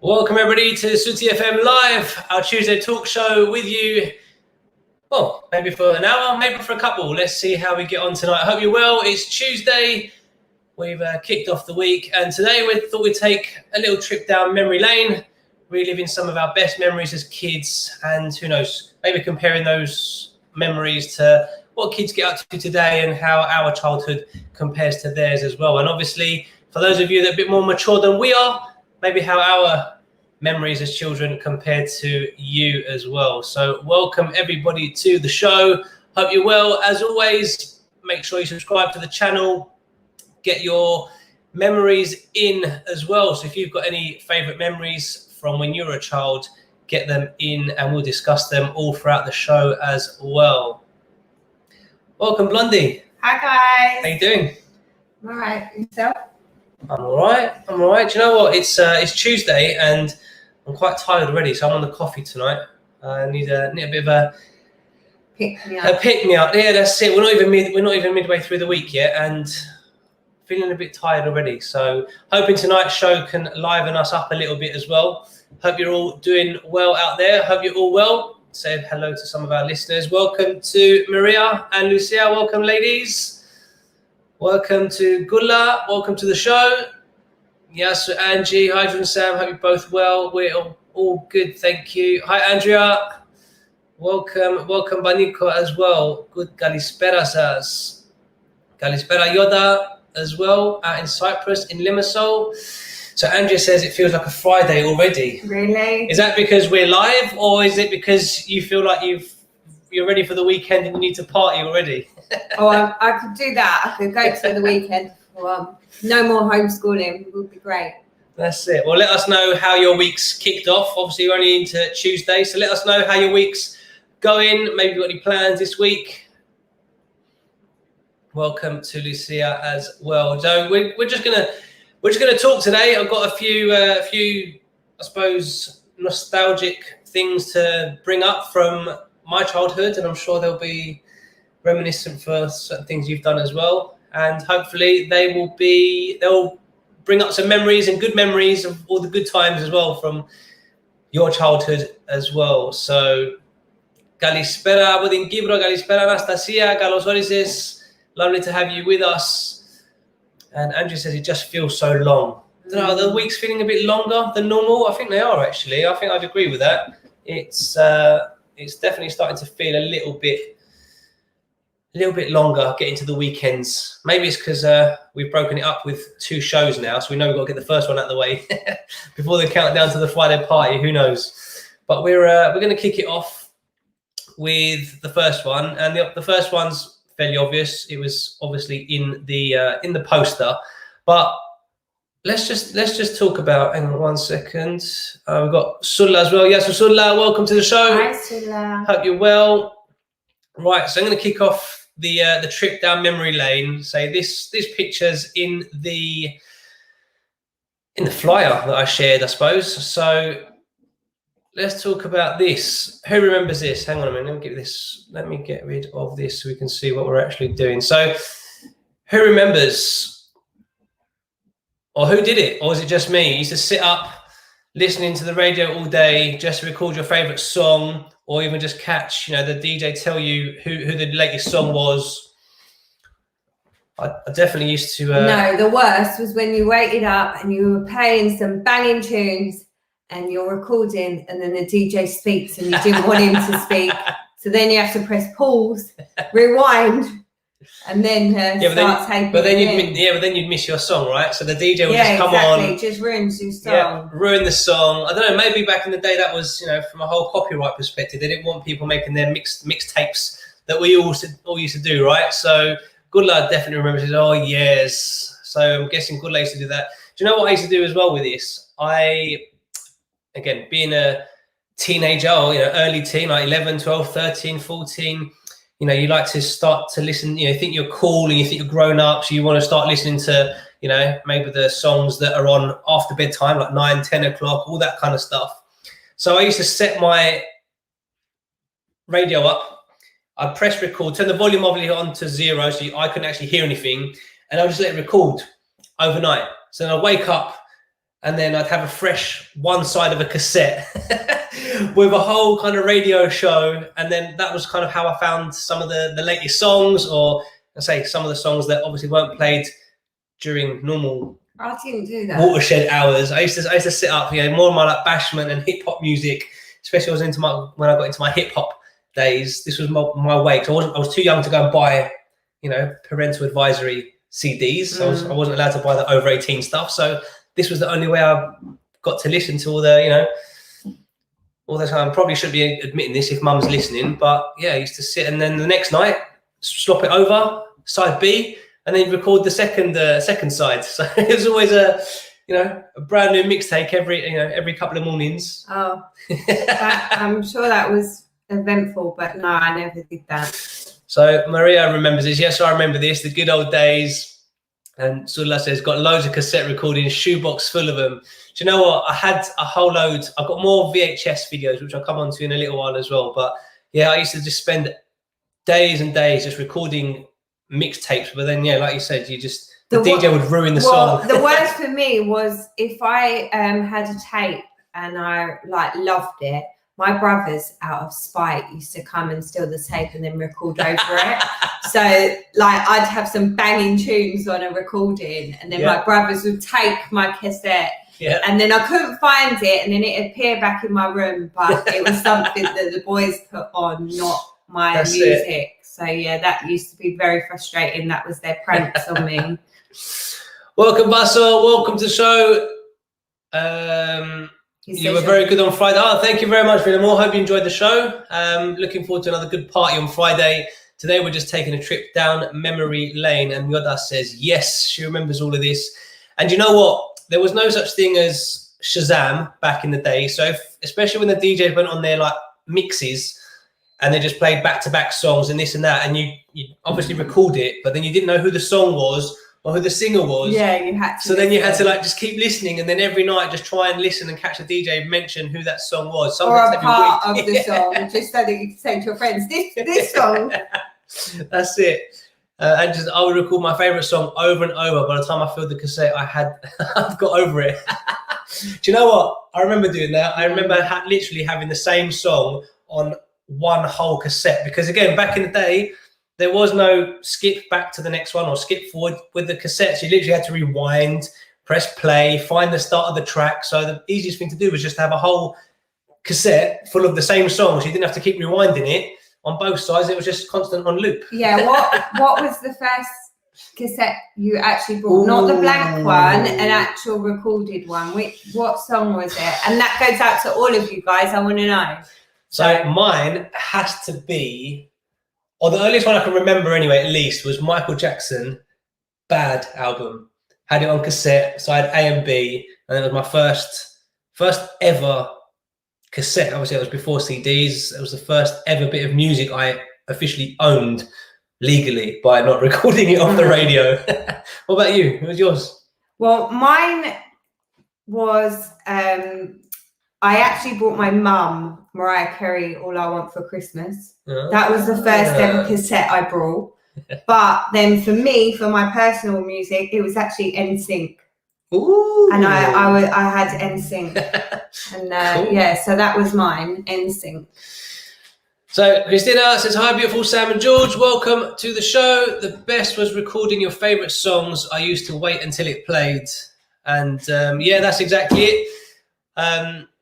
Welcome everybody to Sooty FM Live, our Tuesday talk show with you. Well, maybe for an hour, maybe for a couple. Let's see how we get on tonight. I hope you're well. It's Tuesday. We've kicked off the week, and today we thought we'd take a little trip down memory lane, reliving some of our best memories as kids, and who knows, maybe comparing those memories to what kids get up to today and how our childhood compares to theirs as well. And obviously, for those of you that are a bit more mature than we are, maybe how our memories as children compared to you as well. So welcome everybody to the show. Hope you're well. As always, make sure you subscribe to the channel. Get your memories in as well. So if you've got any favorite memories from when you were a child, get them in and we'll discuss them all throughout the show as well. Welcome, Blondie. Hi, guys. How you doing? I'm all right. Yourself? I'm all right. Do you know what? It's Tuesday and I'm quite tired already, so I'm on the coffee tonight. I need a bit of a pick me up. Yeah, that's it. We're not even midway through the week yet, and feeling a bit tired already. So hoping tonight's show can liven us up a little bit as well. Hope you're all doing well out there. Hope you're all well. Say hello to some of our listeners. Welcome to Maria and Lucia. Welcome, ladies. Welcome to Gula. Welcome to the show. Yes, Angie. Hi, John Sam. Hope you're both well. We're all good. Thank you. Hi, Andrea. Welcome, Baniko as well. Good. Kalispera says. Kalispera Yoda as well. Out in Cyprus, in Limassol. So Andrea says it feels like a Friday already. Really? Is that because we're live, or is it because you feel like you're ready for the weekend and you need to party already? Oh, I could do that. I could go to the weekend for no more homeschooling. It would be great. That's it. Well, let us know how your week's kicked off. Obviously, you're only into Tuesday, so let us know how your week's going. Maybe you've got any plans this week. Welcome to Lucia as well. So we're just gonna talk today. I've got a few I suppose nostalgic things to bring up from my childhood, and I'm sure they'll be reminiscent for certain things you've done as well. And hopefully they'll bring up some memories and good memories of all the good times as well from your childhood as well. So Kalispera, Budin Kibro, Kalispera, Anastasia, Carlos Orises, lovely to have you with us. And Andrew says it just feels so long. I don't know, are the weeks feeling a bit longer than normal? I think they are, actually. I think I'd agree with that. It's definitely starting to feel a little bit longer getting to the weekends. Maybe it's because we've broken it up with 2 shows now, so we know we've got to get the first one out of the way before the countdown to the Friday party. Who knows? But we're going to kick it off with the first one, and the first one's fairly obvious. It was obviously in the poster, but let's just talk about. Hang on 1 second. We've got Sulla as well. Yes, so Sulla, welcome to the show. Hi, Sulla. Hope you're well. Right, so I'm going to kick off the trip down memory lane. Say this picture's in the flyer that I shared, I suppose. So let's talk about this. Who remembers this? Hang on a minute. Let me get rid of this so we can see what we're actually doing. So who remembers, or who did it, or was it just me? You used to sit up listening to the radio all day just to record your favorite song, or even just catch, the DJ tell you who the latest song was. I definitely used to. No, the worst was when you waited up and you were playing some banging tunes and you're recording, and then the DJ speaks and you didn't want him to speak. So then you have to press pause, rewind, and then start taping. But then you'd miss your song, right? So the DJ would just come on. Just ruins your song. Yeah, ruin the song. I don't know. Maybe back in the day that was, from a whole copyright perspective, they didn't want people making their mixtapes that we all used to do, right? So Goodla definitely remembers. Oh yes. So I'm guessing Goodla used to do that. Do you know what I used to do as well with this? Again, being a teenager, or early teen, like 11, 12, 13, 14. You like to start to listen, think you're cool and you think you're grown up. So you want to start listening to, maybe the songs that are on after bedtime, like 9, 10 o'clock, all that kind of stuff. So I used to set my radio up. I'd press record, turn the volume obviously on to 0 so I couldn't actually hear anything. And I'll just let it record overnight. So then I'll wake up and then I'd have a fresh one side of a cassette with a whole kind of radio show. And then that was kind of how I found some of the latest songs, or I say some of the songs that obviously weren't played during normal I didn't do that. watershed hours. I used to sit up, more of my like bashment and hip hop music, especially when I got into my hip hop days. This was my way, because I was too young to go and buy, parental advisory CDs. So I wasn't allowed to buy the over 18 stuff. So this was the only way I got to listen to all the, all the time. Probably should be admitting this if mum's listening, but yeah, I used to sit, and then the next night swap it over, side B, and then record the second side. So it was always a brand new mixtape every couple of mornings. Oh, I'm sure that was eventful, but no, I never did that. So Maria remembers this. Yes, I remember this. The good old days. And Sula says, got loads of cassette recordings, shoebox full of them. Do you know what? I had a whole load. I've got more VHS videos, which I'll come on to in a little while as well. But yeah, I used to just spend days and days just recording mixtapes. But then, yeah, like you said, the DJ would ruin the song. The worst for me was if I had a tape and I loved it, my brothers, out of spite, used to come and steal the tape and then record over it. So, I'd have some banging tunes on a recording, and then my brothers would take my cassette, and then I couldn't find it, and then it'd appear back in my room, but it was something that the boys put on, not my music. So, yeah, that used to be very frustrating. That was their pranks on me. Welcome, Basso. Welcome to the show. You were very good on Friday. Oh, thank you very much, Villamore. Hope you enjoyed the show. Looking forward to another good party on Friday. Today, we're just taking a trip down memory lane, and Yoda says, yes, she remembers all of this. And you know what? There was no such thing as Shazam back in the day. So especially when the DJs went on their mixes and they just played back-to-back songs and this and that, and you obviously record it, but then you didn't know who the song was or who the singer was. Yeah, you had to. So then you had to just keep listening, and then every night just try and listen and catch the DJ mention who that song was. Sometimes or a part of the song, just so that you can say to your friends, this song. That's it. And I would record my favourite song over and over. By the time I filled the cassette, I've got over it. Do you know what? I remember doing that. I remember literally having the same song on one whole cassette, because again, back in the day, there was no skip back to the next one or skip forward with the cassettes. You literally had to rewind, press play, find the start of the track. So the easiest thing to do was just have a whole cassette full of the same songs. You didn't have to keep rewinding it on both sides. It was just constant on loop. Yeah. What was the first cassette you actually bought? Ooh. Not the blank one, an actual recorded one. What song was it? And that goes out to all of you guys. I want to know. So mine has to be, or the earliest one I can remember anyway, at least, was Michael Jackson, Bad album. Had it on cassette, so I had A and B, and it was my first ever cassette. Obviously, it was before CDs. It was the first ever bit of music I officially owned legally by not recording it on the radio. What about you? What was yours? Well, mine was, I actually bought my mum Mariah Carey, All I Want for Christmas. That was the first ever cassette I brought. But then for me, for my personal music, it was actually NSYNC. Ooh. And I had NSYNC. And cool. Yeah, so that was mine, NSYNC. So Christina says, hi, beautiful Sam and George. Welcome to the show. The best was recording your favourite songs. I used to wait until it played. And yeah, that's exactly it.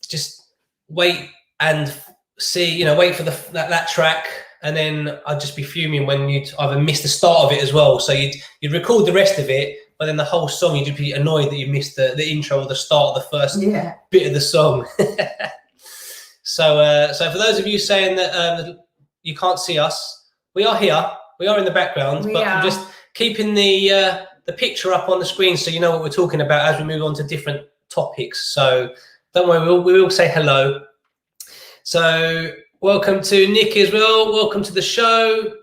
Just wait and see, wait for that track, and then I'd just be fuming when you'd either miss the start of it as well. So you'd record the rest of it, but then the whole song, you'd be annoyed that you missed the intro or the start of the first bit of the song. So for those of you saying that you can't see us, we are here. We are in the background, I'm just keeping the picture up on the screen so you know what we're talking about as we move on to different topics. So don't worry, we will say hello. So welcome to Nick as well. Welcome to the show.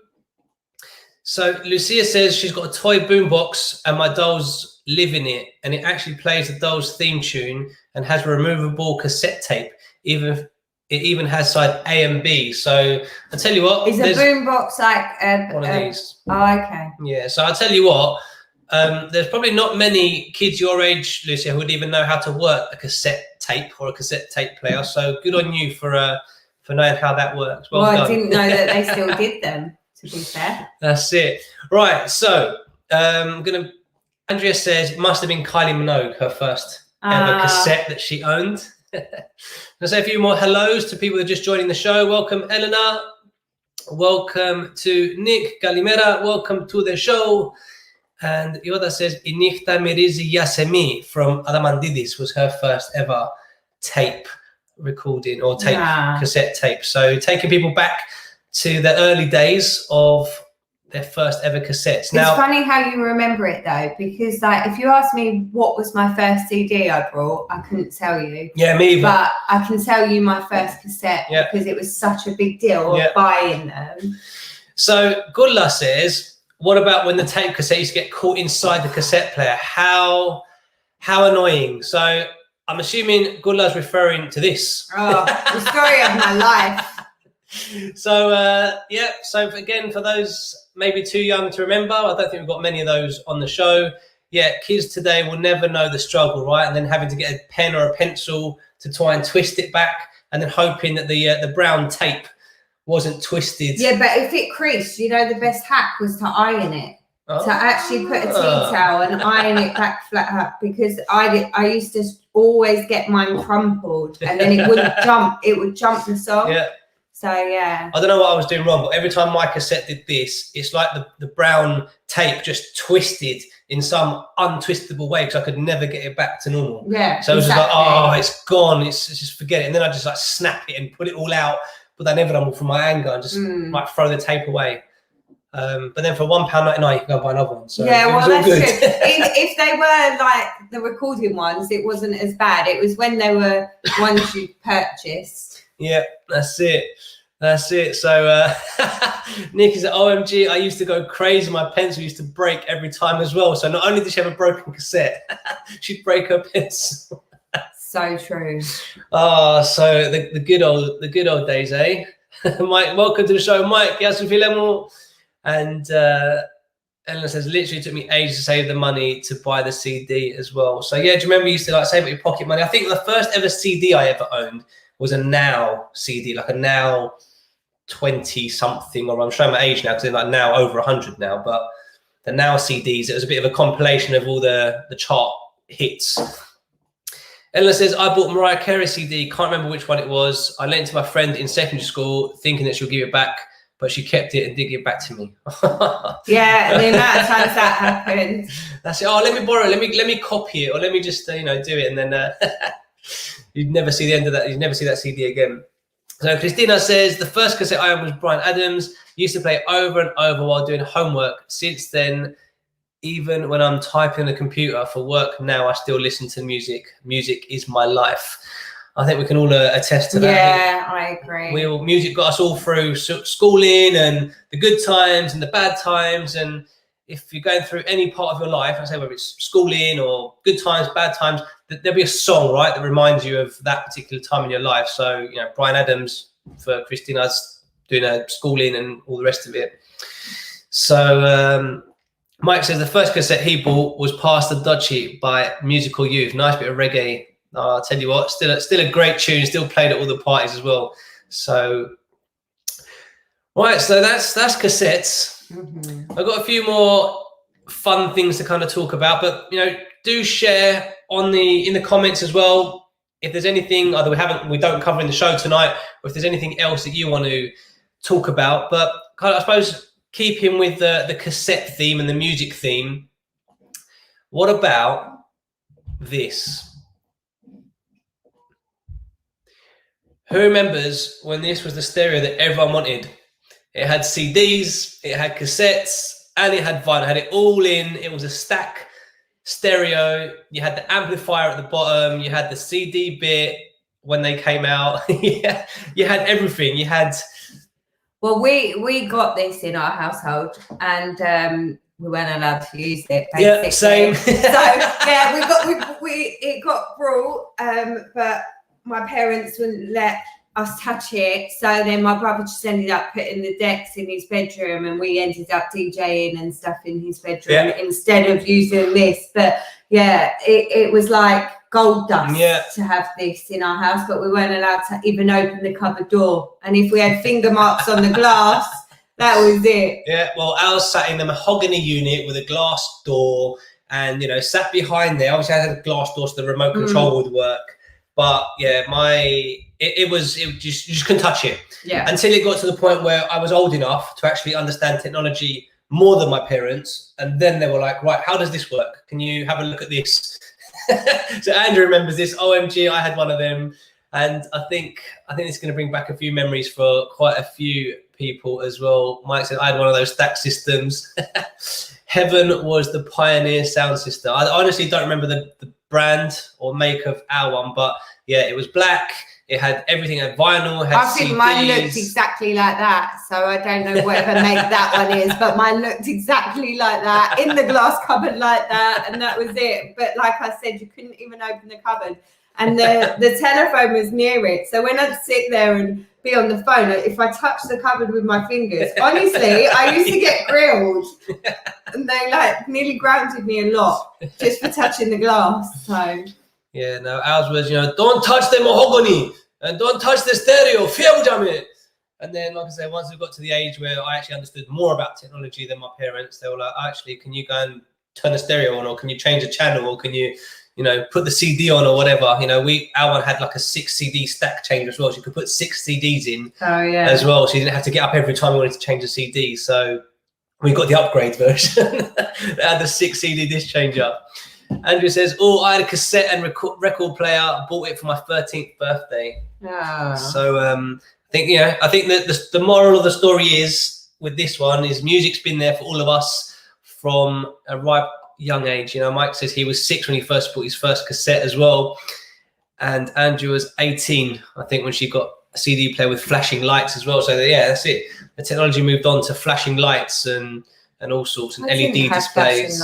So Lucia says she's got a toy boombox and my dolls live in it, and it actually plays the dolls theme tune and has a removable cassette tape. It even has side A and B. So I tell you what, is a boombox like one of these? Oh, okay. Yeah. So I tell you what, There's probably not many kids your age, Lucia, who would even know how to work a cassette tape or a cassette tape player. So good on you for knowing how that works. Well done. I didn't know that they still did them, to be fair. That's it. Right. So Andrea says it must have been Kylie Minogue, her first ever cassette that she owned. Let's say a few more hellos to people that are just joining the show. Welcome, Eleanor. Welcome to Nick Galimera. Welcome to the show. And Yoda says, Inikta Mirizi Yasemi from Adamandidis was her first ever tape recording or cassette tape. So taking people back to the early days of their first ever cassettes. It's funny how you remember it though, because like if you ask me what was my first CD I brought, I couldn't tell you. Yeah, me either. But I can tell you my first cassette because it was such a big deal of buying them. So Gulla says, what about when the tape cassette used to get caught inside the cassette player? How annoying. So I'm assuming Gulla's referring to this. Oh, the story of my life. So so again, for those maybe too young to remember, I don't think we've got many of those on the show. Kids today will never know the struggle, right? And then having to get a pen or a pencil to try and twist it back, and then hoping that the brown tape wasn't twisted. Yeah, but if it creased, the best hack was to iron it. To actually put a tea towel and iron it back flat up, because I used to always get mine crumpled and then it wouldn't jump. It would jump the song. Yeah. So I don't know what I was doing wrong, but every time my cassette did this, it's like the brown tape just twisted in some untwistable way because I could never get it back to normal. Yeah. So it was just like, it's gone. It's just forget it. And then I just like snap it and put it all out, but then inevitable from my anger and just like throw the tape away. But then for £1.99 you can go buy another one. So well, that's good. If they were like the recording ones, it wasn't as bad. It was when they were ones you purchased. Yeah, that's it. So Nick is at OMG. I used to go crazy. My pencil used to break every time as well. So not only did she have a broken cassette, she'd break her pencil. So true. So the good old days, eh? Mike, welcome to the show, Mike. Yasufilemo. And Ellen says, literally took me ages to save the money to buy the CD as well. So yeah, do you remember you used to like save up your pocket money? I think the first ever CD I ever owned was a Now CD, like a Now 20 something, or I'm showing my age now because they're like now over 100 now. But the Now CDs, it was a bit of a compilation of all the chart hits. Ella says, I bought Mariah Carey CD, can't remember which one it was. I lent it to my friend in secondary school thinking that she'll give it back, but she kept it and didn't give it back to me. Yeah, and the amount of times that happened. That's it. Oh, let me borrow it. Let me copy it, or let me just do it, and then you'd never see the end of that. You'd never see that CD again. So Christina says, the first cassette I owned was Bryan Adams. Used to play it over and over while doing homework. Since then, even when I'm typing on the computer for work now, I still listen to music. Music is my life. I think we can all attest to that. Yeah, I agree. Music got us all through schooling and the good times and the bad times. And if you're going through any part of your life, I say whether it's schooling or good times, bad times, there'll be a song, right, that reminds you of that particular time in your life. So, Bryan Adams for Christina's doing her schooling and all the rest of it. So Mike says the first cassette he bought was Pass the Dutchie by Musical Youth. Nice bit of reggae. I'll tell you what, still a great tune, still played at all the parties as well. So, right, so that's cassettes. Mm-hmm. I've got a few more fun things to kind of talk about, but do share in the comments as well if there's anything either we don't cover in the show tonight, or if there's anything else that you want to talk about. But kind of, I suppose, keeping with the cassette theme and the music theme, what about this? Who remembers when this was the stereo that everyone wanted? It had CDs, it had cassettes, and it had vinyl. It had it all in. It was a stack stereo. You had the amplifier at the bottom. You had the CD bit when they came out. Yeah, you had everything. You had. Well, we got this in our household, and we weren't allowed to use it. Basically. Yeah, same. So yeah, it got brought, but my parents wouldn't let us touch it. So then my brother just ended up putting the decks in his bedroom, and we ended up DJing and stuff in his bedroom instead of using this. But yeah, it was like gold dust to have this in our house, but we weren't allowed to even open the cupboard door. And if we had finger marks on the glass, that was it. Yeah, well, ours sat in a mahogany unit with a glass door, and sat behind there. Obviously, I had a glass door, so the remote control would work. But yeah, it just couldn't touch it. Yeah. Until it got to the point where I was old enough to actually understand technology more than my parents, and then they were like, right, how does this work? Can you have a look at this? So Andrew remembers this. OMG, I had one of them, and I think it's going to bring back a few memories for quite a few people as well. Mike said I had one of those stack systems. Heaven was the Pioneer sound system. I honestly don't remember the brand or make of our one, but yeah, it was black. It had everything, had vinyl, had I think CDs. mine looked exactly like that. So I don't know whatever make that one is, but mine looked exactly like that, in the glass cupboard like that, and that was it. But like I said, you couldn't even open the cupboard. And the telephone was near it. So when I'd sit there and be on the phone, if I touched the cupboard with my fingers, honestly, I used to get grilled. And they like nearly grounded me a lot just for touching the glass. So yeah, no, ours was, don't touch the mahogany and don't touch the stereo, and then, like I said, once we got to the age where I actually understood more about technology than my parents, they were like, actually, can you go and turn the stereo on, or can you change a channel, or can you, put the CD on or whatever. Our one had like a 6 CD stack change as well, so you could put 6 CDs in as well, so you didn't have to get up every time you wanted to change a CD. So we got the upgrade version that had the 6 CD disc changer. Andrew says, I had a cassette and record player. I bought it for my 13th birthday. So I think that the moral of the story is, with this one, is music's been there for all of us from a ripe young age. Mike says he was 6 when he first bought his first cassette as well, and Andrew was 18, I think, when she got a CD player with flashing lights as well. So yeah, that's it. The technology moved on to flashing lights and all sorts, and LED displays.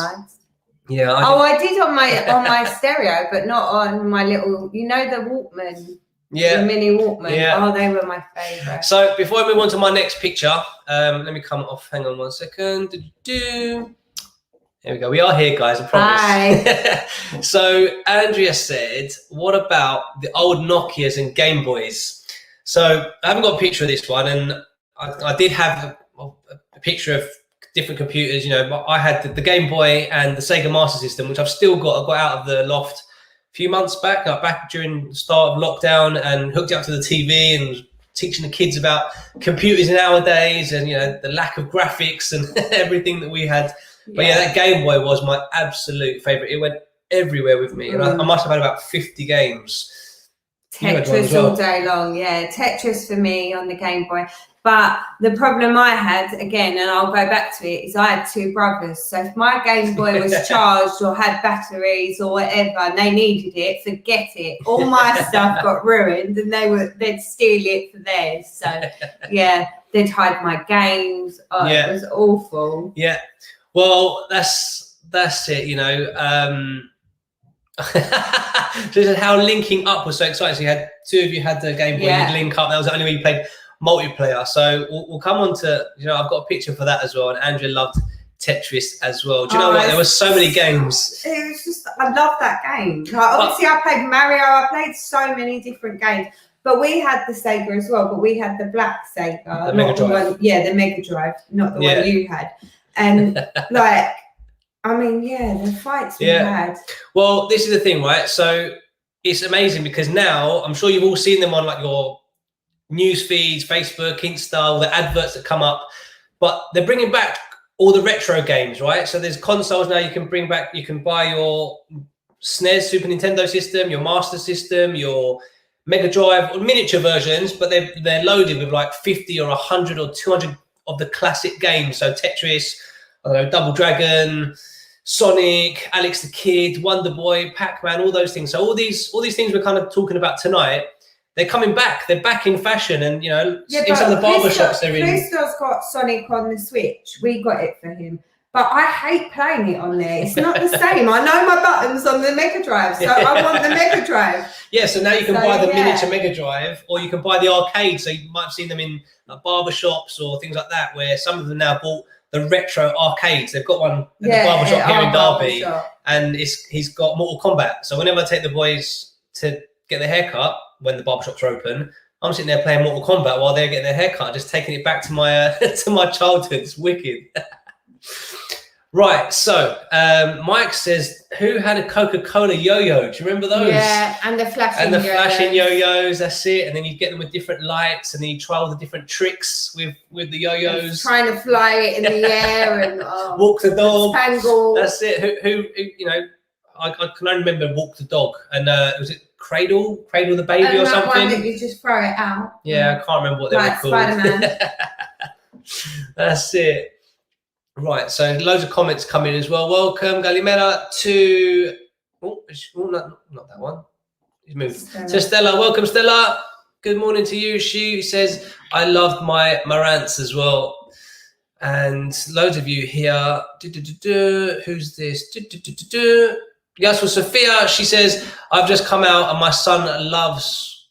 Yeah. I did on my stereo, but not on my little, the Walkman. Yeah. The mini Walkman. Yeah. Oh, they were my favourite. So before I move on to my next picture, let me come off. Hang on 1 second. Here we go. We are here, guys, I promise. Hi. So Andrea said, what about the old Nokias and Game Boys? So I haven't got a picture of this one, and I did have a picture of different computers. I had the Game Boy and the Sega Master System, which I've still got. I got out of the loft a few months back, back during the start of lockdown, and hooked it up to the TV and was teaching the kids about computers nowadays, and the lack of graphics and everything that we had. But yeah, that Game Boy was my absolute favourite. It went everywhere with me, and I must have had about 50 games. Tetris all day long, yeah. Tetris for me on the Game Boy. But the problem I had, again, and I'll go back to it, is I had 2 brothers. So if my Game Boy was charged or had batteries or whatever, and they needed it, forget it. All my stuff got ruined, and they'd steal it for theirs. So yeah, they'd hide my games. It was awful. Yeah. Well, that's it, So said how linking up was so exciting. So you had 2 of you had the Game Boy, you'd link up. That was the only way you played multiplayer. So we'll come on to, I've got a picture for that as well. And Andrea loved Tetris as well. Do you know what? There were so many games. It was just, I love that game. Obviously, I played Mario. I played so many different games. But we had the Sega as well. But we had the black Sega. The Mega Drive. The Mega Drive, not the one you had. And the fights we had. Well, this is the thing, right? So it's amazing because now, I'm sure you've all seen them on like your news feeds, Facebook, Insta, all the adverts that come up, but they're bringing back all the retro games, right? So there's consoles now you can bring back. You can buy your SNES, Super Nintendo system, your Master System, your Mega Drive, or miniature versions, but they're loaded with like 50 or 100 or 200 of the classic games. So Tetris, Double Dragon, Sonic, Alex the Kid, Wonder Boy, Pac-Man, all those things. So all these things we're kind of talking about tonight, they're coming back. They're back in fashion, and in some of the barbershops they're in. Christop's got Sonic on the Switch. We got it for him. But I hate playing it on there. It's not the same. I know my buttons on the Mega Drive, so I want the Mega Drive. Yeah, so now you can buy the miniature Mega Drive, or you can buy the arcade. So you might have seen them in barber shops or things like that, where some of them now bought the retro arcades. They've got one at the barber shop here in Derby, and he's got Mortal Kombat. So whenever I take the boys to get their haircut, when the barber shops are open, I'm sitting there playing Mortal Kombat while they're getting their haircut, just taking it back to my to my childhood. It's wicked. Right, so Mike says, who had a Coca-Cola yo-yo? Do you remember those? Yeah, and the flashing yo-yos. Flashing yo-yos, that's it. And then you get them with different lights, and then you try all the different tricks with the yo-yos. And trying to fly it in the air and walk the dog. Tangle. That's it. Who you know, I can only remember Walk the Dog. And was it Cradle the Baby or something? One that you just throw it out. Yeah, I can't remember what they were called. Spider-Man. That's it. Right, so loads of comments coming as well. Welcome, Galimera, to not that one. He's moved. To Stella. Welcome, Stella. Good morning to you. She says, I loved my Marantz as well. And loads of you here. Who's this? Yes, well, Sophia, she says, I've just come on and my son loves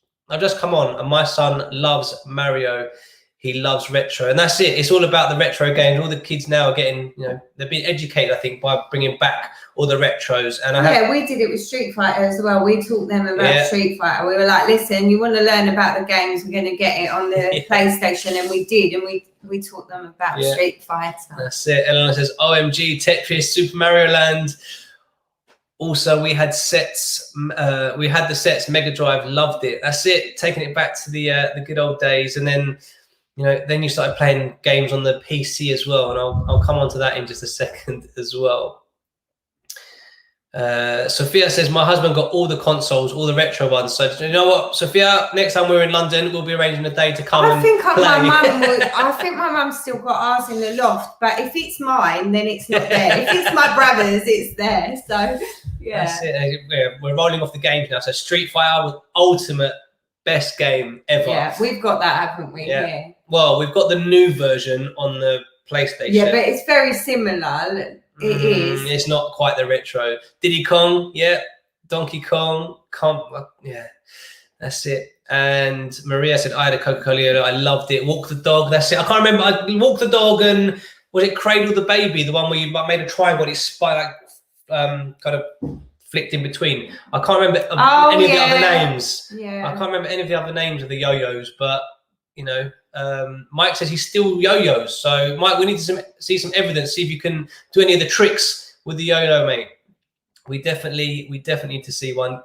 Mario. He loves retro, and that's it. It's all about the retro games. All the kids now are getting, they're being educated, I think, by bringing back all the retros. And we did it with Street Fighter as well. We taught them about Street Fighter. We were like, listen, you want to learn about the games, we're going to get it on the PlayStation, and we did, and we taught them about Street Fighter. That's it. Eleanor says, OMG, Tetris, Super Mario Land. Also, we had sets. We had the sets. Mega Drive, loved it. That's it. Taking it back to the good old days, and then. Then you started playing games on the PC as well, and I'll come on to that in just a second as well. Sophia says, my husband got all the consoles, all the retro ones. So you know what, Sophia, next time we're in London, we'll be arranging a day to come I think my mum's still got ours in the loft, but if it's mine, then it's not there. If it's my brother's, it's there. So, yeah. That's it. We're rolling off the games now. So Street Fighter was ultimate best game ever. Yeah, we've got that, haven't we? Yeah. Well, we've got the new version on the PlayStation. Yeah, but it's very similar. It is. It's not quite the retro. Diddy Kong, Donkey Kong, that's it. And Maria said, I had a Coca-Cola, I loved it. Walk the Dog, that's it. I can't remember. I Walk the Dog and was it Cradle the Baby, the one where you made a triangle and it's kind of flicked in between. I can't remember any of the other names. Yeah. I can't remember any of the other names of the yo-yos, but Mike says he still yo-yos. So Mike, we need to see some evidence, see if you can do any of the tricks with the yo-yo, mate. We definitely need to see one.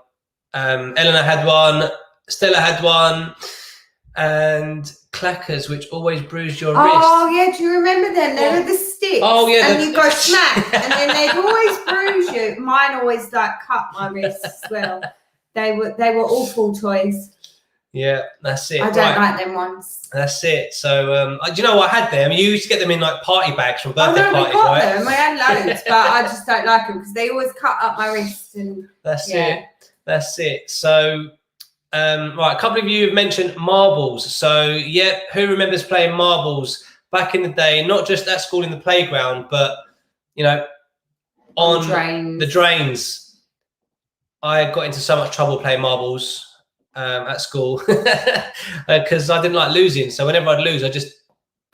Eleanor had one, Stella had one, and clackers, which always bruised your wrist. Oh yeah, do you remember them? They were the sticks. Oh yeah, and you go smack, and then they'd always bruise you. Mine always cut my wrists as well. They were awful toys. Yeah, that's it. I don't like them ones. That's it. So, do you know what I had them? You used to get them in like party bags from birthday parties, we got right? them. I had loads, but I just don't like them because they always cut up my wrists. And that's it. That's it. So, right, a couple of you have mentioned marbles. So, who remembers playing marbles back in the day? Not just at school in the playground, but on the drains. I got into so much trouble playing marbles. At school because I didn't like losing, so whenever I'd lose I just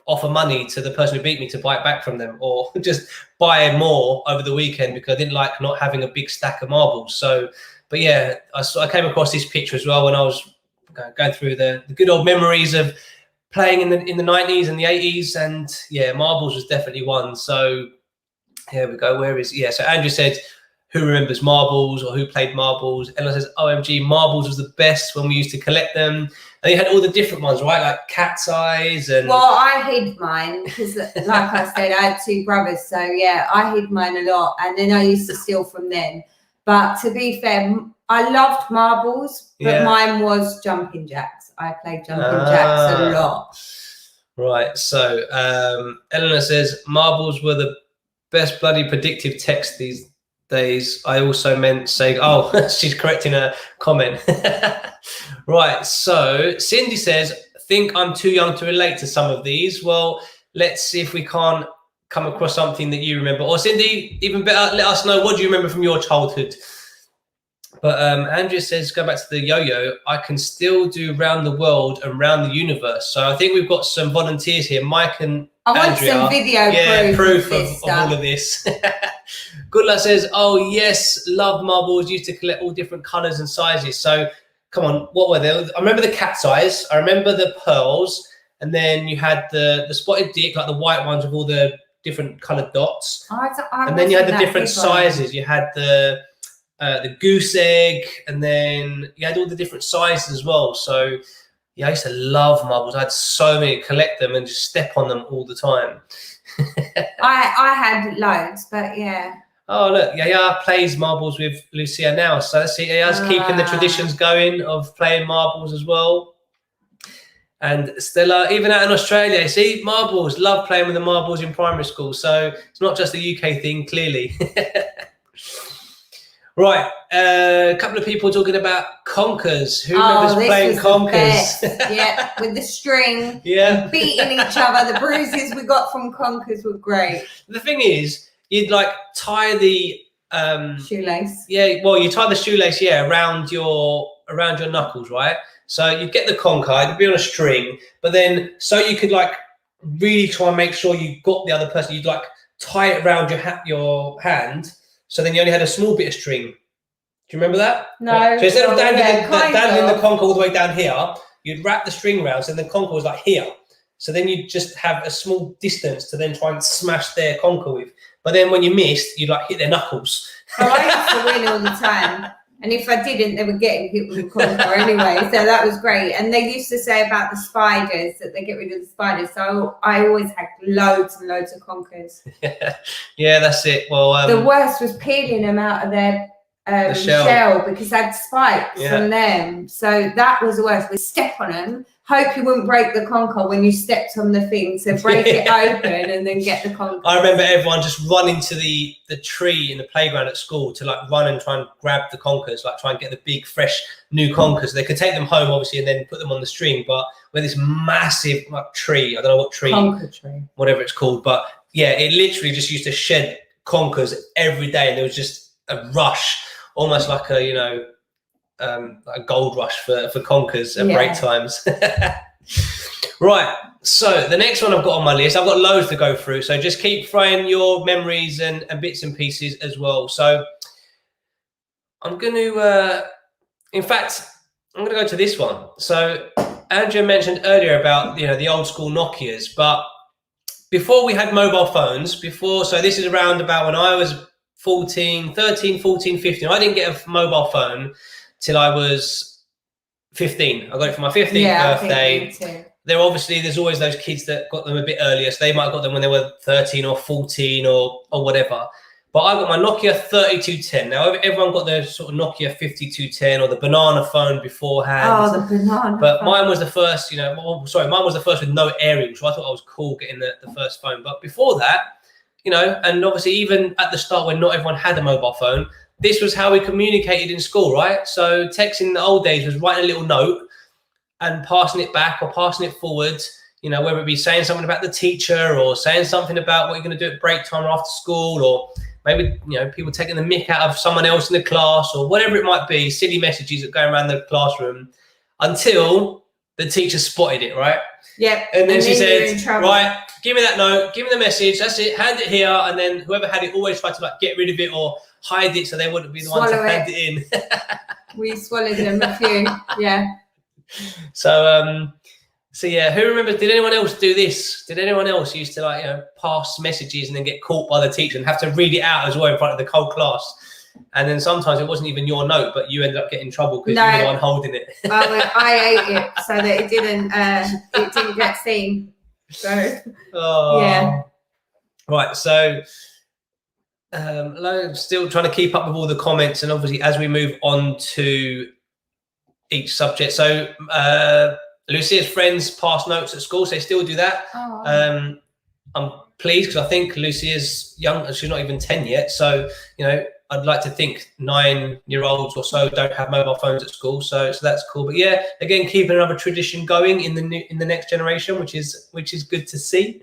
offer money to the person who beat me to buy it back from them, or just buy more over the weekend because I didn't like not having a big stack of marbles. So but I came across this picture as well when I was going through the good old memories of playing in the 90s and the 80s, and marbles was definitely one. So here we go. Where is so Andrew said, who remembers marbles or who played marbles? Ella says, OMG, marbles was the best when we used to collect them. And you had all the different ones, right? Like cat's eyes and... Well, I hid mine because, like I said, I had two brothers. So, I hid mine a lot. And then I used to steal from them. But to be fair, I loved marbles, but mine was jumping jacks. I played jumping jacks a lot. Right. So, Eleanor says, marbles were the best bloody predictive text these days. I also meant saying, she's correcting a comment. Right, so Cindy says, think I'm too young to relate to some of these. Well, let's see if we can't come across something that you remember. Or Cindy, even better, let us know, what do you remember from your childhood? But Andrea says, go back to the yo-yo, I can still do round the world and round the universe. So I think we've got some volunteers here, Mike and Andrea. I want some video proof of all of this. Good luck says, oh yes, love marbles, used to collect all different colours and sizes. So come on, what were they? I remember the cat's eyes, I remember the pearls, and then you had the spotted dick, like the white ones with all the different coloured dots. And then you had the different sizes. You had the goose egg, and then you had all the different sizes as well. So yeah, I used to love marbles. I had so many, collect them and just step on them all the time. I had loads, but yeah. Oh look, Yaya plays marbles with Lucia now. So let's see, Yaya's keeping the traditions going of playing marbles as well. And Stella, even out in Australia, see, marbles, love playing with the marbles in primary school. So it's not just a UK thing, clearly. Right, a couple of people talking about conkers. Who remembers playing conkers? Yeah, with the string. Yeah. Beating each other. The bruises we got from conkers were great. The thing is, you'd like tie the shoelace. Yeah, well, you tie the shoelace, around your knuckles, right? So you'd get the conker, it'd be on a string, but then so you could like really try and make sure you got the other person, you'd like tie it around your hand. So then you only had a small bit of string. Do you remember that? No. So instead of dangling the conker all the way down here, you'd wrap the string around, so the conker was like here. So then you'd just have a small distance to then try and smash their conker with. But then when you missed, you'd like hit their knuckles. Oh, I used to win all the time. And if I didn't, they were getting hit with a conker anyway. So that was great. And they used to say about the spiders, that they get rid of the spiders. So I always had loads and loads of conkers. Yeah, that's it. Well, the worst was peeling them out of their the shell because they had spikes on them. So that was the worst. We step on them. Hope you wouldn't break the conker when you stepped on the thing. So break it open and then get the conker. I remember everyone just running to the tree in the playground at school to like run and try and grab the conkers, like try and get the big, fresh new conkers. They could take them home, obviously, and then put them on the string. But with this massive like tree, I don't know what tree, conker tree, whatever it's called. But yeah, it literally just used to shed conkers every day, and there was just a rush, almost like a a gold rush for conkers at break times. Right, so the next one I've got on my list, I've got loads to go through, so just keep throwing your memories and bits and pieces as well. So I'm going to, in fact, I'm going to go to this one. So Andrea mentioned earlier about, the old school Nokias, but before we had mobile phones, so this is around about when I was 13, 14, 15. I didn't get a mobile phone till I was 15. I got it for my 15th birthday. There's always those kids that got them a bit earlier, so they might have got them when they were 13 or 14 or whatever. But I got my Nokia 3210. Now everyone got their sort of Nokia 5210 or the banana phone beforehand. Oh, the banana. But phone. mine was the first, mine was the first with no aerial, so I thought I was cool getting the first phone. But before that, and obviously even at the start when not everyone had a mobile phone, this was how we communicated in school, right? So texting in the old days was writing a little note and passing it back or passing it forward, whether it be saying something about the teacher or saying something about what you're going to do at break time or after school, or maybe, people taking the mick out of someone else in the class or whatever it might be, silly messages that go around the classroom until the teacher spotted it, right? Yeah. And then she said, right, give me that note, give me the message, that's it, hand it here. And then whoever had it always tried to like get rid of it or hide it so they wouldn't be the ones to hand it in. We swallowed them a few, yeah. So yeah, who remembers, did anyone else do this? Did anyone else used to pass messages and then get caught by the teacher and have to read it out as well in front of the whole class? And then sometimes it wasn't even your note, but you ended up getting in trouble because you were the one holding it. I ate it so that it didn't get seen. So yeah. Right, so still trying to keep up with all the comments, and obviously as we move on to each subject. So Lucia's friends pass notes at school, so they still do that. Oh. I'm pleased because I think Lucia's young, she's not even 10 yet. So, I'd like to think 9-year-olds or so don't have mobile phones at school. So that's cool. But yeah, again, keeping another tradition going in the next generation, which is good to see.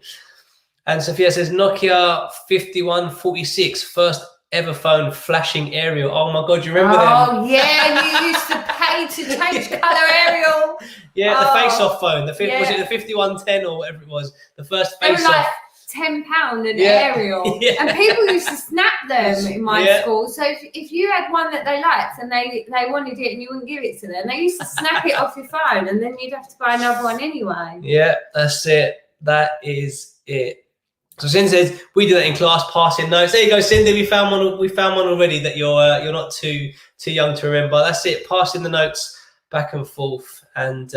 And Sophia says Nokia 5146, first ever phone, flashing aerial. Oh my God, you remember them? Oh yeah, you used to pay to change colour aerial. Yeah, the face-off phone. Was yeah. it the 5110 or whatever it was? The first They were face-off. like £10 an aerial, Yeah. and people used to snap them in my Yeah. school. So if you had one that they liked and they wanted it and you wouldn't give it to them, they used to snap it off your phone, and then you'd have to buy another one anyway. Yeah, that's it. That is it. So Cindy says we do that in class, passing notes. There you go, Cindy. We found one. We found one already that you're not too young to remember. That's it. Passing the notes back and forth, and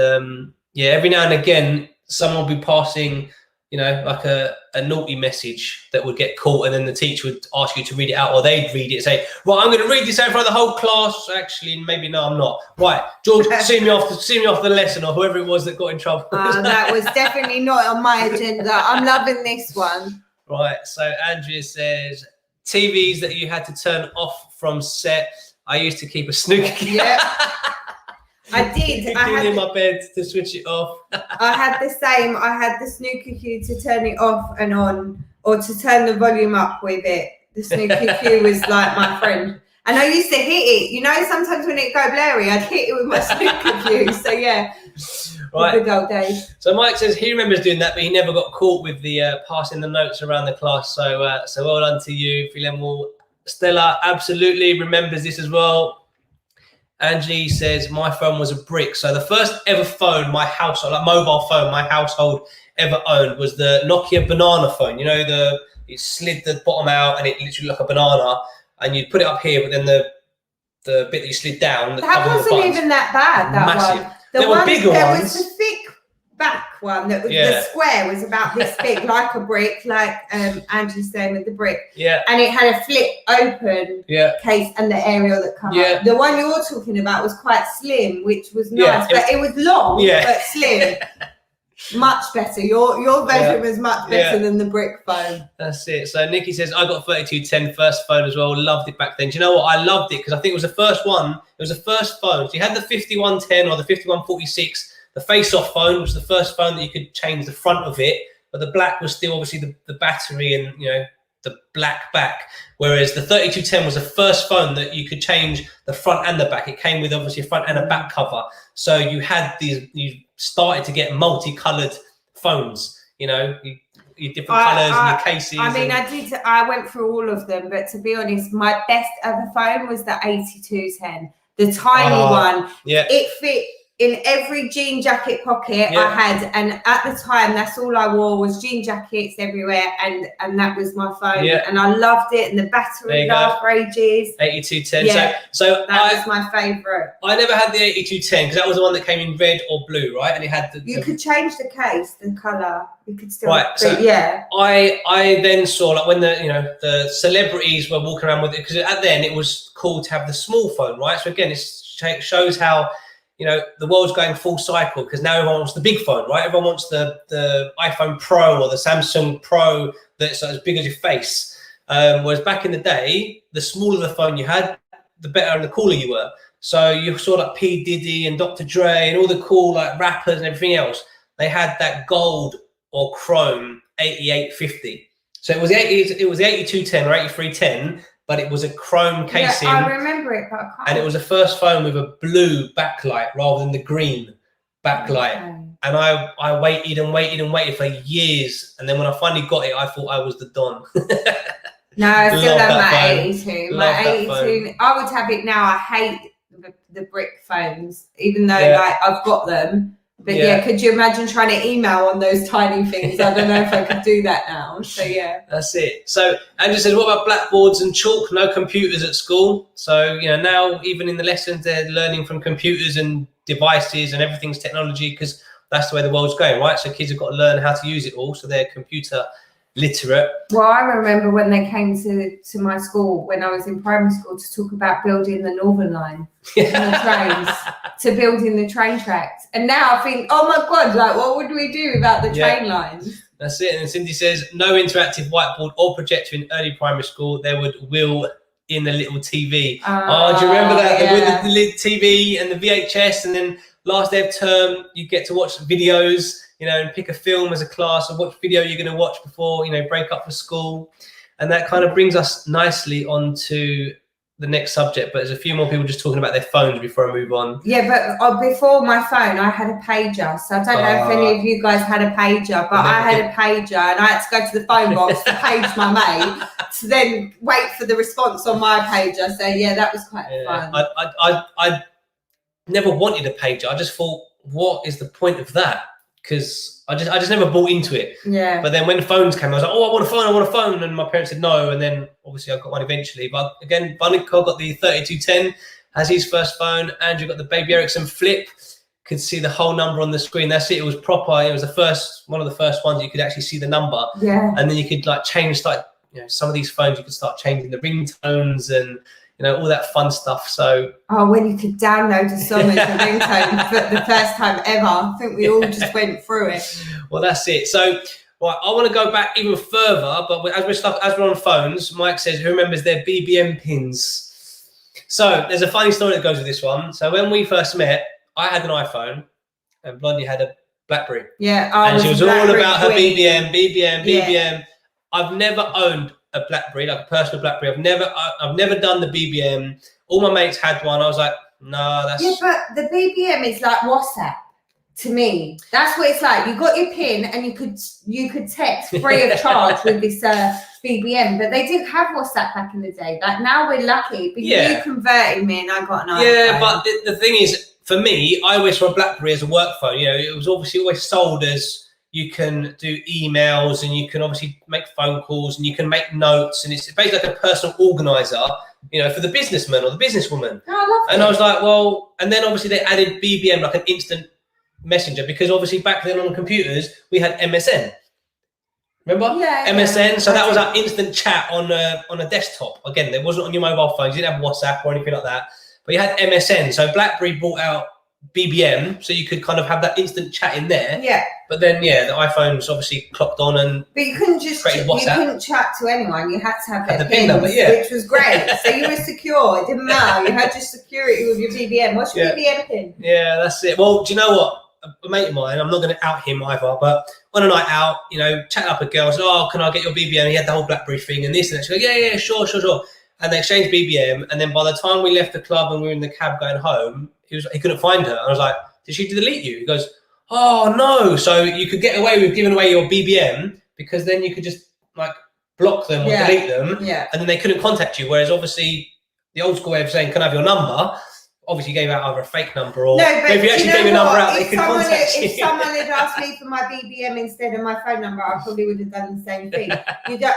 yeah, every now and again, someone will be passing, you know, like a naughty message that would get caught, and then the teacher would ask you to read it out, or they'd read it and say, right, I'm going to read this out in front of the whole class. Actually, maybe no, I'm not. Right, George, see me off the lesson, or whoever it was that got in trouble. That was definitely not on my agenda. I'm loving this one. Right, so Andrea says, TVs that you had to turn off from set. I used to keep a snooker cue. Yeah. I did. I had in my bed to switch it off. I had the same. I had the snooker cue to turn it off and on, or to turn the volume up with it. The snooker cue was like my friend. And I used to hit it. You know, sometimes when it go blurry, I'd hit it with my snooker cue. So yeah, right. The good old days. So Mike says he remembers doing that, but he never got caught with the passing the notes around the class. So well done to you, Philemon. Stella absolutely remembers this as well. Angie says my phone was a brick. So the first ever phone my household, like mobile phone, my household ever owned was the Nokia banana phone. You know, it slid the bottom out and it literally looked like a banana, and you'd put it up here, but then the bit that you slid down. That wasn't even that bad. That massive. one. There were bigger there ones. Was the thick back one that was the square was about this big, like a brick, like Angie's saying with the brick. Yeah. And it had a flip open case and the aerial that come up. The one you're talking about was quite slim, which was nice, but it was long but slim. Much better. Your version was much better than the brick phone. That's it. So Nikki says I got 3210 first phone as well. Loved it back then. Do you know what? I loved it because I think it was the first one. It was the first phone. So you had the 5110 or the 5146. The face-off phone was the first phone that you could change the front of it, but the black was still obviously the battery and, you know, the black back. Whereas the 3210 was the first phone that you could change the front and the back. It came with obviously a front and a back cover. So you had you started to get multicolored phones, you know, your different colors and your cases. I mean, I went through all of them, but to be honest, my best ever phone was the 8210, the tiny one. Yeah. It fit in every jean jacket pocket I had, and at the time that's all I wore was jean jackets everywhere, and that was my phone, and I loved it, and the battery lasted for ages. 8210. So that was my favourite. I never had the 8210 because that was the one that came in red or blue, right? And it had you could change the case, the colour. You could still I then saw, like, when the celebrities were walking around with it, because at then it was cool to have the small phone, right? So again, it shows how, you know, the world's going full cycle, because now everyone wants the big phone, right? Everyone wants the iPhone Pro or the Samsung Pro that's as big as your face. Whereas back in the day, the smaller the phone you had, the better and the cooler you were. So you saw like P. Diddy and Dr. Dre and all the cool like rappers and everything else. They had that gold or chrome 8850. So it was the 8210 or 8310. But it was a chrome casing. Yeah, I remember it, but I can't. And it was the first phone with a blue backlight rather than the green backlight. Okay. And I waited and waited and waited for years. And then when I finally got it, I thought I was the Don. No, I still love my 82. My 82. I would have it now. I hate the brick phones, even though like I've got them. But could you imagine trying to email on those tiny things? I don't know if I could do that now. So that's it. So Andrew says, what about blackboards and chalk? No computers at school. So, you know, now even in the lessons, they're learning from computers and devices and everything's technology, because that's the way the world's going, right? So kids have got to learn how to use it all. So they're computer literate. Well, I remember when they came to my school when I was in primary school to talk about building the Northern Line and the trains, to building the train tracks. And now I think, oh my God, like what would we do without the train lines? That's it. And Cindy says, no interactive whiteboard or projector in early primary school. They would wheel in the little TV. Do you remember that? Yeah. The little TV and the VHS, and then last day of term, you get to watch videos. and pick a film as a class or what video you're going to watch before, break up for school. And that kind of brings us nicely onto the next subject, but there's a few more people just talking about their phones before I move on. Yeah, but before my phone, I had a pager. So I don't know if any of you guys had a pager, but I had a pager and I had to go to the phone box to page my mate to then wait for the response on my pager. So yeah, that was quite fun. I never wanted a pager. I just thought, what is the point of that? Because I just never bought into it. Yeah. But then when phones came, I was like, oh, I want a phone. And my parents said no. And then obviously I got one eventually. But again, Bunningcog got the 3210, has his first phone. Andrew got the Baby Ericsson Flip, could see the whole number on the screen. That's it. It was proper. It was one of the first ones you could actually see the number. Yeah. And then you could some of these phones, you could start changing the ringtones and, all that fun stuff. So when you could download a song as a ringtone for the first time ever. I think we all just went through it. Well, that's it. So right, I want to go back even further, but as we're on phones, Mike says, who remembers their BBM pins? So there's a funny story that goes with this one. So when we first met, I had an iPhone and Blondie had a Blackberry. Yeah. And she was all about her queen. BBM. Yeah. I've never owned a Blackberry, like a personal Blackberry. I've never done the BBM. All my mates had one. I was like, no, that's... Yeah, but the BBM is like WhatsApp to me. That's what it's like. You got your PIN and you could text free of charge with this BBM, but they didn't have WhatsApp back in the day. Like now we're lucky because you converted me and I got an iPhone. Yeah, but the thing is, for me, I always saw a Blackberry as a work phone. It was obviously always sold as you can do emails and you can obviously make phone calls and you can make notes, and it's basically like a personal organizer, for the businessman or the businesswoman. Oh, I love and I was like, well, and then obviously they added BBM, like an instant messenger, because obviously back then on computers we had MSN. Remember? Yeah. MSN. So that was our instant chat on a desktop. Again, it wasn't on your mobile phones. You didn't have WhatsApp or anything like that. But you had MSN. So BlackBerry brought out BBM, so you could kind of have that instant chat in there. Yeah. But then, the iPhones obviously clocked on and. But you couldn't just created WhatsApp. You couldn't chat to anyone. You had to have the their PIN number, which was great. So you were secure. It didn't matter. You had your security with your BBM. What's your BBM PIN? Yeah, that's it. Well, do you know what? A mate of mine, I'm not going to out him either, but on a night out, chatting up a girl, said, oh, can I get your BBM? He had the whole BlackBerry thing and this and that. She goes, yeah, sure. And they exchanged BBM. And then by the time we left the club and we were in the cab going home, he couldn't find her. And I was like, did she delete you? He goes, oh, no. So you could get away with giving away your BBM because then you could just block them or delete them. Yeah. And then they couldn't contact you. Whereas obviously the old school way of saying, can I have your number? Obviously, you gave out either a fake number or if you actually gave your number out, they could contact you. If someone had asked me for my BBM instead of my phone number, I probably would have done the same thing. You don't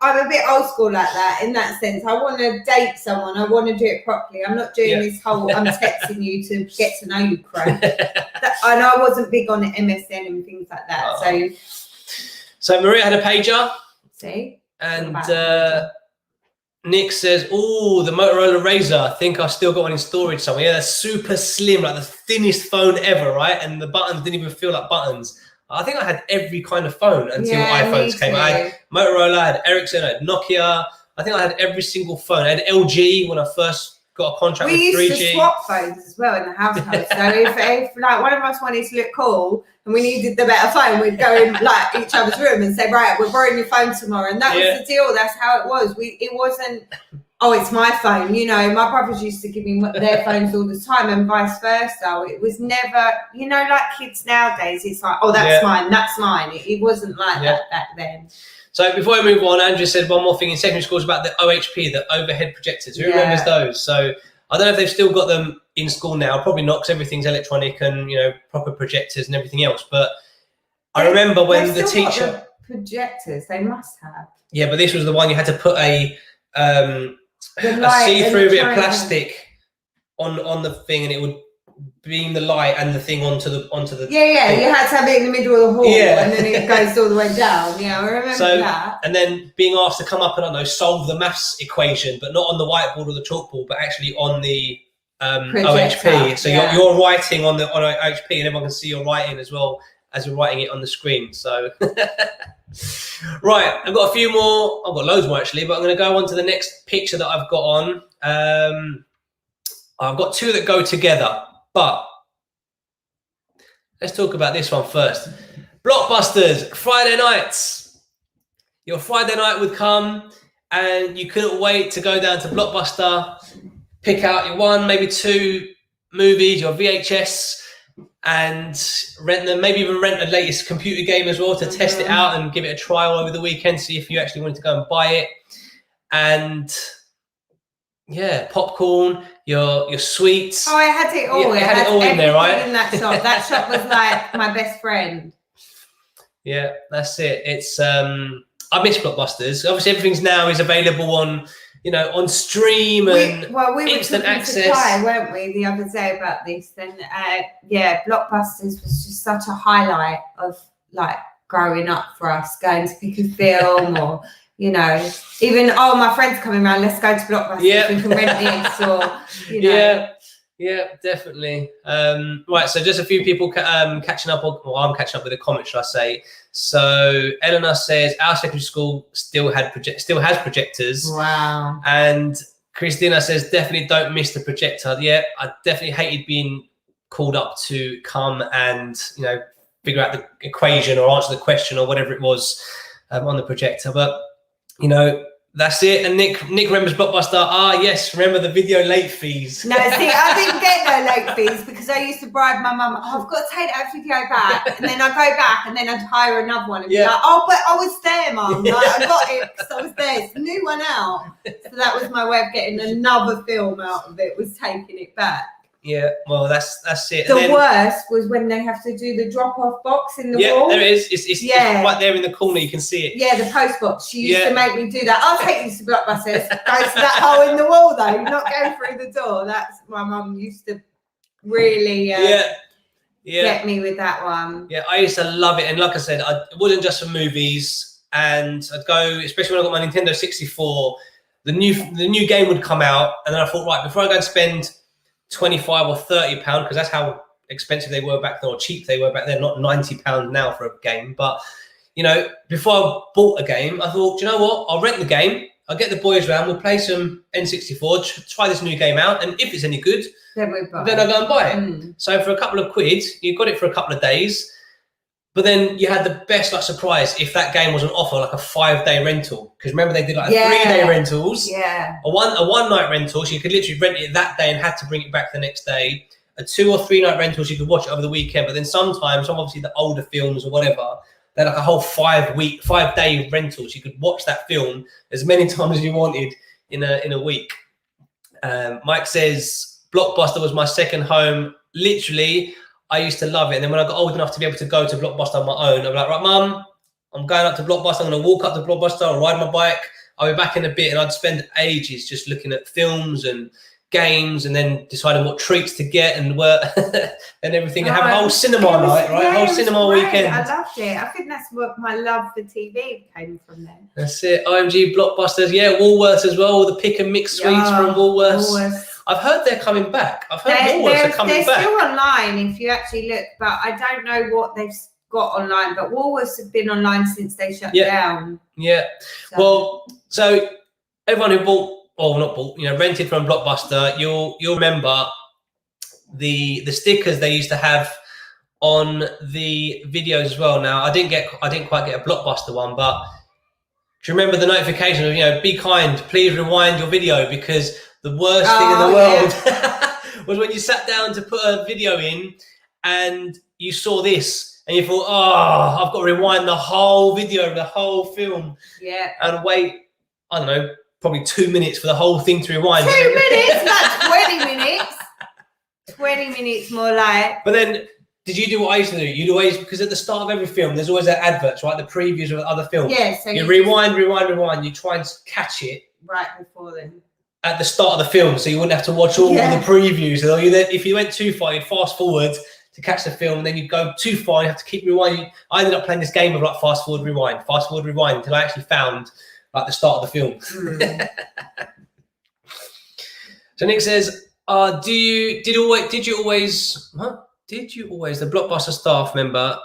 I'm a bit old school like that in that sense. I want to date someone. I want to do it properly. I'm not doing this whole I'm texting you to get to know you crap. I know I wasn't big on MSN and things like that. So Maria had a pager. See? And Nick says, oh, the Motorola Razr. I think I've still got one in storage somewhere. Yeah, that's super slim, like the thinnest phone ever, right? And the buttons didn't even feel like buttons. I think I had every kind of phone until iPhones came. I had Motorola, I had Ericsson, I had Nokia. I think I had every single phone. I had LG when I first got a contract with 3G. We used to swap phones as well in the household. So if one of us wanted to look cool and we needed the better phone, we'd go in each other's room and say, right, we're borrowing your phone tomorrow. And that was the deal. That's how it was. It wasn't, oh, it's my phone. My brothers used to give me their phones all the time and vice versa. It was never, like kids nowadays, it's like, oh, that's mine, that's mine. It wasn't like that back then. So before we move on, Andrew said one more thing in secondary schools about the OHP, the overhead projectors. Who remembers those? So I don't know if they've still got them in school now. Probably not, because everything's electronic and, proper projectors and everything else. But I remember when the teacher... Got the projectors, they must have. Yeah, but this was the one you had to put a see-through bit of plastic on the thing, and it would beam the light and the thing onto the thing. You had to have it in the middle of the hall and then it goes all the way down. I remember that. And then being asked to come up and, I don't know, solve the maths equation, but not on the whiteboard or the chalkboard, but actually on the OHP. So you're writing on OHP and everyone can see your writing as well as you're writing it on the screen. So right, I've got a few more. I've got loads more actually, but I'm going to go on to the next picture that I've got on. I've got two that go together, but let's talk about this one first. Blockbusters, Friday nights. Your Friday night would come and you couldn't wait to go down to Blockbuster, pick out your one, maybe two movies, your VHS, and rent them, maybe even rent the latest computer game as well to test it out and give it a trial over the weekend, see if you actually wanted to go and buy it. And yeah, popcorn, your sweets. Oh, I had it all. Yeah, it had it all in there, right? In that shop. That shop was like my best friend. Yeah, that's it. It's I miss Blockbusters. Obviously, everything's now is available on, on stream and we were instant talking access. to Kai, weren't we, the other day about this? And Blockbusters was just such a highlight of like growing up for us, going to pick a film or even my friend's coming around. Let's go to Blockbusters. Yeah. We can rent this or Yeah, definitely. Right, so just a few people catching up, or I'm catching up with the comments, should I say. So Eleanor says our secondary school still has projectors. Wow. And Christina says definitely don't miss the projector. Yeah, I definitely hated being called up to come and figure out the equation or answer the question or whatever it was on the projector. But that's it. And Nick remembers Blockbuster. Yes, remember the video late fees. No, see, I didn't get no late fees because I used to bribe my mum. I've got to take that video back, and then I go back, and then I'd hire another one and be like, but I was there, mum. Like, I got it because I was there. It's a new one out. So that was my way of getting another film out of it, was taking it back. Yeah, well, that's it. The worst was when they have to do the drop-off box in the wall. Yeah, there it is. It's right there in the corner. You can see it. Yeah, the post box. She used to make me do that. I'll take you to Blockbusters. Go to that hole in the wall, though. You're not going through the door. That's my mum used to really get me with that one. Yeah, I used to love it. And like I said, it wasn't just for movies. And I'd go, especially when I got my Nintendo 64, the new game would come out. And then I thought, right, before I go and spend £25 or £30, because that's how expensive they were back then, or cheap they were back then, not £90 now for a game. But before I bought a game, I thought, do you know what, I'll rent the game, I'll get the boys round, we'll play some N64, try this new game out, and if it's any good, then I'll go and buy it. So for a couple of quid, you got it for a couple of days. But then you had the best surprise if that game was on offer, like a 5-day rental. Because remember, they did a 3-day rentals, a one night rental, so you could literally rent it that day and had to bring it back the next day. A 2 or 3 night rental, so you could watch it over the weekend. But then sometimes, obviously the older films or whatever, they're like a whole 5-day rental, so you could watch that film as many times as you wanted in a week. Mike says Blockbuster was my second home. Literally, I used to love it. And then when I got old enough to be able to go to Blockbuster on my own, I'm like, right, Mum, I'm going up to Blockbuster. I'm going to walk up to Blockbuster. I'll ride my bike. I'll be back in a bit. And I'd spend ages just looking at films and games and then deciding what treats to get and and everything. And have a whole cinema night, right? A whole cinema weekend. I loved it. I think that's what my love for TV came from then. That's it. IMG, Blockbusters. Yeah, Woolworths as well. The pick and mix sweets from Woolworths. I've heard they're coming back. I've heard Woolworths are coming back. They're still online if you actually look, but I don't know what they've got online. But Woolworths have been online since they shut down. Yeah. So everyone who bought, or not bought, rented from Blockbuster, you'll remember the stickers they used to have on the videos as well. Now I didn't quite get a Blockbuster one, but do you remember the notification of be kind, please rewind your video, because the worst thing in the world was when you sat down to put a video in and you saw this and you thought, I've got to rewind the whole video, the whole film, and wait, I don't know, probably 2 minutes for the whole thing to rewind. 2 minutes, not 20 minutes. 20 minutes more like. But then, did you do what I used to do? You'd always, because at the start of every film, there's always that adverts, right? The previews of other films. Yeah, so you rewind. You try and catch it right before then. At the start of the film, so you wouldn't have to watch all the previews. So if you went too far, you'd fast forward to catch the film, and then you'd go too far, and you have to keep rewinding. I ended up playing this game of fast forward, rewind, until I actually found the start of the film. So Nick says, did you always the Blockbuster staff member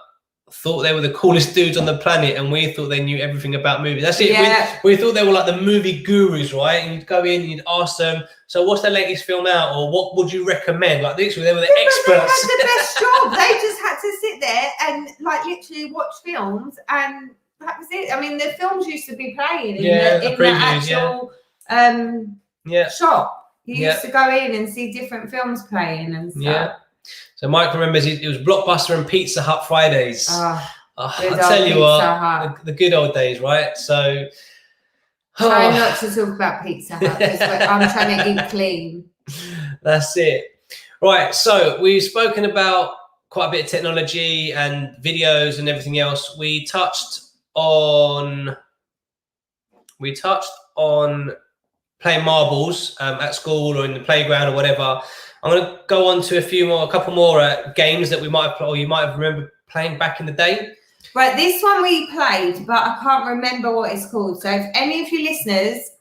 thought they were the coolest dudes on the planet, and we thought they knew everything about movies. That's it. Yeah. We thought they were like the movie gurus, right? And you'd go in and you'd ask them, so what's the latest film out, or what would you recommend? Like literally, they were the experts. They had the best job. They just had to sit there and like literally watch films, and that was it. I mean, the films used to be playing in the actual shop. You used to go in and see different films playing and stuff. Yeah. So Mike remembers it was Blockbuster and Pizza Hut Fridays. I tell you what, the good old days, right? So try not to talk about Pizza Hut because I'm trying to eat clean. That's it. Right. So we've spoken about quite a bit of technology and videos and everything else. We touched on playing marbles at school or in the playground or whatever. I'm going to go on to a couple more games that we might have, or you might have remembered playing back in the day. Right, this one we played, but I can't remember what it's called. So if any of you listeners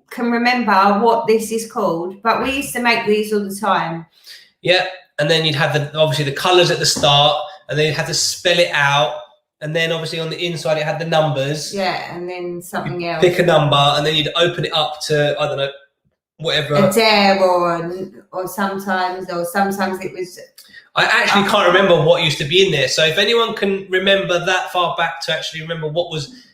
can remember what this is called, but we used to make these all the time. Yeah, and then you'd have obviously the colours at the start, and then you'd have to spell it out, and then obviously on the inside it had the numbers. Yeah, and then something else. Pick a number, and then you'd open it up to, I don't know, whatever. A dare or sometimes it was. I actually can't remember what used to be in there. So if anyone can remember that far back to actually remember what was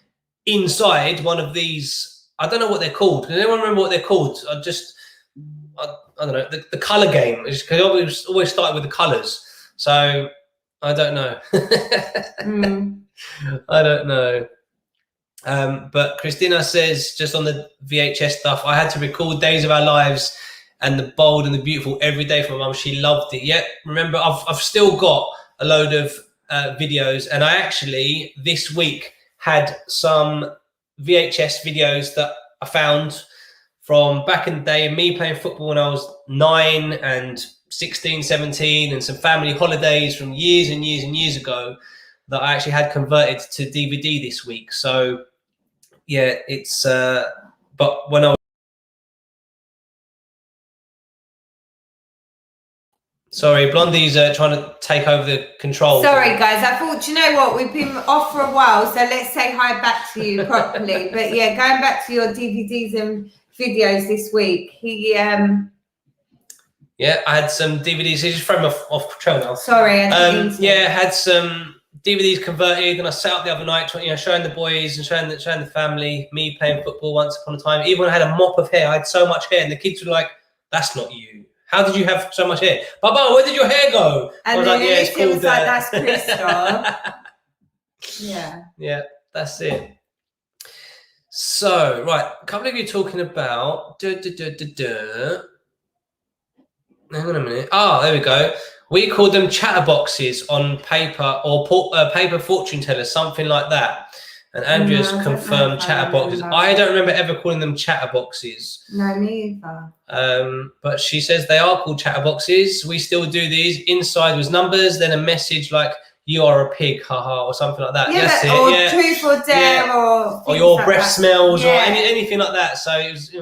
inside one of these, I don't know what they're called. Does anyone remember what they're called? I don't know. The colour game. Because I always started with the colours. So I don't know. I don't know. But Christina says, just on the VHS stuff, I had to record Days of Our Lives and The Bold and the Beautiful every day for my mum. She loved it. Yeah, remember, I've still got a load of videos, and I actually this week had some VHS videos that I found from back in the day, me playing football when I was 9 and 16, 17, and some family holidays from years and years and years ago that I actually had converted to DVD this week. So yeah, it's but when I was sorry, Blondie's trying to take over the control. Sorry, guys. I thought, you know what? We've been off for a while, so let's say hi back to you properly. But yeah, going back to your DVDs and videos this week, yeah, I had some DVDs. He just threw me off trail now. Sorry. I had some DVDs converted, and I sat up the other night, showing the boys and showing the family me playing football once upon a time. Even when I had a mop of hair, I had so much hair, and the kids were like, "That's not you. How did you have so much hair? Baba, where did your hair go?" And I was then like, "Yeah, it's called was like, that's Christoph." Yeah, that's it. So, right, a couple of you talking about hang on a minute. Oh, there we go. We called them chatterboxes on paper, or paper fortune tellers, something like that. And Andrea's confirmed chatterboxes. I don't remember ever calling them chatterboxes. No, me either. But she says they are called chatterboxes. We still do these. Inside was numbers, then a message like "You are a pig, haha," or something like that. Yeah, that's it. Or yeah. Truth or Dare, yeah. or your like breath that. smells, or anything like that. So it was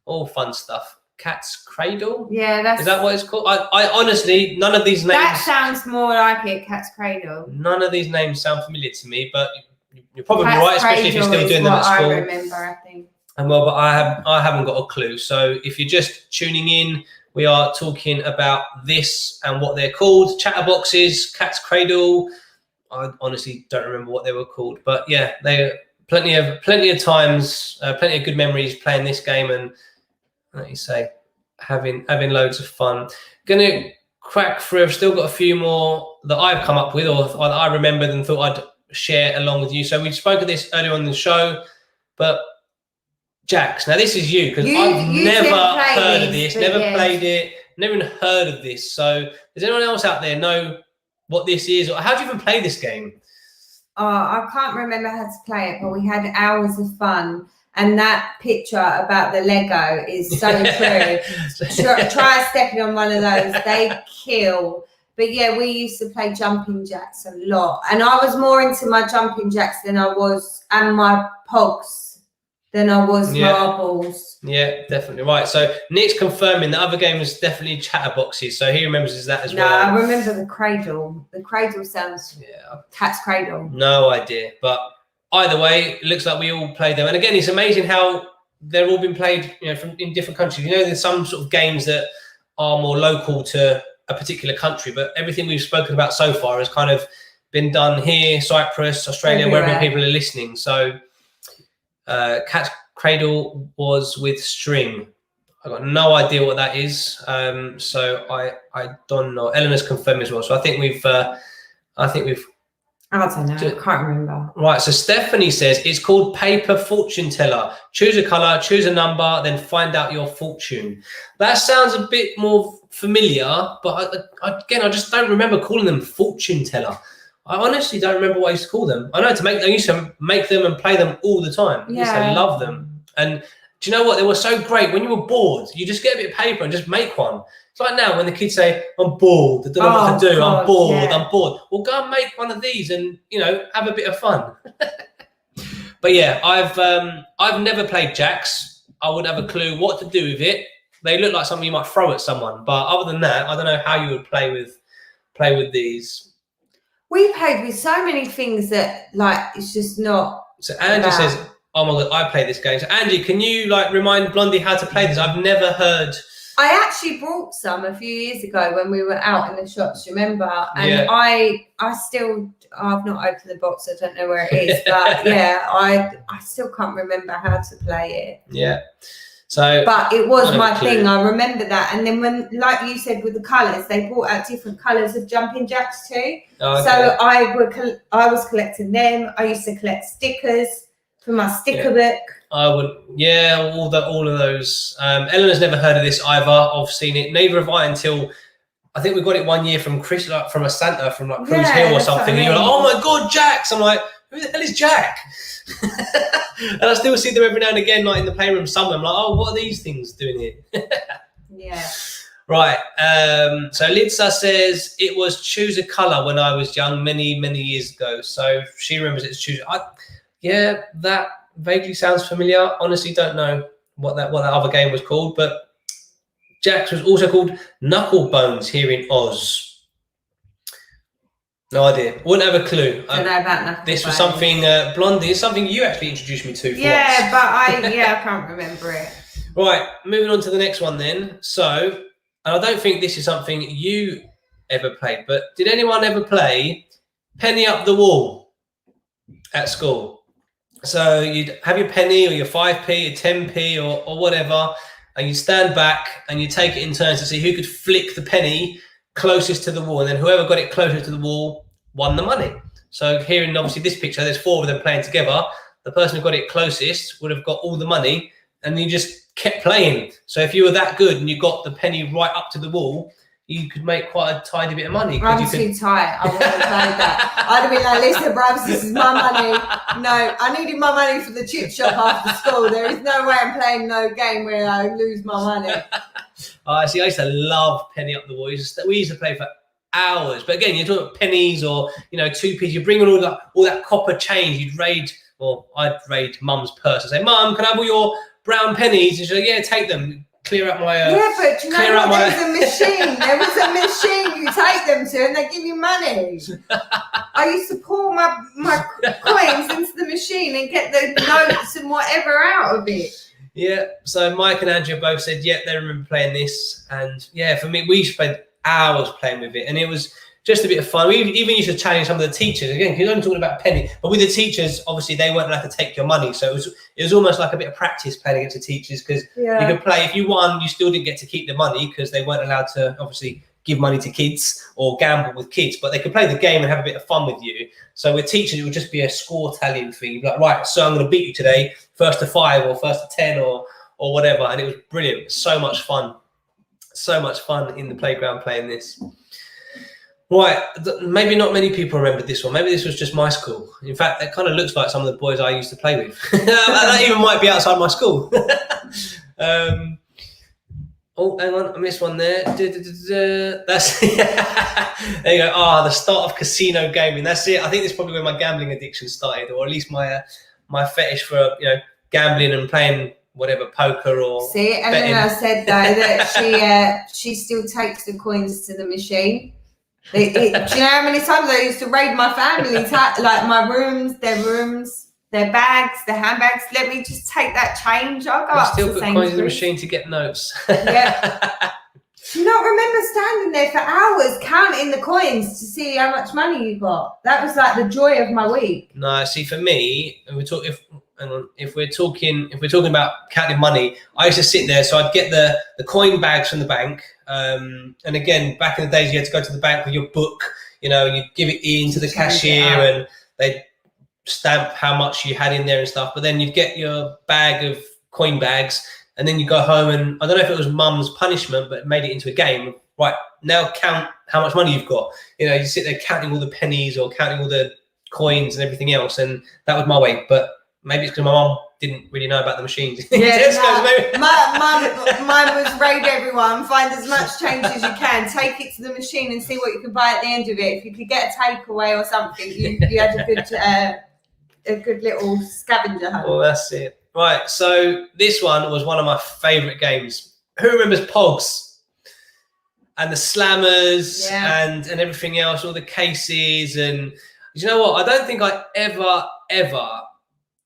all fun stuff. Cat's Cradle. Yeah, is that what it's called? I honestly, none of these names. That sounds more like it. Cat's Cradle. None of these names sound familiar to me, but you're probably right, especially if you're still doing them at school. I remember, I think. And well, but I haven't got a clue. So if you're just tuning in, we are talking about this and what they're called: chatterboxes, Cat's Cradle. I honestly don't remember what they were called, but yeah, they plenty of times, plenty of good memories playing this game, and like you say, having loads of fun. Gonna crack through. I've still got a few more that I've come up with, or that I remembered and thought I'd share along with you. So we spoke of this earlier on in the show, but Jax, now this is you, because I've never heard of this, never played it, never even heard of this. So does anyone else out there know what this is, or how do you even play this game? I can't remember how to play it, but we had hours of fun. And that picture about the Lego is so true. Try stepping on one of those. They kill. But yeah, we used to play jumping jacks a lot. And I was more into my jumping jacks than I was, and my pogs than I was marbles. Yeah, definitely. Right, so Nick's confirming the other game was definitely chatterboxes, so he remembers that as well. No, I remember the cradle. The cradle sounds cat's cradle. No idea, but either way, it looks like we all played them. And again, it's amazing how they're all been played, in different countries. There's some sort of games that are more local to a particular country, but everything we've spoken about so far has kind of been done here, Cyprus, Australia, wherever people are listening. So cat's cradle was with string. I got no idea what that is. So I don't know. Eleanor's confirmed as well. So I think we've I don't know. I can't remember. Right. So Stephanie says it's called paper fortune teller. Choose a color, choose a number, then find out your fortune. That sounds a bit more familiar, but I just don't remember calling them fortune teller. I honestly don't remember what I used to call them. I know I used to make them and play them all the time. Yeah. I love them. And do you know what? They were so great. When you were bored, you just get a bit of paper and just make one. It's like now when the kids say, I'm bored, I don't know what to do, I'm bored, I'm bored. Well, go and make one of these and, have a bit of fun. But yeah, I've never played jacks. I wouldn't have a clue what to do with it. They look like something you might throw at someone. But other than that, I don't know how you would play with these. We played with so many things that, it's just not. So Angie says, oh my God, I play this game. So Angie, can you remind Blondie how to play this? I've never heard. I actually brought some a few years ago when we were out in the shops, remember? And I've not opened the box, I don't know where it is, but I still can't remember how to play it. Yeah. But it was my thing. I remember that. And then when, like you said, with the colours, they brought out different colours of jumping jacks too. Oh, okay. So I was collecting them. I used to collect stickers for my sticker book. I would, all of those. Eleanor's never heard of this either. I've seen it. Neither have I until I think we got it one year from Chris, from a Santa from Cruise Hill or something. And you're like, oh my God, Jacks! I'm like, who the hell is Jack? And I still see them every now and again, in the playroom somewhere. I'm like, oh, what are these things doing here? Yeah. Right. So Lidsa says it was choose a colour when I was young, many, many years ago. So she remembers it's choose. That vaguely sounds familiar. Honestly, don't know what that other game was called, but Jack's was also called Knuckle Bones here in Oz. No idea. Wouldn't have a clue. Don't know about Knuckle This was Bones. something, Blondie, it's something you actually introduced me to. For once. But I can't remember it. Right, moving on to the next one then. So, and I don't think this is something you ever played, but did anyone ever play Penny Up the Wall at school? So you'd have your penny or your 5p, your 10p or whatever, and you stand back and you take it in turns to see who could flick the penny closest to the wall, and then whoever got it closest to the wall won the money. So here in obviously this picture, there's 4 of them playing together. The person who got it closest would have got all the money, and you just kept playing. So if you were that good and you got the penny right up to the wall, you could make quite a tidy bit of money. I'm too tight. I wouldn't have played that. I'd have been like, listen, bruvs, this is my money. No, I needed my money for the chip shop after school. There is no way I'm playing no game where I lose my money. I used to love Penny Up the Wall. We used to play for hours. But again, you're talking about pennies or 2p's. You bring on all that copper change. I'd raid Mum's purse and say, Mum, can I have all your brown pennies? And she's like, yeah, take them. Clear out my but you know what? There was a machine. There was a machine you take them to and they give you money. I used to pour my coins into the machine and get the notes and whatever out of it. Yeah, so Mike and Andrea both said, they remember playing this. And for me, we spent hours playing with it. And it was just a bit of fun. We even used to challenge some of the teachers. Again, because I'm talking about penny. But with the teachers, obviously, they weren't allowed to take your money. So it was almost like a bit of practice playing against the teachers, because you could play. If you won, you still didn't get to keep the money because they weren't allowed to, obviously, give money to kids or gamble with kids. But they could play the game and have a bit of fun with you. So with teachers, it would just be a score tallying thing. You'd be like, right, so I'm going to beat you today, 1st to 5 or 1st to 10 or whatever. And it was brilliant. So much fun. So much fun in the playground playing this. Right, maybe not many people remember this one. Maybe this was just my school. In fact, it kind of looks like some of the boys I used to play with. That even might be outside my school. Oh, hang on, I missed one there. That's there you go. The start of casino gaming. That's it. I think this is probably where my gambling addiction started, or at least my fetish for gambling and playing whatever, poker or See, and betting. then I said though that she still takes the coins to the machine. Do you know how many times I used to raid my family, like my rooms, their bags, their handbags? Let me just take that change. I'll go up still to put Sainsbury's. coins in the machine to get notes. Yeah. Do you not remember standing there for hours counting the coins to see how much money you got? That was like the joy of my week. No, see, for me, if we're talking about counting money, I used to sit there. So I'd get the coin bags from the bank, and again, back in the days, you had to go to the bank with your book, you know, and you'd give it in to the cashier, and they'd stamp how much you had in there and stuff. But then you'd get your bag of coin bags. And then you go home, and I don't know if it was mum's punishment, but it made it into a game. Right, now count how much money you've got. You know, you sit there counting all the pennies or counting all the coins and everything else, and that was my way. But maybe it's because my mum didn't really know about the machines. Yeah, mine was raid everyone, find as much change as you can, take it to the machine and see what you can buy at the end of it. If you could get a takeaway or something, you had a good little scavenger hunt. Well, that's it. Right, so this one was one of my favourite games. Who remembers Pogs? And the slammers and everything else, all the cases. And you know what? I don't think I ever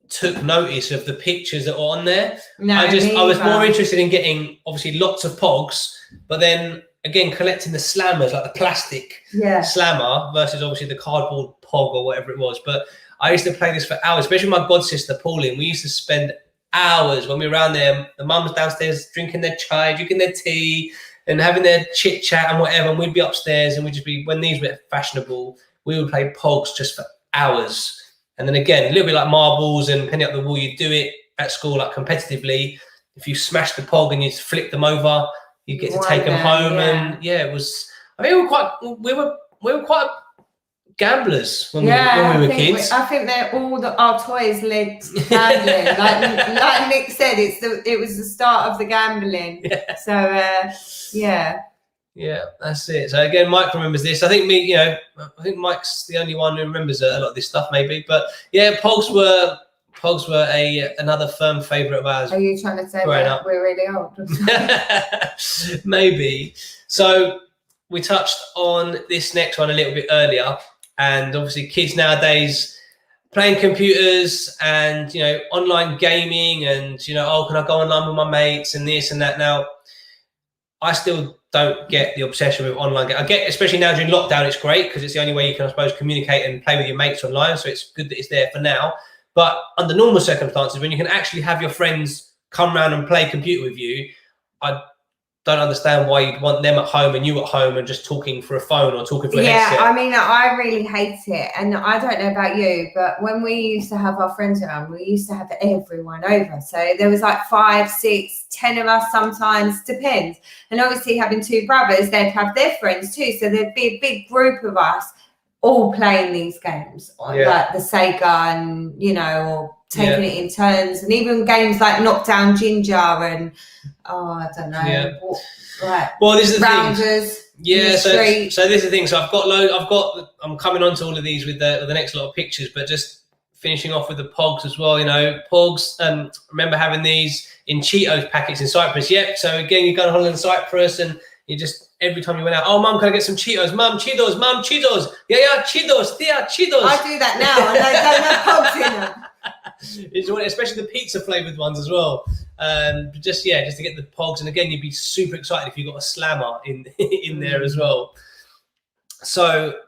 took notice of the pictures that were on there. No, I was more interested in getting, obviously, lots of Pogs, but then, again, collecting the slammers, like the plastic slammer versus, obviously, the cardboard Pog or whatever it was. But I used to play this for hours, especially my god sister Pauline. We used to spend hours when we were around there. The mums downstairs drinking their chai, drinking their tea, and having their chit chat and whatever. And we'd be upstairs, and we'd just be, when these were fashionable, we would play Pogs just for hours. And then again, a little bit like marbles and penny up the wall, you'd do it at school like competitively. If you smashed the Pog and you flip them over, you get to take them home. Yeah. And it was. I mean, we were quite gamblers when we were kids. I think they're all our toys led to gambling. like Nick said, it was the start of the gambling. Yeah. So yeah, that's it. So again, Mike remembers this. I think Mike's the only one who remembers a lot of this stuff, maybe. But yeah, Pogs were another firm favourite of ours. Are you trying to say that we're really old? Maybe. So we touched on this next one a little bit earlier. And obviously kids nowadays playing computers and, you know, online gaming and, you know, oh, can I go online with my mates and this and that. Now, I still don't get the obsession with online gaming. I get, especially now during lockdown, it's great because it's the only way you can, I suppose, communicate and play with your mates online. So it's good that it's there for now. But under normal circumstances, when you can actually have your friends come around and play computer with you, I don't understand why you'd want them at home and you at home and just talking for a phone or talking for a headset. I mean, I really hate it. And I don't know about you, but when we used to have our friends around, we used to have everyone over. So there was like 5, 6, 10 of us sometimes, depends. And obviously having 2 brothers, they'd have their friends too. So there'd be a big group of us all playing these games, like the Sega and, you know, or taking it in turns, and even games like Knockdown Ginger and I don't know, well, this is the Rounders. Yeah, so this is the thing. So I'm coming on to all of these with the next lot of pictures, but just finishing off with the Pogs as well. You know, Pogs. Remember having these in Cheetos packets in Cyprus. Yep. So again, you go on holiday in Cyprus, and you just every time you went out, oh, Mum, can I get some Cheetos? Mum, Cheetos. Mum, Cheetos. Yeah, Cheetos. Tia, Cheetos. I do that now, and I don't have Pogs in them. Especially the pizza flavoured ones as well. Just to get the Pogs, and again, you'd be super excited if you got a slammer in there as well. So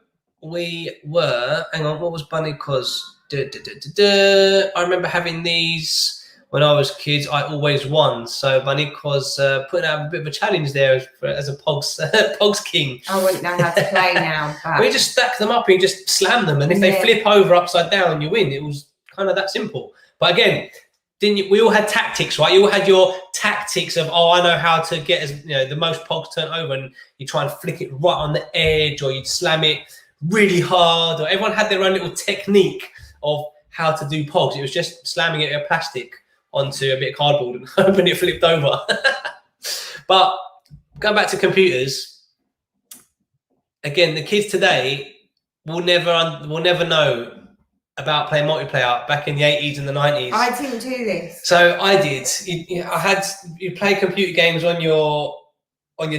we were. Hang on, what was Bunny? Cause I remember having these when I was kids. I always won. So Bunny was putting out a bit of a challenge there as a Pogs king. I wouldn't know how to play now. But we just stack them up and you just slam them, and if they flip over upside down, you win. It was kind of that simple. But again, we all had tactics, right? You all had your tactics of, oh, I know how to get the most Pogs turned over, and you try and flick it right on the edge, or you'd slam it really hard, or everyone had their own little technique of how to do Pogs. It was just slamming it in plastic onto a bit of cardboard and hoping it flipped over. But going back to computers, again, the kids today will never know about playing multiplayer back in the 80s and the 90s. I didn't do this. So I did. You play computer games on your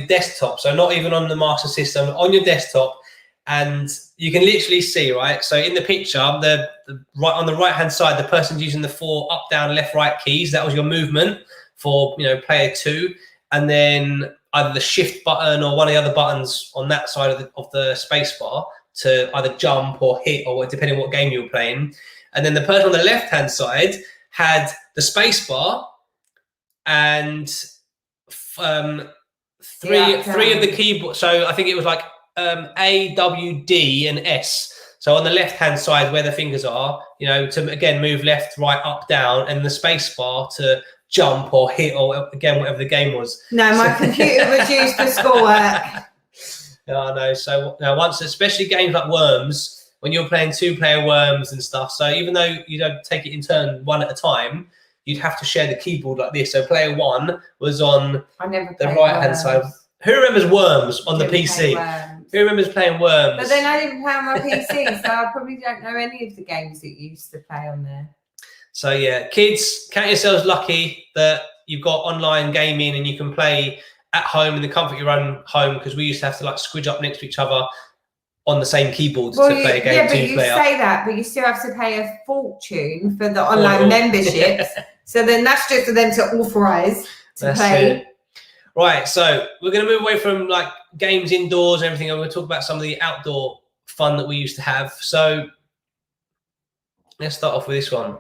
desktop, so not even on the Master System, on your desktop, and you can literally see, right? So in the picture, the right on the right hand side, the person's using the 4 up, down, left, right keys. That was your movement for player 2, and then either the shift button or one of the other buttons on that side of the space bar to either jump or hit, or depending on what game you were playing. And then the person on the left-hand side had the space bar and three of the keyboard. So I think it was like A, W, D, and S. So on the left-hand side where the fingers are, to again move left, right, up, down, and the space bar to jump or hit, or again whatever the game was. No, my computer was used for schoolwork. No, no. So once, especially games like Worms, when you're playing 2-player Worms and stuff. So even though you don't take it in turn one at a time, you'd have to share the keyboard like this. So player 1 was on the right-hand side. Who remembers Worms on the PC? Who remembers playing Worms? But then I didn't play on my PC, so I probably don't know any of the games that you used to play on there. So yeah, kids, count yourselves lucky that you've got online gaming and you can play at home in the comfort of your own home, because we used to have to like squidge up next to each other on the same keyboards to play a game. Yeah, but you say that, but you still have to pay a fortune for the online memberships. So then that's just for them to authorise to play. It. Right, so we're going to move away from like games indoors and everything, and we're going to talk about some of the outdoor fun that we used to have. So let's start off with this one.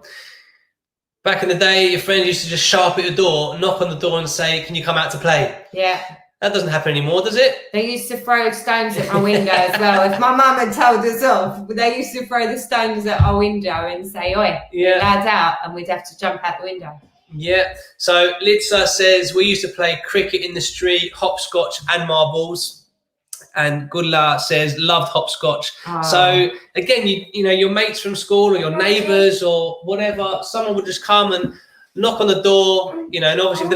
Back in the day, your friends used to just show up at your door, knock on the door and say, can you come out to play? Yeah. That doesn't happen anymore, does it? They used to throw stones at my window as well. If my mum had told us off, they used to throw the stones at our window and say, oi, lads out, and we'd have to jump out the window. Yeah. So Litsa says, we used to play cricket in the street, hopscotch and marbles. And Gudla says, loved hopscotch. Oh. So again, your mates from school or your neighbours or whatever, someone would just come and knock on the door, and obviously if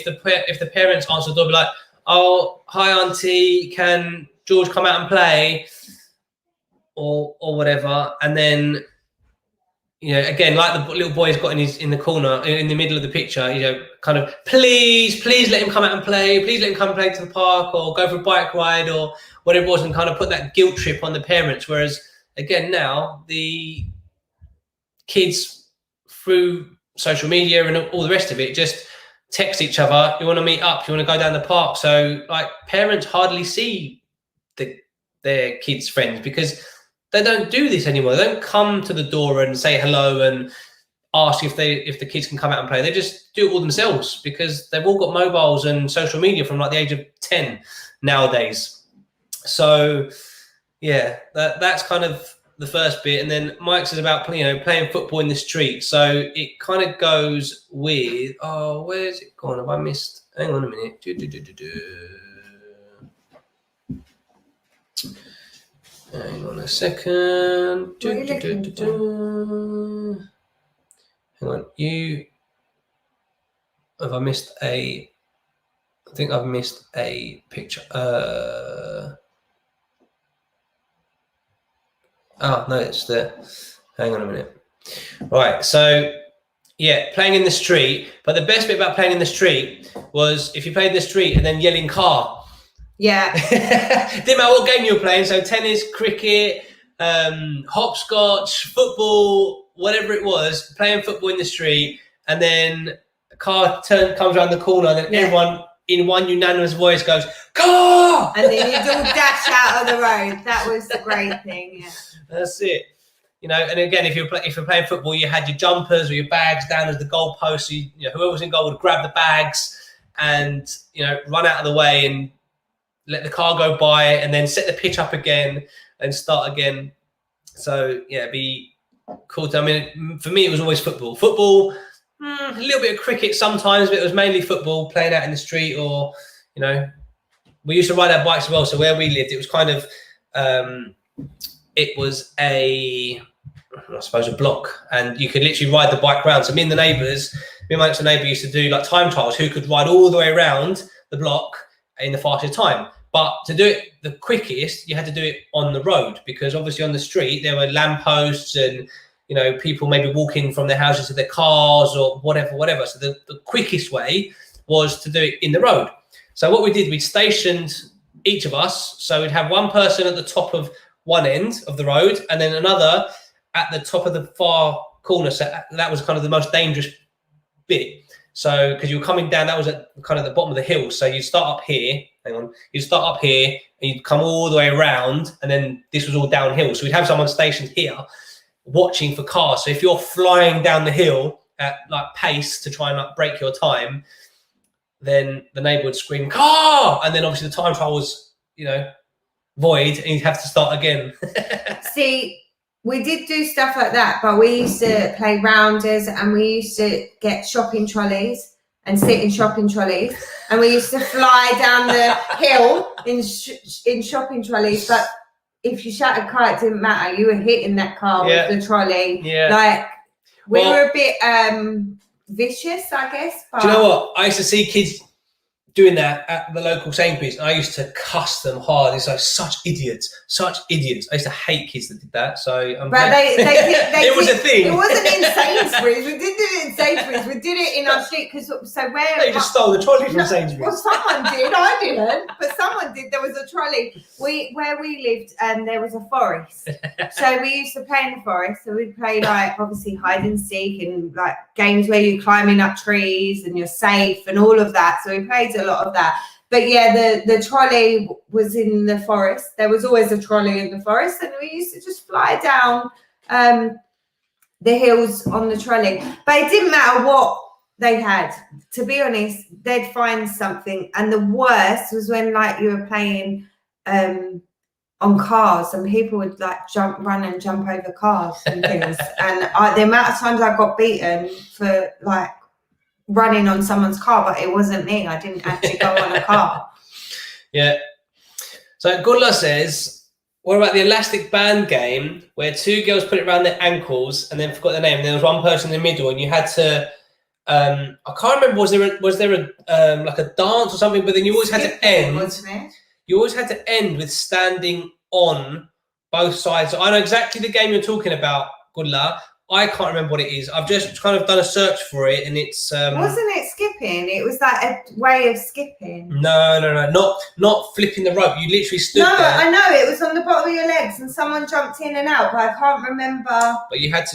the parents answer the door, be like, oh, hi auntie, can George come out and play? Or whatever. And then, again, like the little boy's got in the corner, in the middle of the picture, kind of, please let him come out and play. Please let him come and play to the park or go for a bike ride or whatever it was, and kind of put that guilt trip on the parents. Whereas, again, now the kids through social media and all the rest of it just text each other, you want to meet up, you want to go down the park. So, like, parents hardly see their kids' friends because they don't do this anymore. They don't come to the door and say hello and ask if the kids can come out and play. They just do it all themselves because they've all got mobiles and social media from like the age of 10 nowadays. So yeah, that's kind of the first bit. And then Mike says about playing football in the street. So it kind of goes with, where's it gone? Have I missed? Hang on a minute. Hang on a second. Hang on. I think I've missed a picture. No, it's there. Hang on a minute. Right. So, yeah, playing in the street. But the best bit about playing in the street was if you played in the street and then yelling car. Yeah. Didn't matter what game you were playing. So tennis, cricket, hopscotch, football, whatever it was, playing football in the street, and then a car comes around the corner, and then everyone in one unanimous voice goes, car! And then you'd all dash out of the road. That was the great thing, yeah. That's it. And again, if you're playing football, you had your jumpers or your bags down as the goal post. So whoever was in goal would grab the bags and, run out of the way and let the car go by, and then set the pitch up again and start again. So yeah, it'd be cool. I mean, for me, it was always football. Football, a little bit of cricket sometimes, but it was mainly football, playing out in the street, or we used to ride our bikes as well. So where we lived, it was kind of, it was a block, and you could literally ride the bike around. So me and my next door neighbour used to do like time trials, who could ride all the way around the block in the fastest time. But to do it the quickest, you had to do it on the road, because obviously on the street there were lampposts and, you know, people maybe walking from their houses to their cars or whatever. So the quickest way was to do it in the road. So what we did, we stationed each of us. So we'd have one person at the top of one end of the road and then another at the top of the far corner. So that was kind of the most dangerous bit. So because you were coming down, that was at kind of the bottom of the hill. So you start up here, you start up here and you'd come all the way around, and then this was all downhill. So we'd have someone stationed here watching for cars. So if you're flying down the hill at like pace to try and like break your time, then the neighbour would scream car, and then obviously the time trial was, you know, void, and you'd have to start again. See, we did do stuff like that, but we used to play rounders, and we used to get shopping trolleys and sit in shopping trolleys, and we used to fly down the hill in shopping trolleys. But if you shot a car, it didn't matter. You were hitting that car with the trolley. Yeah. Like, we were a bit vicious, I guess. But... Do you know what? I used to see kids doing that at the local Sainsbury's, and I used to cuss them hard. It's like, such idiots. I used to hate kids that did that. So, but it was a thing. It wasn't in Sainsbury's. We didn't do it in Sainsbury's. We did it in our street, because where they just stole the trolley from Sainsbury's. Well, someone did. I didn't, but someone did. There was a trolley. Where we lived, and there was a forest. So we used to play in the forest. So we'd play like obviously hide and seek and like games where you're climbing up trees and you're safe and all of that. So we played a lot of that. But yeah, the trolley was in the forest. There was always a trolley in the forest, and we used to just fly down the hills on the trolley. But it didn't matter what they had. To be honest, they'd find something. And the worst was when like you were playing on cars, and people would like run and jump over cars and things. And the amount of times I got beaten for like running on someone's car, but it wasn't me. I didn't actually go on a car. Yeah. So Gula says, what about the elastic band game where two girls put it around their ankles and then forgot their name, and there was one person in the middle, and you had to I can't remember, was there a like a dance or something, but then you always had to end, wasn't it? You always had to end with standing on both sides. So I know exactly the game you're talking about, Gula. I can't remember what it is. I've just kind of done a search for it, and it's wasn't it skipping? It was like a way of skipping. No, not flipping the rope. You literally stood there. No, I know, it was on the bottom of your legs, and someone jumped in and out, but I can't remember. But you had,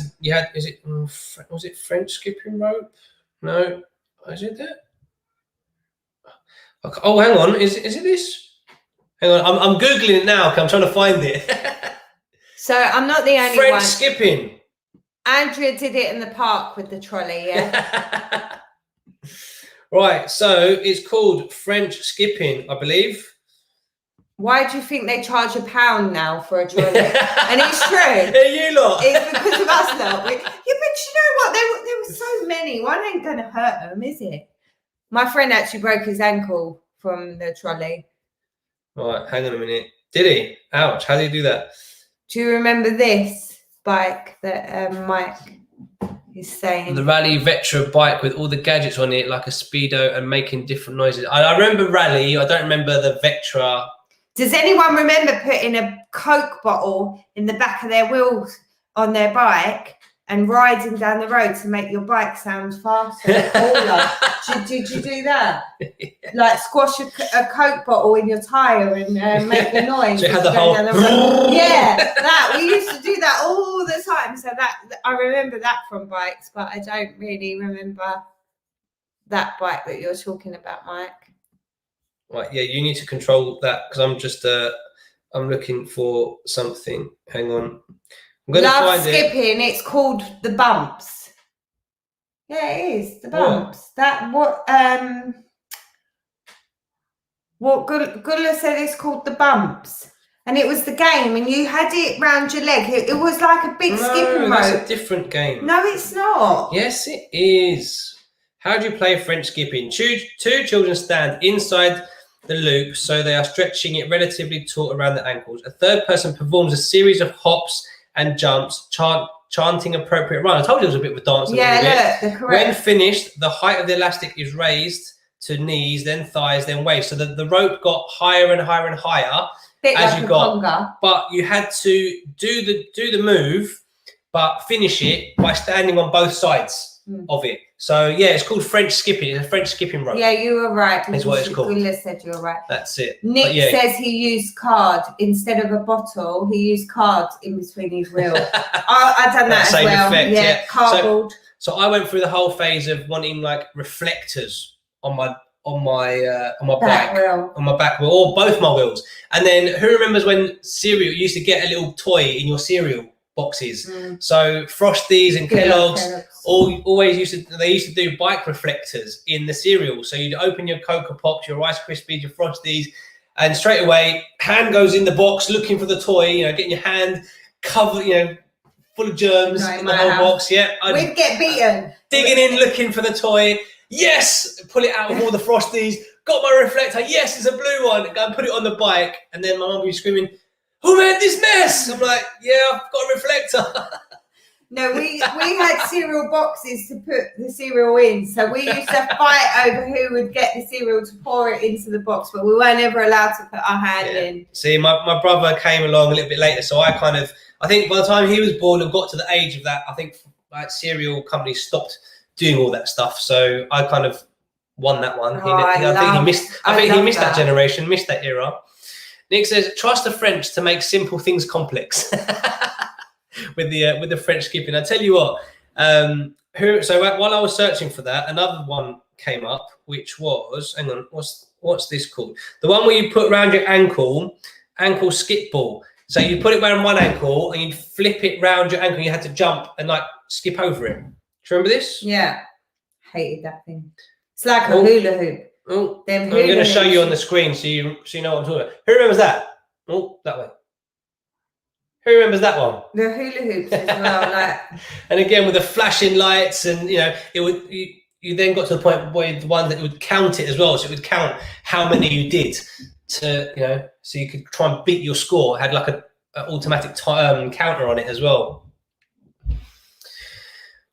was it French skipping rope? No, is it that? Oh, hang on, is it this? Hang on, I'm googling it now because I'm trying to find it. So I'm not the only French one. skipping. Andrea did it in the park with the trolley, yeah. Right, so it's called French skipping, I believe. Why do you think they charge £1 now for a trolley? And it's true. Yeah, you lot. It's because of us lot. Yeah, but you know what? There were so many. One ain't going to hurt them, is it? My friend actually broke his ankle from the trolley. Right, hang on a minute. Did he? Ouch, how did he do that? Do you remember this bike that Mike is saying? The Rally Vetra bike with all the gadgets on it, like a Speedo and making different noises. I remember Rally. I don't remember the Vetra. Does anyone remember putting a Coke bottle in the back of their wheels on their bike and riding down the road to make your bike sound faster? Did you do that? Yeah. Like squash a Coke bottle in your tyre and make the noise. So you had the whole... Yeah, that. We used to do that all the time. So that I remember that from bikes, but I don't really remember that bike that you're talking about, Mike. Right, yeah, you need to control that because I'm just I'm looking for something. Hang on. I'm gonna find skipping, it's called the bumps. Yeah, it is, the bumps. What? What Gula said it's called the bumps. And it was the game, and you had it round your leg. It was like a big skipping rope. That's a different game. No, it's not. Yes, it is. How do you play French skipping? Two children stand inside the loop, so they are stretching it relatively taut around the ankles. A third person performs a series of hops and jumps, chanting appropriate run. I told you it was a bit of a dance. Yeah, look, the correct. When finished, the height of the elastic is raised to knees, then thighs, then waist. So the rope got higher and higher and higher Bit as like you a got. conga. But you had to do the move, but finish it by standing on both sides of it. So yeah, it's called French skipping. It's a French skipping rope. Yeah, you were right. Is what it's called. Gula said you were right. That's it. Nick says he used card instead of a bottle. He used cards in between his wheels. I've done that as well. Effect, yeah, cardboard. So I went through the whole phase of wanting like reflectors on my bike, on my back wheel, or both my wheels. And then who remembers when cereal, you used to get a little toy in your cereal boxes? So Frosties and Kellogg's always used to do bike reflectors in the cereal. So you'd open your Cocoa Pops, your Rice Krispies, your Frosties, and straight away hand goes in the box looking for the toy, you know, getting your hand covered, you know, full of germs in the whole box. Yeah, we'd get beaten. Digging in, looking for the toy. Yes, pull it out of all the Frosties. Got my reflector. Yes, it's a blue one. Go and put it on the bike. And then my mum would be screaming, "Who made this mess?" I'm like, "Yeah, I've got a reflector." No, we had cereal boxes to put the cereal in. So we used to fight over who would get the cereal to pour it into the box, but we weren't ever allowed to put our hand in. See, my brother came along a little bit later, so I think by the time he was born and got to the age of that, I think like cereal companies stopped doing all that stuff. So I kind of won that one. I think he missed that generation, missed that era. Nick says, "Trust the French to make simple things complex." with the French skipping. I tell you what, so while I was searching for that, another one came up, which was, hang on, what's this called? The one where you put around your ankle skip ball. So you put it around one ankle and you flip it round your ankle. You had to jump and like skip over it. Do you remember this? Yeah, hated that thing. It's like a hula hoop. Oh, I'm going to show you on the screen so you know what I'm talking about. Who remembers that? Oh, that way. Who remembers that one? The hula hoops as well, like. And again with the flashing lights, and you know, it would you then got to the point where the one that would count it as well, so it would count how many you did to, you know, so you could try and beat your score. It had like a automatic counter on it as well.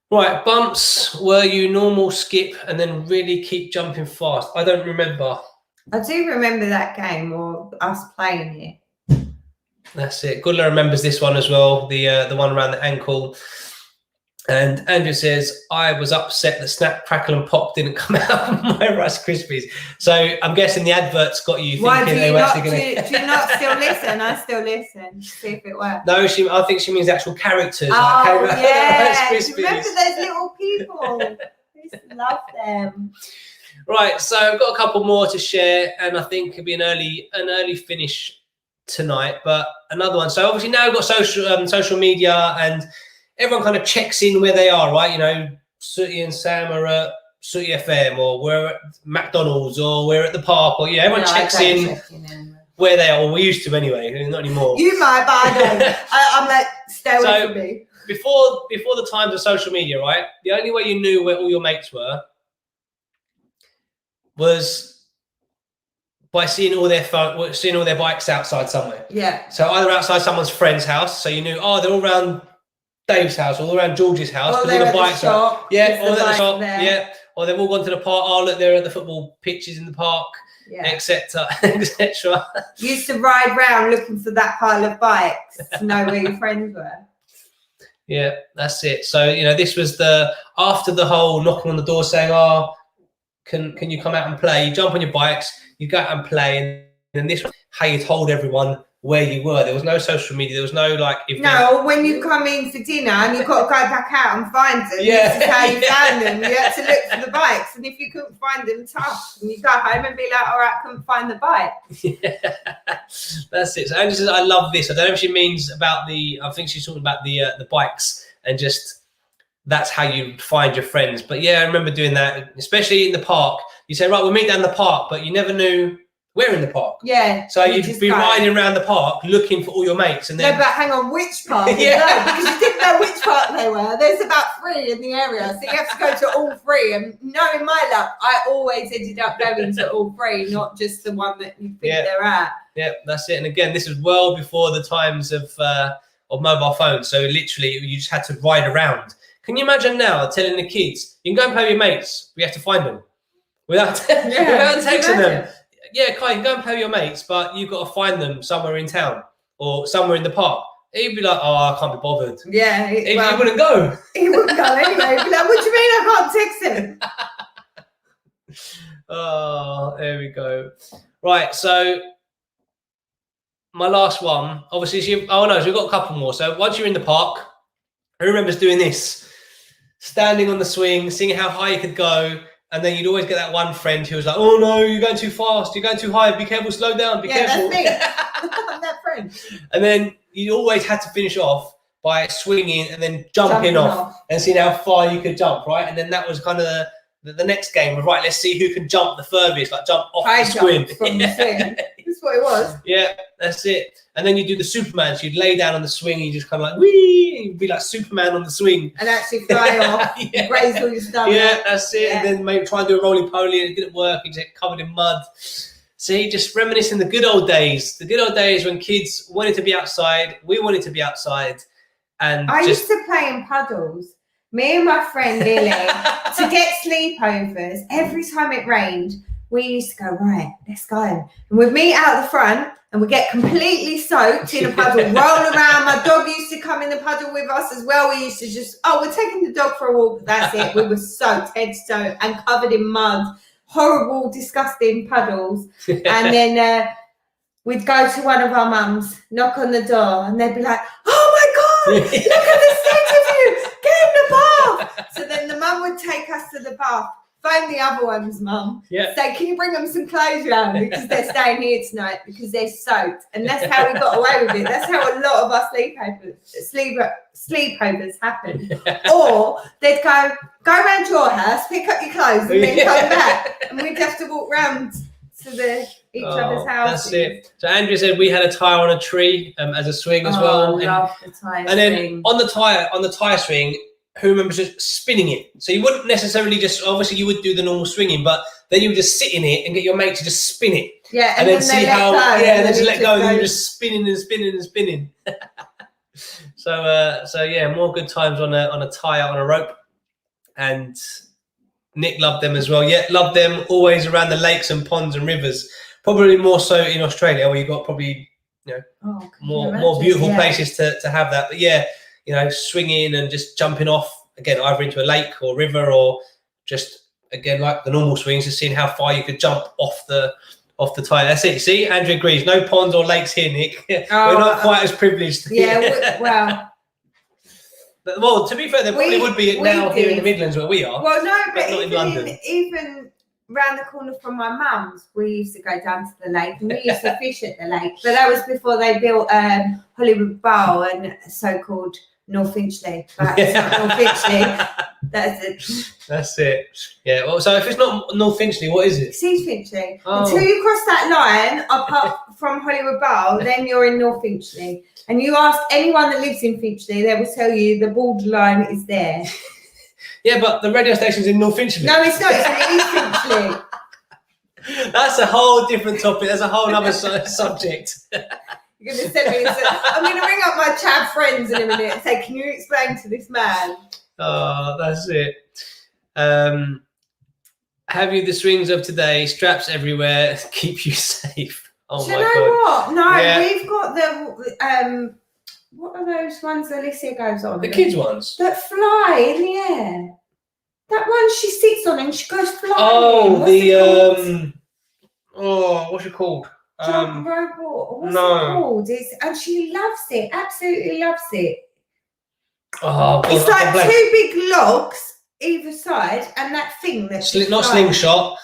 Right, bumps. Were you normal skip and then really keep jumping fast? I don't remember. I do remember that game or us playing it. That's it. Gudla remembers this one as well, the one around the ankle. And Andrew says, "I was upset that Snap, Crackle and Pop didn't come out of my Rice Krispies." So I'm guessing the adverts got you thinking they were actually going to... Do you not still listen? I still listen. See if it works. No, I think she means the actual characters. Oh, like, yeah. Remember those little people? I used to love them. Right, so I've got a couple more to share, and I think it'll be an early finish tonight, but another one. So obviously now we've got social media, and everyone kind of checks in where they are, right? You know, Sooty and Sam are at Sooty FM, or we're at McDonald's, or we're at the park, or everyone checks in where they are, or we used to anyway, not anymore. You might, but I don't. I'm like, stay away from me. Before the times of social media, right? The only way you knew where all your mates were was by seeing all their bikes outside somewhere. Yeah. So either outside someone's friend's house, so you knew, they're all around Dave's house, all around George's house, or because all the bikes are, or they're at the shop, there. Or they've all gone to the park. Look, they're at the football pitches in the park, etc., etc. You used to ride round looking for that pile of bikes to know where your friends were. Yeah, that's it. So this was after the whole knocking on the door saying, can you come out and play? You jump on your bikes, you go out and play, and then this was how you told everyone where you were. There was no social media. There was no event. No, when you come in for dinner and you've got to go back out and find them. Yeah. This is how you found them. You had to look for the bikes, and if you couldn't find them, tough. And you go home and be like, "All right, I couldn't find the bike." Yeah, that's it. So Angie says, "I love this." I don't know if she means about I think she's talking about the bikes, and just that's how you find your friends. But yeah, I remember doing that, especially in the park. You say, "Right, we'll meet down the park," but you never knew where in the park. Yeah. So you'd be riding around the park looking for all your mates, and then. No, but hang on, which park? Yeah. Because you didn't know which park they were. There's about 3 in the area, so you have to go to all 3. And knowing my luck, I always ended up going to all 3, not just the one that you think they're at. Yeah, that's it. And again, this is well before the times of mobile phones. So literally, you just had to ride around. Can you imagine now telling the kids, "You can go and play with your mates, we have to find them"? without texting them. Imagine. Yeah, Kai, go and play with your mates, but you've got to find them somewhere in town or somewhere in the park. He'd be like, oh, I can't be bothered. Yeah. He wouldn't go. He wouldn't go anyway. He'd be like, what do you mean I can't text him? Oh, there we go. Right, so my last one, obviously, we've got a couple more. So once you're in the park, who remembers doing this? Standing on the swing, seeing how high you could go, and then you'd always get that one friend who was like, oh no, you're going too fast, you're going too high, be careful, slow down, be careful. That's me. I'm that friend. And then you always had to finish off by swinging and then jumping off and seeing how far you could jump, right? And then that was kind of the next game of, right, let's see who can jump the furthest, like jump off the swing. From the swing. That's what it was. Yeah, that's it. And then you do the Superman, so you'd lay down on the swing and you just kind of like, whee, and you'd be like Superman on the swing. And actually fly off, graze all your stomach. Yeah, that's it. Yeah. And then maybe try and do a roly-poly and it didn't work, you get covered in mud. See, just reminiscing the good old days. The good old days when kids wanted to be outside, we wanted to be outside. And I used to play in puddles. Me and my friend Lily, to get sleepovers, every time it rained, we used to go, right, let's go. And we'd meet out the front and we'd get completely soaked in a puddle, roll around. My dog used to come in the puddle with us as well. We used to just, we're taking the dog for a walk. That's it. We were soaked, head to toe, and covered in mud. Horrible, disgusting puddles. And then we'd go to one of our mums, knock on the door, and they'd be like, oh my God, look at the state of you. Get in the bath. So then the mum would take us to the bath, phone the other one's mum, say, can you bring them some clothes round because they're staying here tonight because they're soaked. And that's how we got away with it. That's how a lot of our sleepovers happened. Or they'd go round your house, pick up your clothes and then come back. And we'd have to walk round to each other's houses. That's it. So Andrea said we had a tyre on a tree as a swing as well. I love the tyre and then on the tyre swing, who remembers just spinning it? So you wouldn't necessarily just, obviously you would do the normal swing but then you would just sit in it and get your mate to just spin it. Yeah, and then see how, and then just let go and then you're just spinning and spinning and spinning. So yeah, more good times on a tyre, on a rope. And Nick loved them as well. Yeah, loved them always around the lakes and ponds and rivers. Probably more so in Australia where you've got probably, more beautiful places to have that. But yeah, swinging and just jumping off, again, either into a lake or river or just, again, like the normal swings, just seeing how far you could jump off the tyre. That's it. See, Andrew agrees. No ponds or lakes here, Nick. We're not quite as privileged. Yeah, well, to be fair, there probably would be now here in the Midlands where we are. Well, no, but not in London. Even round the corner from my mum's, we used to go down to the lake and we used to fish at the lake. But that was before they built Hollywood Bowl and so-called North Finchley. But it's not North Finchley. That's it. That's it. Yeah. Well, so if it's not North Finchley, what is it? It's East Finchley. Until you cross that line up from Hollywood Bowl, then you're in North Finchley. And you ask anyone that lives in Finchley, they will tell you the borderline is there. Yeah, but the radio station's in North Finchley. No, it's not. It's in East Finchley. That's a whole different topic. That's a whole other subject. You're going to send me. I'm going to ring up my Chad friends in a minute and say, can you explain to this man? Oh, that's it. Have you the swings of today? Straps everywhere. Keep you safe. Oh my God. Do you know what? No, we've got the what are those ones that Alicia goes on? The kids ones that fly in the air. That one she sits on and she goes flying. Oh, what's it called? Jump robot. What's it called? And she loves it. Absolutely loves it. Oh, it's like two big logs either side, and that thing that's not slingshot.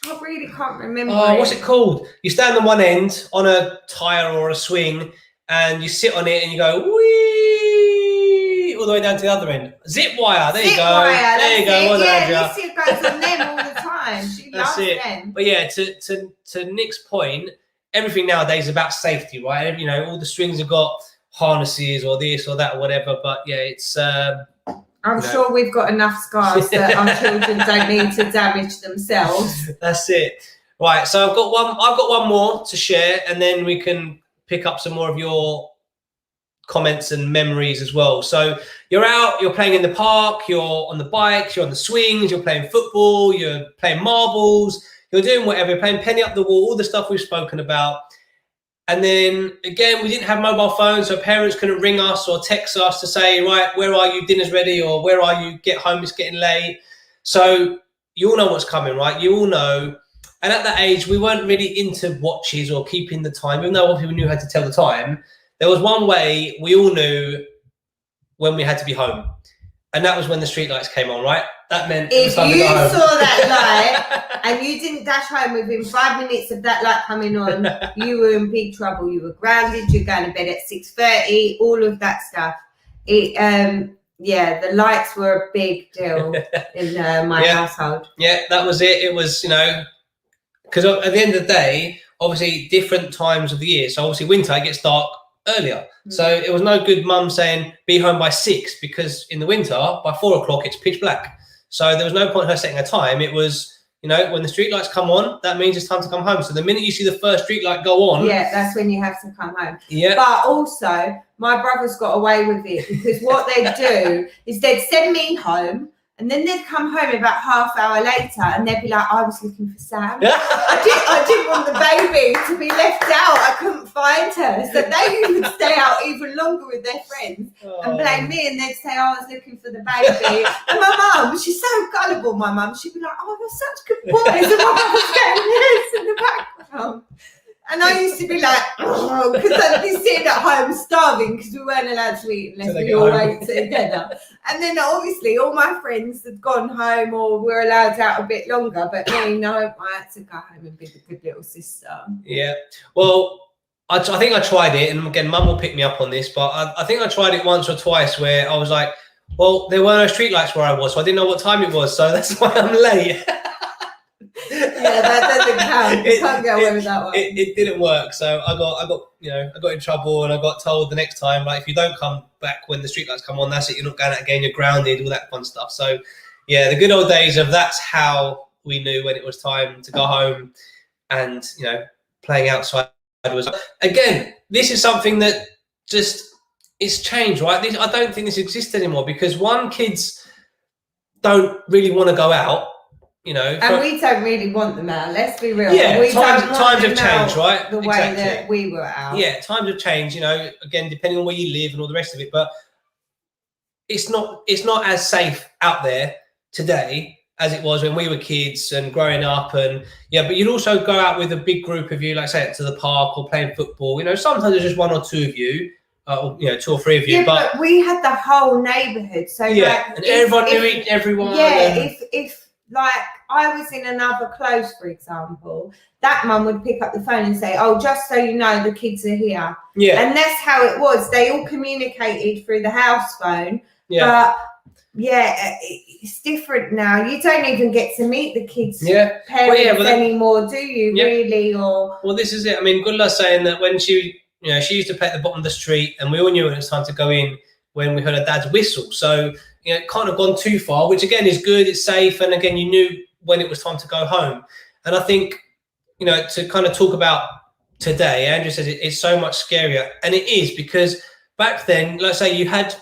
I really can't remember. Oh, what's it called? You stand on one end on a tyre or a swing, and you sit on it, and you go whee all the way down to the other end. Zip wire. There you go. There you go. Alicia goes on them all the time. She loves them. But yeah, to Nick's point, everything nowadays is about safety, right? All the swings have got harnesses or this or that or whatever. But yeah, it's. I'm sure we've got enough scars that our children don't need to damage themselves. That's it. Right, so I've got one more to share, and then we can pick up some more of your comments and memories as well. So you're out, you're playing in the park, you're on the bikes, you're on the swings, you're playing football, you're playing marbles, you're doing whatever, you're playing penny up the wall, all the stuff we've spoken about. And then again, we didn't have mobile phones, so parents couldn't ring us or text us to say, right, where are you, dinner's ready, or where are you, get home, it's getting late. So you all know what's coming, right? You all know. And at that age, we weren't really into watches or keeping the time, even though people knew how to tell the time. There was one way we all knew when we had to be home. And that was when the streetlights came on, right? That meant if you saw that light and you didn't dash home within 5 minutes of that light coming on, you were in big trouble. You were grounded. You're going to bed at 6:30. All of that stuff. The lights were a big deal in my household. Yeah, that was it. It was, because at the end of the day, obviously different times of the year. So obviously winter, it gets dark earlier. So it was no good mum saying be home by 6, because in the winter by 4 o'clock it's pitch black. So there was no point her setting a time. It was, when the street lights come on, that means it's time to come home. So the minute you see the first street light go on, that's when you have to come home. Yeah. But also my brothers got away with it, because what they'd do is they'd send me home, and then they'd come home about half hour later and they'd be like, I was looking for Sam. I didn't want the baby to be left out. I couldn't find her. So they would stay out even longer with their friends and blame me. And they'd say, I was looking for the baby. And my mum, she's so gullible, my mum. She'd be like, oh, you're such good boys. And my mum was going, yes, in the background. And I used to be like, oh, because I'd be sitting at home starving because we weren't allowed to eat unless we all ate together. And then obviously all my friends had gone home or were allowed out a bit longer. But me, no, I had to go home and be the good little sister. Yeah. Well, I think I tried it. And again, mum will pick me up on this. But I think I tried it once or twice where I was like, well, there were no streetlights where I was. So I didn't know what time it was. So that's why I'm late. Yeah, that doesn't count. You can't get away with that one. It didn't work, so I got in trouble, and I got told the next time, like, if you don't come back when the streetlights come on, that's it. You're not going out again. You're grounded. All that fun stuff. So, yeah, the good old days of that's how we knew when it was time to go home, and playing outside was again. This is something that just it's changed, right? I don't think this exists anymore because kids don't really want to go out. And we don't really want them out. Let's be real. Yeah, times have changed, right? The way that we were out. Yeah, times have changed. Again, depending on where you live and all the rest of it. But it's not as safe out there today as it was when we were kids and growing up. And but you'd also go out with a big group of you, like say to the park or playing football. Sometimes there's just one or two of you. Or, 2 or 3 of you. Yeah, but we had the whole neighbourhood. So and everyone knew everyone. Yeah, if like I was in another close, for example, that mum would pick up the phone and say, oh, just so you know, the kids are here. Yeah. And that's how it was. They all communicated through the house phone. Yeah. But it's different now. You don't even get to meet the kids' parents anymore, do you, really? Or well, this is it. I mean, Gulla's saying that when she used to play at the bottom of the street, and we all knew it was time to go in when we heard her dad's whistle. So it can't have gone too far, which again is good, it's safe, and again you knew when it was time to go home. And I think, to kind of talk about today, Andrew says it's so much scarier, and it is because back then, let's say you had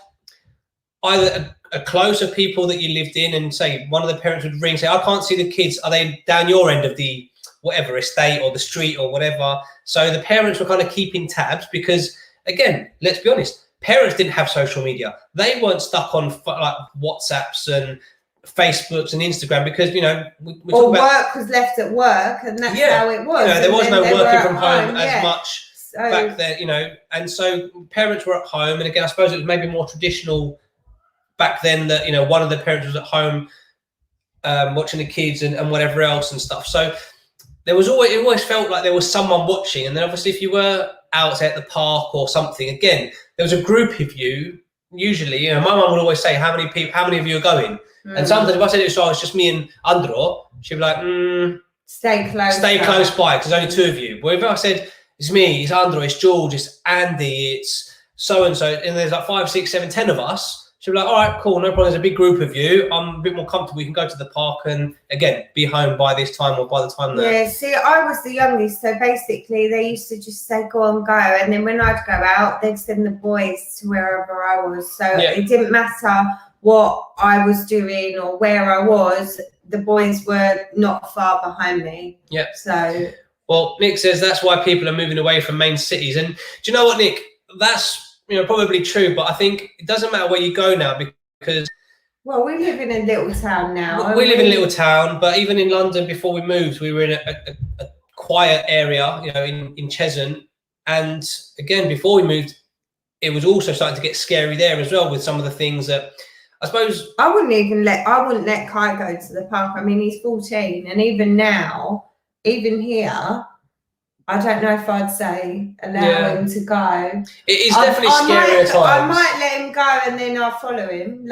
either a close of people that you lived in, and say one of the parents would ring, say, I can't see the kids, are they down your end of the whatever estate or the street or whatever? So the parents were kind of keeping tabs because, again, let's be honest, parents didn't have social media. They weren't stuck on like WhatsApps and Facebooks and Instagram because, we or work was left at work, and that's how it was. There was no working from home as much back then, and so parents were at home. And again, I suppose it was maybe more traditional back then that, one of the parents was at home watching the kids and whatever else and stuff. So it always felt like there was someone watching. And then obviously if you were out at the park or something, again, there was a group of you, usually, my mum would always say, how many of you are going? And sometimes if I said it's just me and Andro, she'd be like, stay close by, because there's only 2 of you. But if I said, it's me, it's Andro, it's George, it's Andy, it's so-and-so, and there's like 5, 6, 7, 10 of us, she'll be like, all right, cool, no problem. There's a big group of you. I'm a bit more comfortable. We can go to the park and, again, be home by this time or by the time that... Yeah, see, I was the youngest, so basically they used to just say, go on, go. And then when I'd go out, they'd send the boys to wherever I was. So it didn't matter what I was doing or where I was. The boys were not far behind me. Yeah. So... Well, Nick says that's why people are moving away from main cities. And do you know what, Nick? That's probably true, but I think it doesn't matter where you go now because... Well, we live in a little town now. We live in a little town, but even in London before we moved, we were in a quiet area, in Cheshunt. And again, before we moved, it was also starting to get scary there as well with some of the things that I suppose... I wouldn't let Kai go to the park. I mean, he's 14, and even now, even here... I don't know if I'd say allow him to go. It is definitely scary at times. I might let him go and then I'll follow him,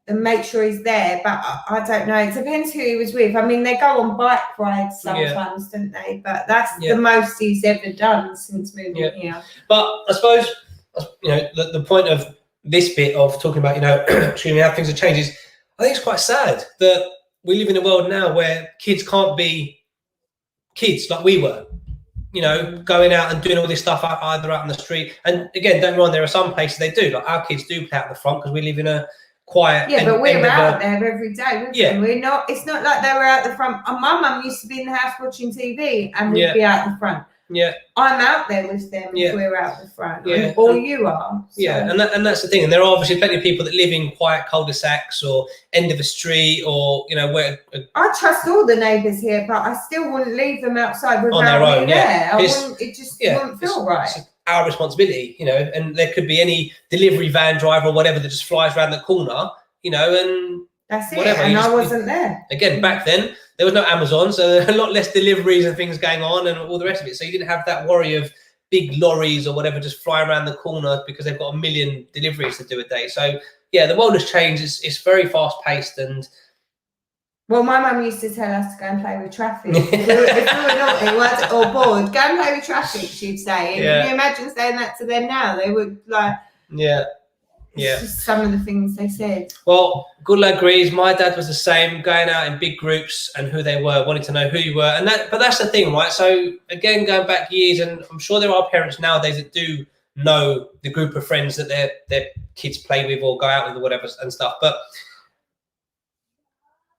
and make sure he's there. But I don't know. It depends who he was with. I mean, they go on bike rides sometimes, don't they? But that's the most he's ever done since moving here. But I suppose, the point of this bit of talking about, how things have changed is I think it's quite sad that we live in a world now where kids can't be kids like we were, going out and doing all this stuff either out on the street. And again, don't get me wrong, there are some places they do. Like our kids do play out the front because we live in a quiet. Yeah, but we're out there every day. We're not. It's not like they were out the front. My mum used to be in the house watching TV, and we'd be out the front. Yeah, I'm out there with them if we're out the front. Yeah, or you are. So. Yeah, and that's the thing. And there are obviously plenty of people that live in quiet cul-de-sacs or end of a street or where. I trust all the neighbours here, but I still wouldn't leave them outside without on their own. there. It just wouldn't feel right. It's our responsibility, and there could be any delivery van driver or whatever that just flies around the corner, and that's it. Whatever. And I wasn't there. Again, back then there was no Amazon, so there were a lot less deliveries and things going on and all the rest of it. So you didn't have that worry of big lorries or whatever just flying around the corner because they've got a million deliveries to do a day. So yeah, the world has changed. It's very fast paced and. Well, my mum used to tell us to go and play with traffic. if we were naughty or bored, go and play with traffic, she'd say. And can you imagine saying that to them now? They would like. Yeah. It's just some of the things they said. Well, Gula agrees. My dad was the same, going out in big groups and who they were, wanting to know who you were. But that's the thing, right? So again, going back years, and I'm sure there are parents nowadays that do know the group of friends that their kids play with or go out with or whatever and stuff. But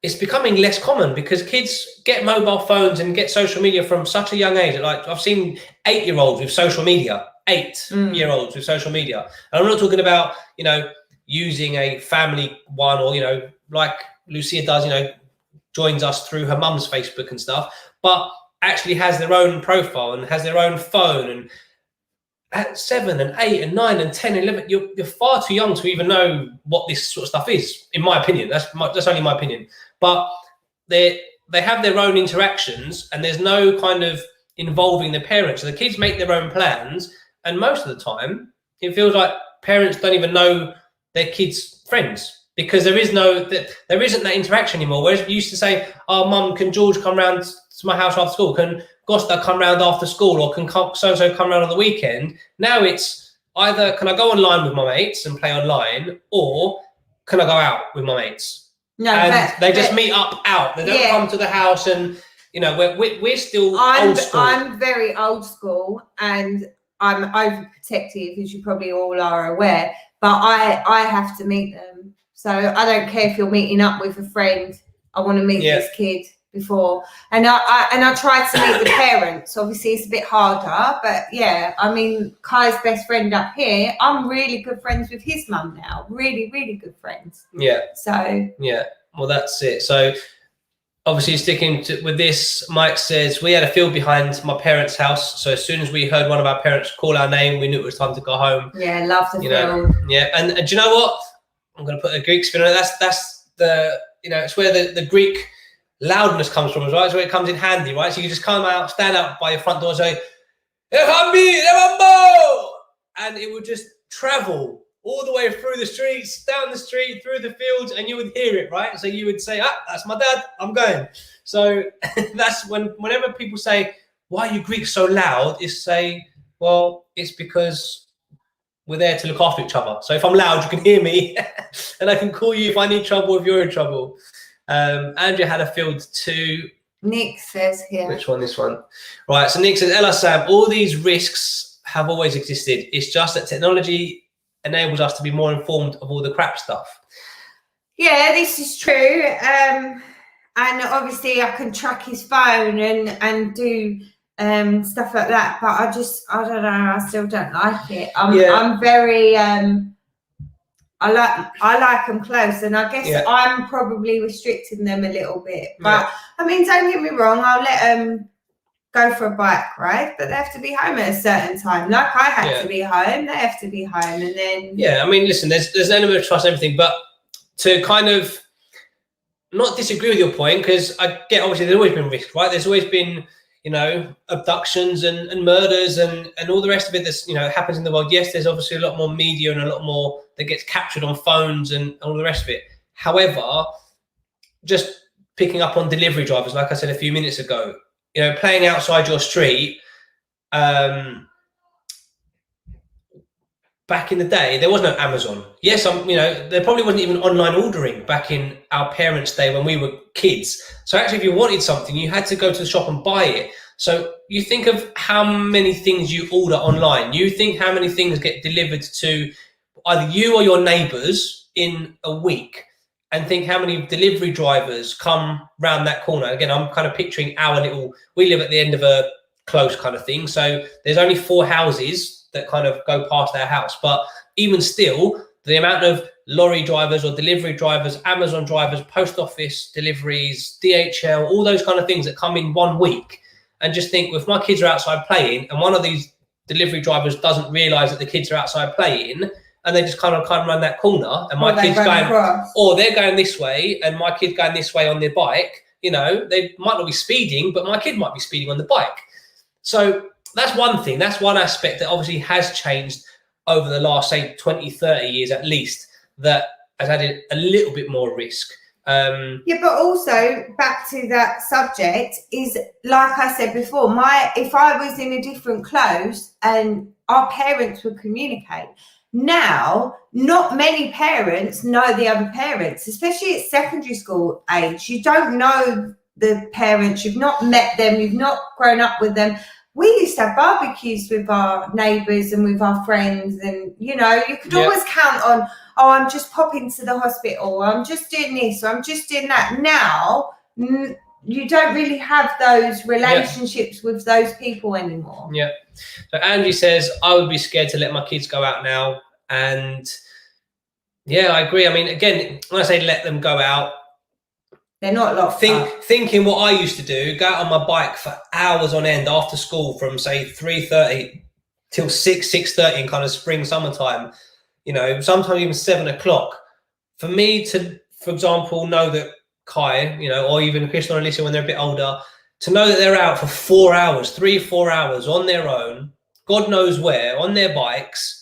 it's becoming less common because kids get mobile phones and get social media from such a young age. Like I've seen 8-year-olds with social media. 8-year-olds with social media. And I'm not talking about, using a family one or, like Lucia does, joins us through her mum's Facebook and stuff, but actually has their own profile and has their own phone. And at 7 and 8 and 9 and 10 and 11, you're far too young to even know what this sort of stuff is, in my opinion. That's only my opinion. But they have their own interactions and there's no kind of involving the parents. So the kids make their own plans. And most of the time, it feels like parents don't even know their kids' friends because there isn't that interaction anymore. Whereas we used to say, "Oh, Mum, can George come round to my house after school? Can Gosta come round after school? Or can so-and-so come round on the weekend?" Now it's either can I go online with my mates and play online, or can I go out with my mates? No, and they just meet up out. They don't come to the house, and we're still old school. I'm very old school, and I'm overprotective, as you probably all are aware, but I have to meet them. So I don't care if you're meeting up with a friend. I want to meet this kid before. And I try to meet the parents. Obviously, it's a bit harder, but yeah, I mean, Kai's best friend up here, I'm really good friends with his mum now. Really, really good friends. Yeah. So. Yeah, well, that's it. So. Obviously, sticking with this, Mike says, we had a field behind my parents' house. So as soon as we heard one of our parents call our name, we knew it was time to go home. Yeah, love the field. Yeah, and do you know what? I'm going to put a Greek spin on it. That's the, it's where the Greek loudness comes from, right? It's where it comes in handy, right? So you just come out, stand out by your front door and say, and it would just travel all the way through the streets, down the street, through the fields, and you would hear it, right? So you would say, that's my dad, I'm going. So that's whenever people say, why are you Greeks so loud? Is say, well, it's because we're there to look after each other. So if I'm loud, you can hear me, and I can call you if I need trouble, if you're in trouble. Andrea had a field 2. Nick says here. Which one? This one. Right. So Nick says, Ella Sam, all these risks have always existed. It's just that technology enables us to be more informed of all the crap stuff. Yeah, this is true. And obviously I can track his phone and do stuff like that. But I don't know. I still don't like it. I'm very I like them close, and I guess I'm probably restricting them a little bit. But I mean, don't get me wrong, I'll let them go for a bike ride, but they have to be home at a certain time. Like I had to be home, they have to be home, and then I mean, listen, there's an element of trust and everything, but to kind of not disagree with your point, because I get, obviously there's always been risk, right? There's always been, you know, abductions and murders and all the rest of it that's, you know, happens in the world. Yes, there's obviously a lot more media and a lot more that gets captured on phones and all the rest of it. However, just picking up on delivery drivers, like I said a few minutes ago, you know, playing outside your street, back in the day, there was no Amazon. Yes, you know, there probably wasn't even online ordering back in our parents' day when we were kids. So actually, if you wanted something, you had to go to the shop and buy it. So you think of how many things you order online. You think how many things get delivered to either you or your neighbours in a week, and think how many delivery drivers come round that corner. Again, I'm kind of picturing we live at the end of a close kind of thing. So there's only 4 houses that kind of go past our house. But even still, the amount of lorry drivers or delivery drivers, Amazon drivers, post office deliveries, DHL, all those kind of things that come in 1 week, and just think, if my kids are outside playing and one of these delivery drivers doesn't realise that the kids are outside playing, and they just kind of come around that corner, and my kid's going across, or they're going this way and my kid's going this way on their bike, you know, they might not be speeding, but my kid might be speeding on the bike. So that's one thing. That's one aspect that obviously has changed over the last, say, 20, 30 years at least, that has added a little bit more risk. Yeah, but also back to that subject is, like I said before, if I was in a different close and our parents would communicate. Now, not many parents know the other parents, especially at secondary school age. You don't know the parents, you've not met them, you've not grown up with them. We used to have barbecues with our neighbours and with our friends, and, you know, you could always count on, oh, I'm just popping to the hospital, or I'm just doing this, or I'm just doing that. Now, you don't really have those relationships with those people anymore. Yeah. So Angie says, I would be scared to let my kids go out now. And yeah, I agree. I mean, again, when I say let them go out, they're not locked up. Thinking what I used to do, go out on my bike for hours on end after school from, say, 3:30 till 6:30 in kind of spring, summertime, you know, sometimes even 7 o'clock. For me to, for example, know that Kai, you know, or even Kristen or Alicia when they're a bit older, to know that they're out for 4 hours, 3-4 hours on their own, God knows where, on their bikes.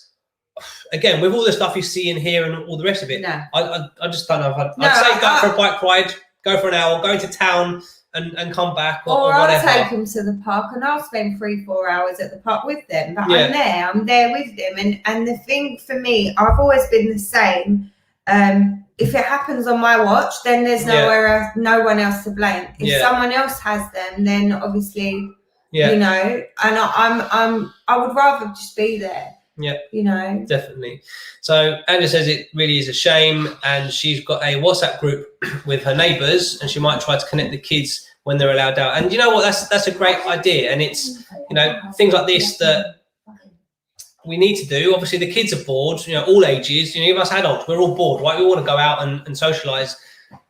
Again, with all the stuff you see in here and all the rest of it, I just don't know. I'd say go for a bike ride, go for an hour, go into town and come back, or whatever. I'll take them to the park and I'll spend 3-4 hours at the park with them. But I'm there with them. And the thing for me, I've always been the same. If it happens on my watch, then there's no one else to blame. If someone else has them, then obviously, you know, and I would rather just be there. Yeah, you know, definitely. So Andrea says it really is a shame, and she's got a WhatsApp group with her neighbours, and she might try to connect the kids when they're allowed out. And you know what? That's a great idea, and it's, you know, things like this that we need to do. Obviously, the kids are bored. You know, all ages. You know, even us adults, we're all bored, right? We want to go out and socialise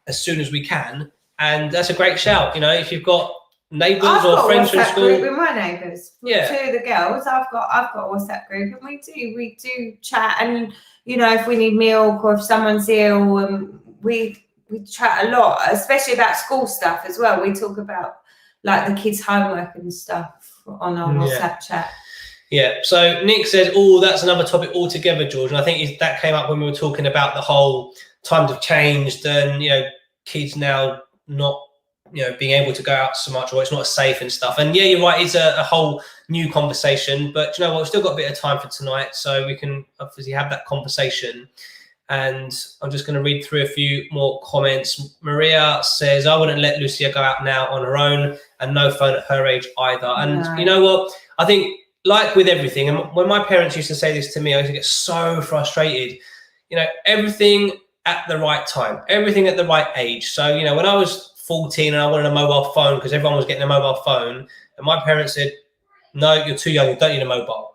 as soon as we can, and that's a great shout. You know, if you've got neighbours or friends from school. Group with my neighbours. Yeah. 2 of the girls. I've got a WhatsApp group, and we do chat, and, you know, if we need milk or if someone's ill, we chat a lot, especially about school stuff as well. We talk about like the kids' homework and stuff on our WhatsApp chat. Yeah. So Nick says, oh, that's another topic altogether, George. And I think that came up when we were talking about the whole times have changed, and, you know, kids now not being able to go out so much, or it's not safe and stuff. And yeah, you're right, it's a whole new conversation, but you know what, we've still got a bit of time for tonight, so we can obviously have that conversation. And I'm just going to read through a few more comments. Maria says, I wouldn't let Lucia go out now on her own, and no phone at her age either. And you know what, I think like with everything, and when my parents used to say this to me, I used to get so frustrated. Everything at the right time, everything at the right age. So when I was 14 and I wanted a mobile phone because everyone was getting a mobile phone, and my parents said, no, you're too young, you don't need a mobile,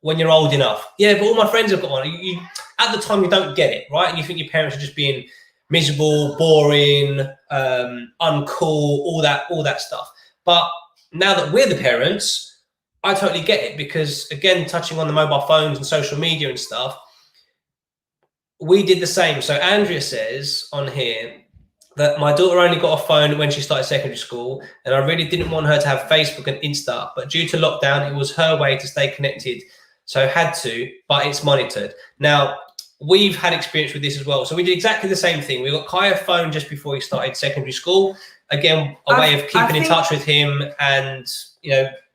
when you're old enough. Yeah, but all my friends have got one. At the time, you don't get it, right? And you think your parents are just being miserable, boring, uncool, all that stuff. But now that we're the parents, I totally get it, because again, touching on the mobile phones and social media and stuff, we did the same. So Andrea says on here that my daughter only got a phone when she started secondary school, and I really didn't want her to have Facebook and Insta, but due to lockdown, it was her way to stay connected. So had to, but it's monitored. Now, we've had experience with this as well. So we did exactly the same thing. We got Kai a phone just before he started secondary school. Again, a way of keeping in touch with him and,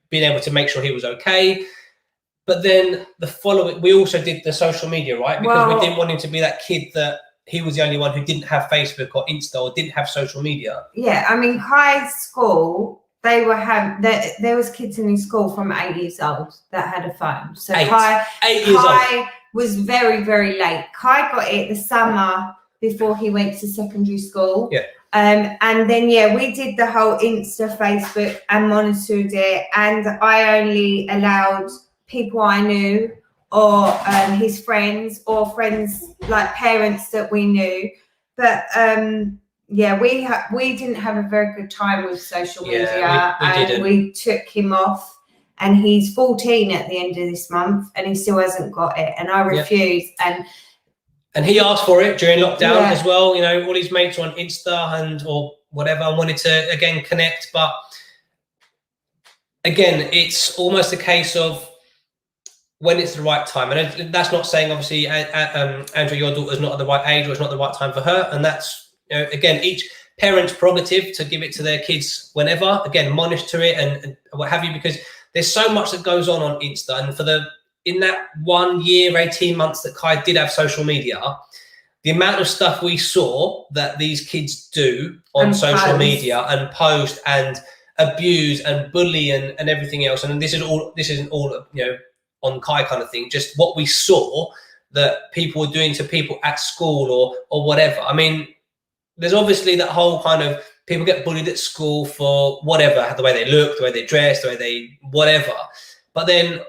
being able to make sure he was okay. But then the following, we also did the social media, right? Because we didn't want him to be that kid that he was the only one who didn't have Facebook or Insta or didn't have social media. Yeah, I mean, Kai's school, there was kids in his school from 8 years old that had a phone. So Kai was very, very late. Kai got it the summer before he went to secondary school. Yeah. And then, we did the whole Insta, Facebook and monitored it. And I only allowed people I knew or his friends or friends like parents that we knew. But we didn't have a very good time with social media. We took him off, and he's 14 at the end of this month, and he still hasn't got it. And I refused. And he asked for it during lockdown as well. All his mates on Insta or whatever, and wanted to again connect. But again, it's almost a case of when it's the right time. And that's not saying, obviously, Andrew, your daughter's not at the right age or it's not the right time for her. And that's, again, each parent's prerogative to give it to their kids whenever. Again, monitor it and what have you, because there's so much that goes on Insta. And in that 1 year, 18 months that Kai did have social media, the amount of stuff we saw that these kids do on social media and post and abuse and bully and everything else. And this isn't all on Kai kind of thing, just what we saw that people were doing to people at school or whatever. I mean, there's obviously that whole kind of people get bullied at school for whatever, the way they look, the way they dress, the way they whatever. But then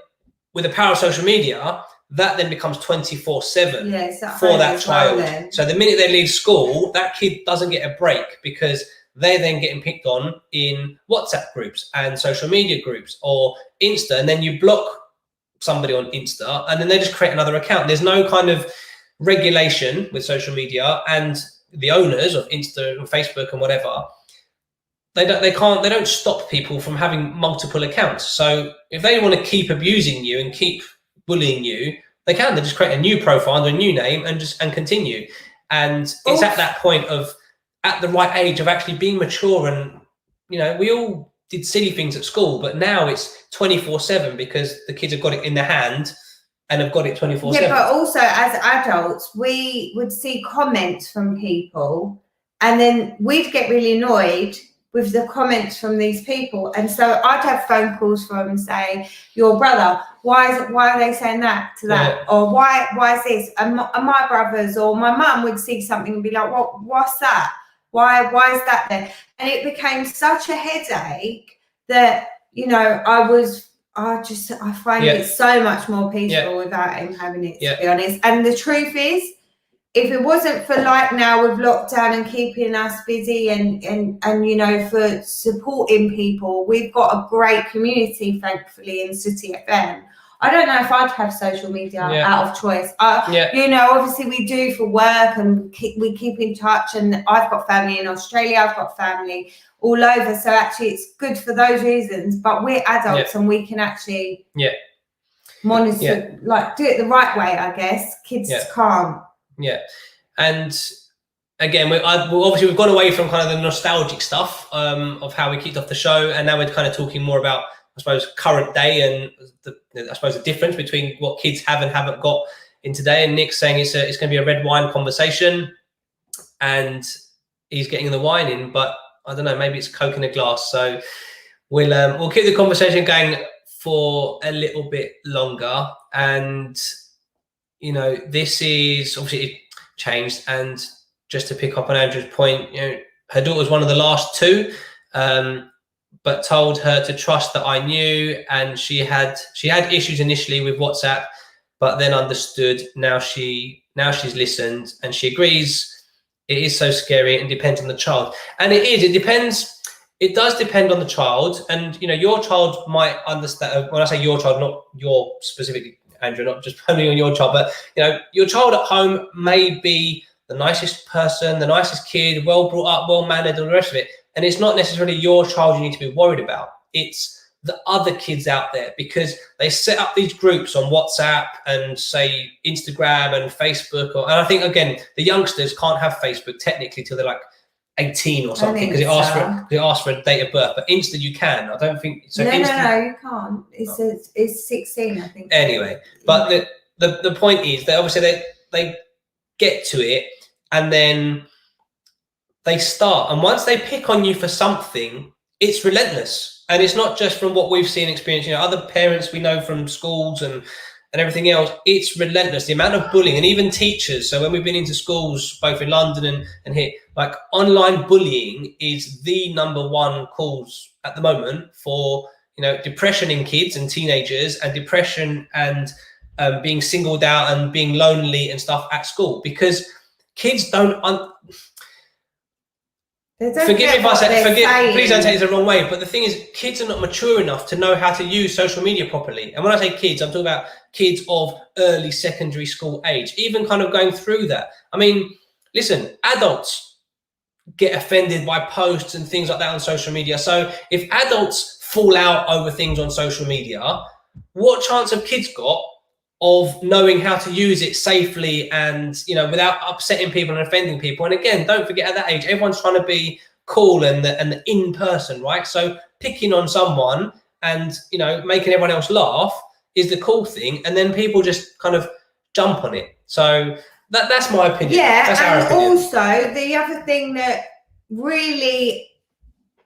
with the power of social media, that then becomes 24/7 for that child. So the minute they leave school, that kid doesn't get a break, because they're then getting picked on in WhatsApp groups and social media groups or Insta, and then you block somebody on Insta and then they just create another account. There's no kind of regulation with social media, and the owners of Insta and Facebook and whatever, they don't stop people from having multiple accounts. So if they want to keep abusing you and keep bullying you, they just create a new profile under a new name and continue. And it's at that point of, at the right age of actually being mature. And we all did silly things at school, but now it's 24/7 because the kids have got it in their hand and have got it 24/7. Yeah, but also as adults, we would see comments from people, and then we'd get really annoyed with the comments from these people. And so I'd have phone calls from them saying, your brother, why are they saying that to that? Yeah. Or why is this? And my brothers or my mum would see something and be like, what's that? Why is that there? And it became such a headache that, I find it so much more peaceful without him having it, to be honest. And the truth is, if it wasn't for now with lockdown and keeping us busy and for supporting people, we've got a great community, thankfully, in Sooty FM. I don't know if I'd have social media out of choice. Obviously we do for work and we keep in touch, and I've got family in Australia, I've got family all over. So actually it's good for those reasons, but we're adults and we can actually monitor, do it the right way, I guess. Kids can't. Yeah. And again, obviously we've gone away from kind of the nostalgic stuff of how we kicked off the show, and now we're kind of talking more about, I suppose, current day and I suppose the difference between what kids have and haven't got in today. And Nick's saying it's going to be a red wine conversation, and he's getting the wine in, but I don't know, maybe it's Coke in a glass. So we'll keep the conversation going for a little bit longer. And you know, this is obviously it changed, and just to pick up on Andrew's point, you know, her daughter was one of the last two, but told her to trust that I knew, and she had issues initially with WhatsApp, but then understood. Now she's listened, and she agrees. It is so scary, and depends on the child, and it depends. It does depend on the child, and you know, your child might understand. When I say your child, not your specifically, Andrew, not just only on your child, but you know, your child at home may be the nicest person, the nicest kid, well brought up, well mannered, and the rest of it. And it's not necessarily your child you need to be worried about. It's the other kids out there, because they set up these groups on WhatsApp and say Instagram and Facebook. And I think, again, the youngsters can't have Facebook technically till they're like 18 or something, because it asks for a date of birth. But Insta you can. I don't think so. No, you can't. It's 16, I think. Anyway, but the point is that obviously they get to it, and then they start, and once they pick on you for something, it's relentless. And it's not just from what we've seen, experience, you know, other parents we know from schools and everything else. It's relentless, the amount of bullying, and even teachers. So when we've been into schools, both in London and here, like, online bullying is the #1 cause at the moment for, you know, depression in kids and teenagers, and depression and being singled out and being lonely and stuff at school, because kids don't forgive me if I say, please don't take this the wrong way, but the thing is, kids are not mature enough to know how to use social media properly. And when I say kids, I'm talking about kids of early secondary school age, even kind of going through that. I mean, listen, adults get offended by posts and things like that on social media. So if adults fall out over things on social media, what chance have kids got of knowing how to use it safely and, you know, without upsetting people and offending people? And again, don't forget, at that age, everyone's trying to be cool and the in person, right? So picking on someone and, you know, making everyone else laugh is the cool thing, and then people just kind of jump on it. So that's my opinion. Yeah, that's and opinion. Also the other thing that really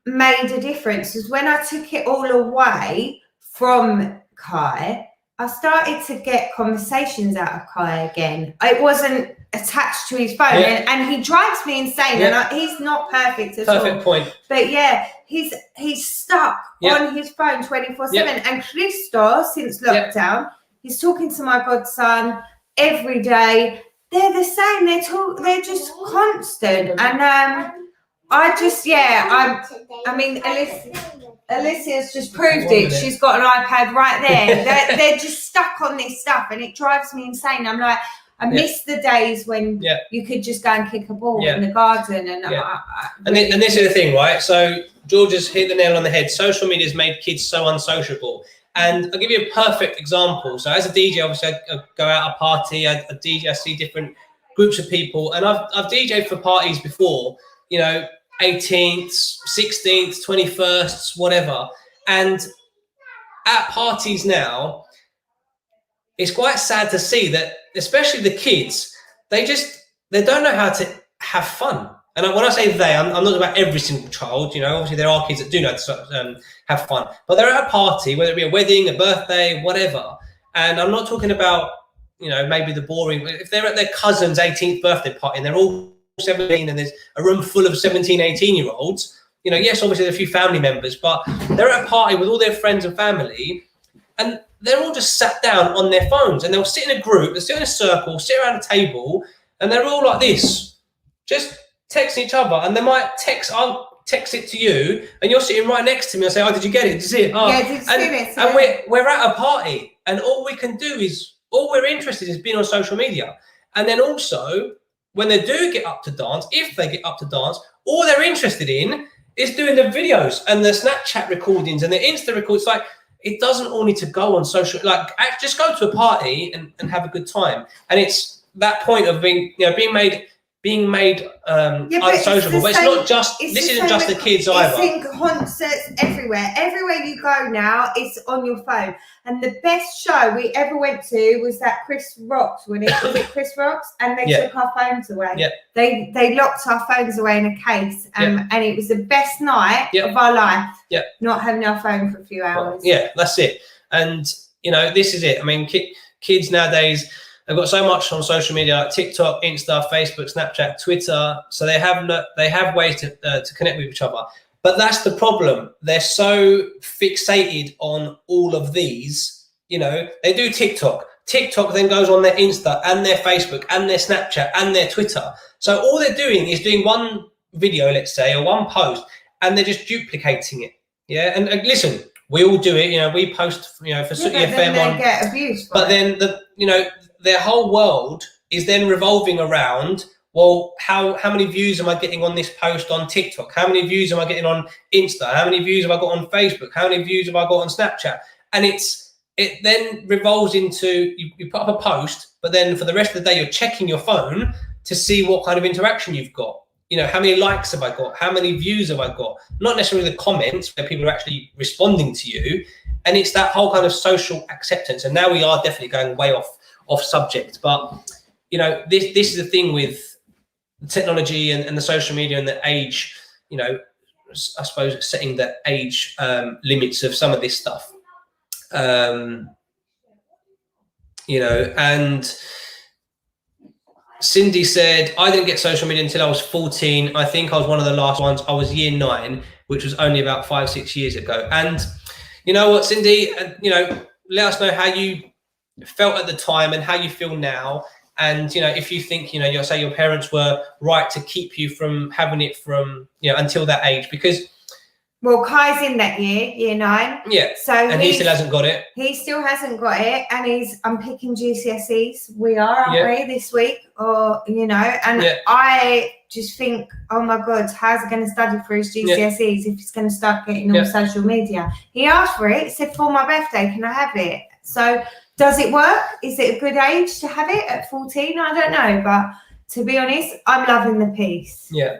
made a difference was when I took it all away from Kai, I started to get conversations out of Kai again. It wasn't attached to his phone, and he drives me insane. And he's not perfect at all. Perfect point. But yeah, he's stuck on his phone 24/7. And Christos, since lockdown, he's talking to my godson every day. They're the same. They're just constant. And I just I mean, Alicia's just proved it. She's got an iPad right there. They're just stuck on this stuff, and it drives me insane. I'm like, I miss the days when you could just go and kick a ball in the garden. And this is the thing, right? So George has hit the nail on the head. Social media has made kids so unsociable. And I'll give you a perfect example. So as a DJ, obviously, I go out a party, I DJ, I see different groups of people, and I've DJed for parties before, you know, 18th, 16th, 21st, whatever. And at parties now, it's quite sad to see that, especially the kids, they don't know how to have fun. And when I say they, I'm not about every single child, you know, obviously there are kids that do know to have fun, but they're at a party, whether it be a wedding, a birthday, whatever. And I'm not talking about, you know, maybe the boring, if they're at their cousin's 18th birthday party and they're all 17 and there's a room full of 17, 18-year-olds, you know, yes, obviously there are a few family members, but they're at a party with all their friends and family, and they're all just sat down on their phones, and they'll sit in a group, they'll sit in a circle, sit around a table, and they're all like this, just texting each other. And they might I'll text it to you, and you're sitting right next to me and say, oh, did you get it? Did you see it? Oh. Yeah, did you see it? And we're at a party, and all we can do is, all we're interested in is being on social media. And then also, when they do get up to dance, if they get up to dance, all they're interested in is doing the videos and the Snapchat recordings and the Insta records. Like, it doesn't all need to go on social. Like, just go to a party and have a good time. And it's that point of being made being made unsociable. But it's not just, this isn't just the kids either. It's in concerts everywhere. Everywhere you go now, it's on your phone. And the best show we ever went to was that Chris Rocks, was it Chris Rocks? And they took our phones away. Yeah. They locked our phones away in a case. And it was the best night of our life. Yeah. Not having our phone for a few hours. Yeah, that's it. And, you know, this is it. I mean, kids nowadays, they've got so much on social media, like TikTok, Insta, Facebook, Snapchat, Twitter. So they have ways to connect with each other. But that's the problem. They're so fixated on all of these. You know, they do TikTok. TikTok then goes on their Insta and their Facebook and their Snapchat and their Twitter. So all they're doing is doing one video, let's say, or one post, and they're just duplicating it. Yeah, and listen, we all do it. You know, we post, you know, for Sooty FM on. They get abused. But then their whole world is then revolving around, well, how many views am I getting on this post on TikTok? How many views am I getting on Insta? How many views have I got on Facebook? How many views have I got on Snapchat? And it then revolves into, you put up a post, but then for the rest of the day, you're checking your phone to see what kind of interaction you've got. You know, how many likes have I got? How many views have I got? Not necessarily the comments where people are actually responding to you. And it's that whole kind of social acceptance. And now we are definitely going way off subject. But, you know, this is the thing with technology and the social media and the age, you know, I suppose setting the age limits of some of this stuff. You know, and Cindy said, I didn't get social media until I was 14. I think I was one of the last ones. I was year 9, which was only about 5-6 years ago. And you know what, Cindy, you know, let us know how you felt at the time and how you feel now. And, you know, if you think, you know, you'll say your parents were right to keep you from having it from, you know, until that age, because. Well, Kai's in that year 9. Yeah. And he still hasn't got it. He still hasn't got it. And I'm picking GCSEs. We are, aren't we, this week? Or, you know, and I just think, oh my God, how's he going to study for his GCSEs if he's going to start getting on social media? He asked for it. He said, for my birthday, can I have it? So does it work? Is it a good age to have it at 14? I don't know. But to be honest, I'm loving the piece. Yeah.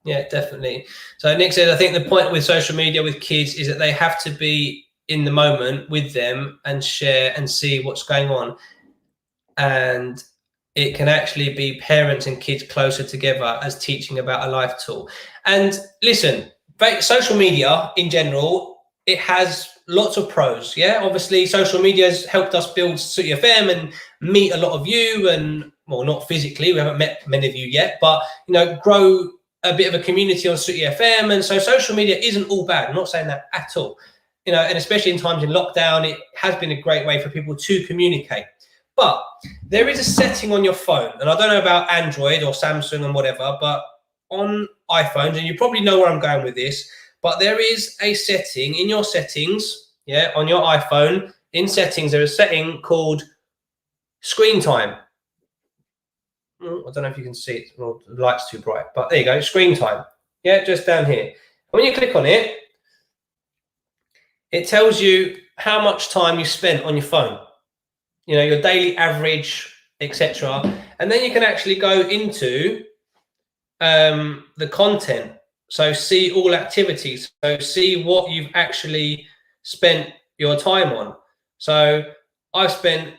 Yeah, definitely. So Nick said, I think the point with social media with kids is that they have to be in the moment with them and share and see what's going on. And it can actually be parents and kids closer together as teaching about a life tool. And listen, social media in general, it has lots of pros. Yeah, obviously social media has helped us build Sooty FM and meet a lot of you, and well, not physically, we haven't met many of you yet, but you know, grow a bit of a community on Sooty FM. And so social media isn't all bad. I'm not saying that at all. You know, and especially in times in lockdown, it has been a great way for people to communicate. But there is a setting on your phone, and I don't know about Android or Samsung and whatever, but on iPhones, and you probably know where I'm going with this, but there is a setting in your settings, on your iPhone, in settings, there is a setting called screen time. I don't know if you can see it. Well, the light's too bright, but there you go. Screen time. Yeah, just down here. When you click on it, it tells you how much time you spent on your phone. You know, your daily average, etc. And then you can actually go into the content. So see all activities. So see what you've actually spent your time on. So I've spent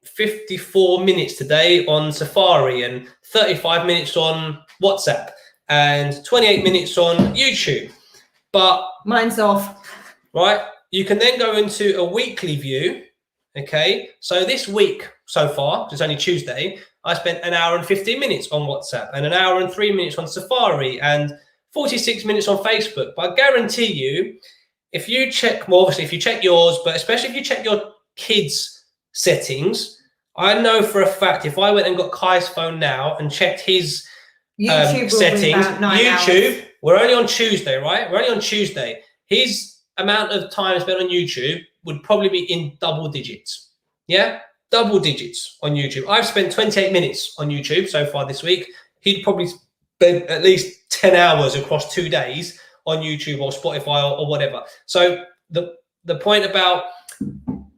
54 minutes today on Safari and 35 minutes on WhatsApp and 28 minutes on YouTube. But mine's off. Right? You can then go into a weekly view. Okay. So this week so far, it's only Tuesday, I spent 1 hour and 15 minutes on WhatsApp and 1 hour and 3 minutes on Safari and 46 minutes on Facebook. But I guarantee you, if you check, well, obviously if you check yours, but especially if you check your kids' settings, I know for a fact if I went and got Kai's phone now and checked his settings, YouTube, we're only on Tuesday, right? We're only on Tuesday. His amount of time spent on YouTube would probably be in double digits. Yeah, double digits on YouTube. I've spent 28 minutes on YouTube so far this week. He'd probably spend at least 10 hours across 2 days on YouTube or Spotify or whatever. So the point about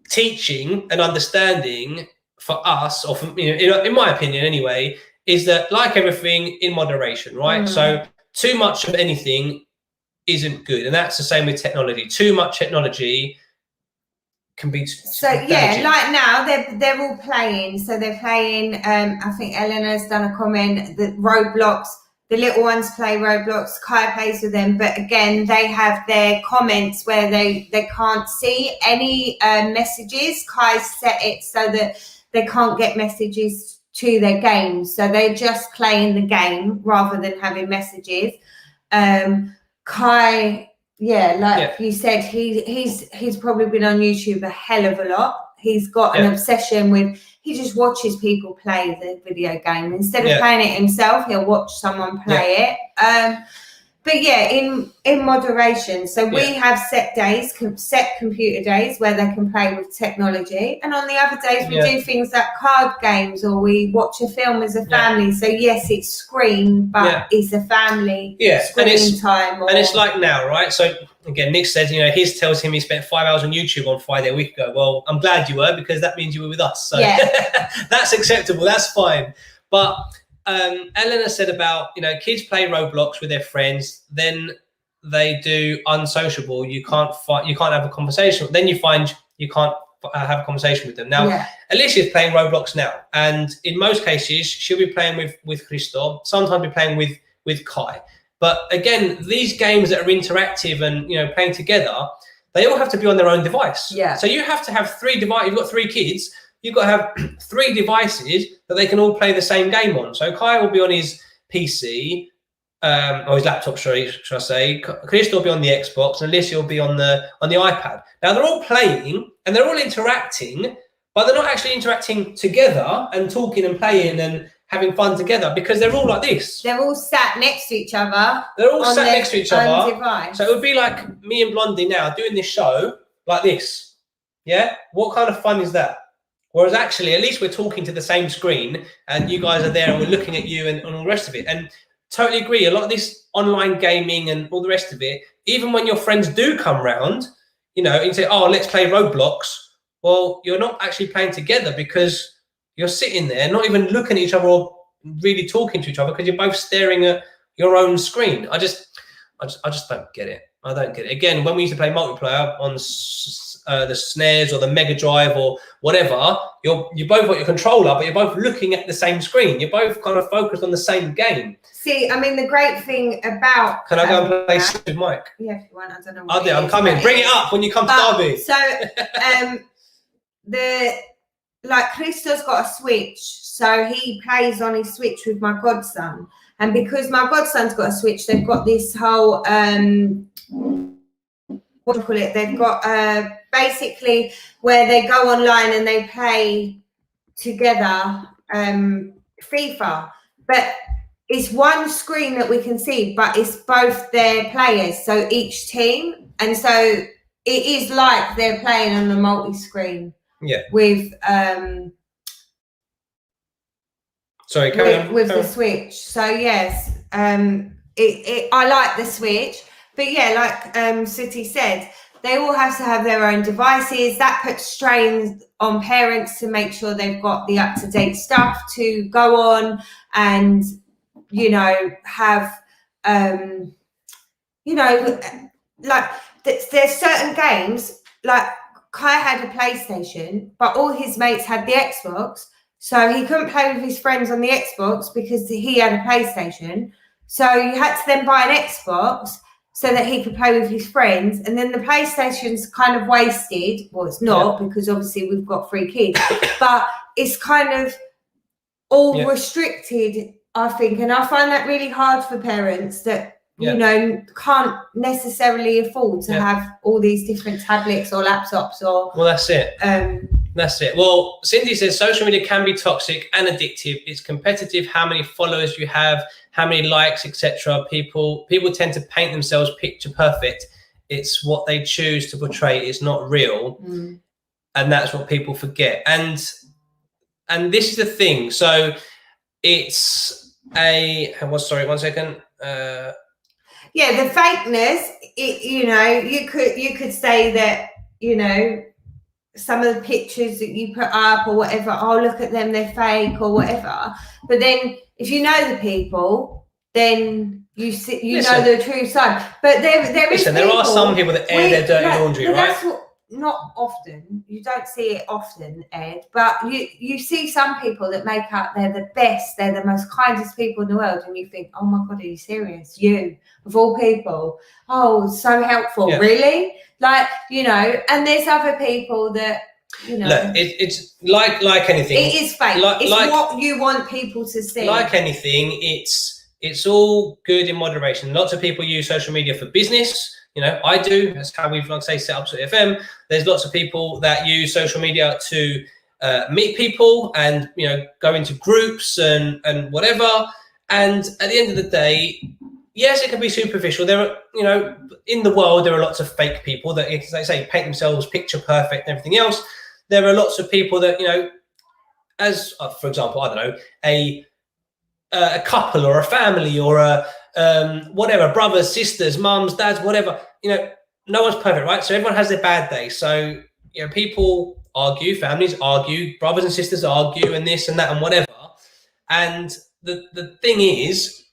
teaching and understanding for us, or for, you know, in my opinion anyway, is that, like everything, in moderation, right? So too much of anything isn't good, and that's the same with technology. Too much technology can be damaging. Like now they're all playing. So they're playing. I think Eleanor's done a comment that Roblox. The little ones play Roblox. Kai plays with them, but again, they have their comments where they can't see any messages. Kai's set it so that they can't get messages to their games, so they're just playing the game rather than having messages. Kai, you said, he's probably been on YouTube a hell of a lot. He's got an obsession with, he just watches people play the video game. Instead of playing it himself, he'll watch someone play it. But in moderation. So we have set days, set computer days where they can play with technology. And on the other days, we do things like card games, or we watch a film as a family. So yes, it's screen, but it's a family screen time. And it's like now, right? So again, Nick says, his tells him he spent 5 hours on YouTube on Friday a week ago. Well, I'm glad you were, because that means you were with us. So that's acceptable. That's fine. But Eleanor said about, kids play Roblox with their friends, then they do unsociable. You can't have a conversation. Then you find you can't have a conversation with them. Now, Alicia's playing Roblox now, and in most cases, she'll be playing with Christo. Sometimes be playing with Kai. But again, these games that are interactive and playing together, they all have to be on their own device. Yeah. So you have to have 3 devices. You've got 3 kids. You've got to have 3 devices that they can all play the same game on. So Kai will be on his PC, or his laptop, should I say. Christo will be on the Xbox, and Alicia will be on the iPad. Now they're all playing and they're all interacting, but they're not actually interacting together and talking and playing and having fun together, because they're all like this. They're all sat next to each other. They're all sat next to each other. Device. So it would be like me and Blondie now doing this show like this. Yeah? What kind of fun is that? Whereas actually, at least we're talking to the same screen, and you guys are there and we're looking at you and all the rest of it. And totally agree. A lot of this online gaming and all the rest of it, even when your friends do come round, and say, oh, let's play Roblox. Well, you're not actually playing together, because you're sitting there, not even looking at each other or really talking to each other, because you're both staring at your own screen. I just don't get it. I don't get it. Again, when we used to play multiplayer on the SNES or the Mega Drive or whatever, you both got your controller, but you're both looking at the same screen. You're both kind of focused on the same game. See, I mean, the great thing about... Can I go and play with Mike? Yeah, if you want. I don't know what I'm coming. Bring it up when you come to Derby. So, Christo's got a Switch, so he plays on his Switch with my godson. And because my godson's got a Switch, they've got this whole, what do you call it? They've got basically where they go online and they play together FIFA. But it's one screen that we can see, but it's both their players, so each team. And so it is like they're playing on a multi-screen. Yeah. With with the Switch. So yes, I like the Switch, but like Sooty said, they all have to have their own devices. That puts strains on parents to make sure they've got the up-to-date stuff to go on and have like there's certain games like. Kai had a PlayStation, but all his mates had the Xbox, so he couldn't play with his friends on the Xbox because he had a PlayStation. So you had to then buy an Xbox so that he could play with his friends, and then the PlayStation's kind of wasted. Well, it's not, because obviously we've got 3 kids, but it's kind of all restricted, I think, and I find that really hard for parents that can't necessarily afford to have all these different tablets or laptops or... Well, that's it. That's it. Well, Cindy says social media can be toxic and addictive. It's competitive, how many followers you have, how many likes, etc. People tend to paint themselves picture perfect. It's what they choose to portray. It's not real. And that's what people forget. And this is the thing. So it's one second. The fakeness, you could say that, some of the pictures that you put up or whatever, oh, look at them, they're fake or whatever. But then if you know the people, then you know the true side. But there are some people that air their dirty laundry, right? That's not often. You don't see it often, Ed. But you see some people that make up they're the best, they're the most kindest people in the world, and you think, oh my God, are you serious? You, of all people, oh, so helpful, really? Like, you know, and there's other people that, you know. Look, it's like anything. It is fake. It's what you want people to see. Like anything, it's all good in moderation. Lots of people use social media for business. You know, I do. That's how we've, like I say, set up Sooty FM. There's lots of people that use social media to meet people and, you know, go into groups and whatever. And at the end of the day, yes, it can be superficial. There are, you know, in the world, there are lots of fake people that, as they say, paint themselves picture perfect and everything else. There are lots of people that, you know, as, for example, I don't know, a couple or a family or a whatever, brothers, sisters, mums, dads, whatever, you know, no one's perfect, right? So everyone has their bad day. So, you know, people argue, families argue, brothers and sisters argue and this and that and whatever. And the thing is,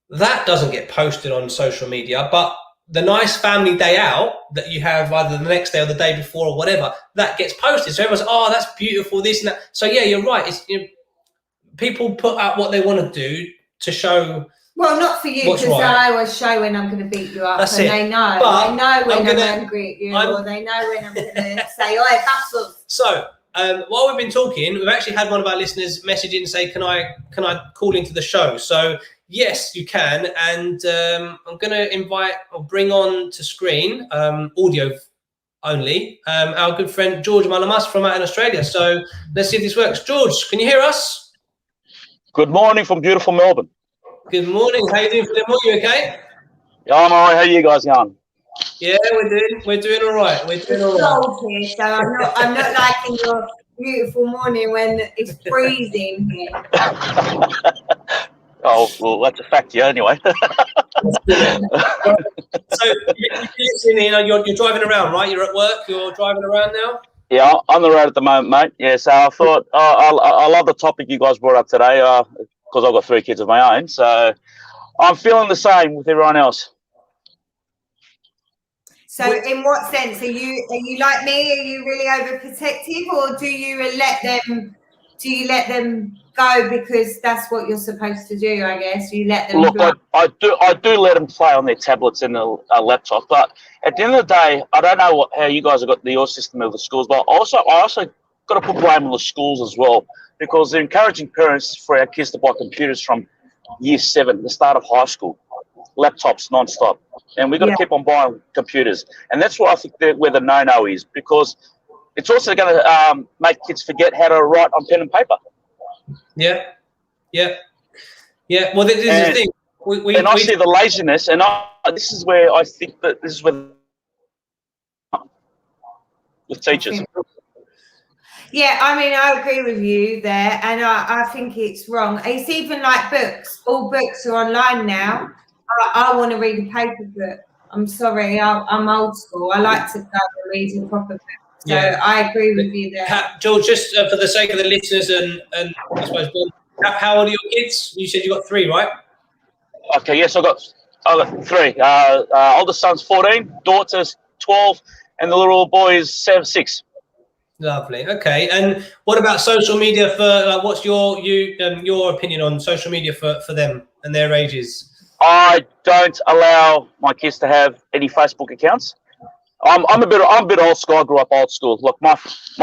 that doesn't get posted on social media, but the nice family day out that you have either the next day or the day before or whatever, that gets posted. So everyone's, oh, that's beautiful, this and that. So yeah, you're right. It's, you know, people put out what they want to do to show. Well, not for you, because right. I always show when I'm going to beat you up. That's and it. They know. But they know when I'm angry at you, or they know when I'm going to say, oi, bustles. So while we've been talking, we've actually had one of our listeners message in and say, can I call into the show? So yes, you can. And I'm going to invite or bring on to screen, audio only, our good friend George Malamas from out in Australia. So let's see if this works. George, can you hear us? Good morning from beautiful Melbourne. Good morning. How you doing for them? Are you okay? Yeah, I'm all right. How are you guys going? Yeah, we're doing all right. We're doing all right. Here, so I'm not like in your beautiful morning when it's freezing here. Oh, well, that's a fact, yeah, anyway. So you're driving around, right? You're at work. You're driving around now. Yeah, on the road at the moment, mate. Yeah, so I thought I love the topic you guys brought up today because I've got 3 kids of my own. So I'm feeling the same with everyone else. So in what sense? Are you like me? Are you really overprotective, or do you let them go because that's what you're supposed to do? I guess you let them. Look, I do let them play on their tablets and a laptop, but at the end of the day, I don't know how you guys have got your system of the schools, but I also got to put blame on the schools as well, because they're encouraging parents for our kids to buy computers from year 7, the start of high school, laptops non-stop. And we've got to keep on buying computers. And that's what I think where the no-no is, because it's also going to make kids forget how to write on pen and paper. Yeah. Well, this is the thing. I see the laziness, and this is where I think that this is where with teachers. Yeah, I mean, I agree with you there, and I think it's wrong. It's even like books. All books are online now. I want to read a paper book. I'm sorry, I'm old school. I like to go and read a proper book. So I agree with you there. George, just for the sake of the listeners and I suppose, how old are your kids? You said you got 3, right? Okay, yes, I got 3. Oldest son's 14, daughter's 12, and the little boy is 6. Lovely. Okay. And what about social media for what's your opinion on social media for them and their ages? I don't allow my kids to have any Facebook accounts. I'm a bit old school. I grew up old school. Look, my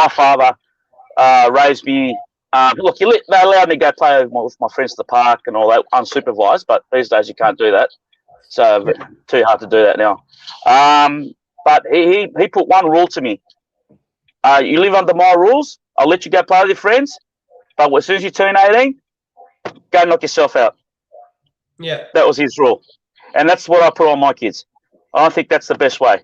father raised me. Look, they allowed me to go play with my friends at the park and all that unsupervised, but these days you can't do that. So too hard to do that now. But he put one rule to me. You live under my rules, I'll let you go play with your friends, but as soon as you turn 18, go knock yourself out. Yeah. That was his rule. And that's what I put on my kids. I don't think that's the best way. As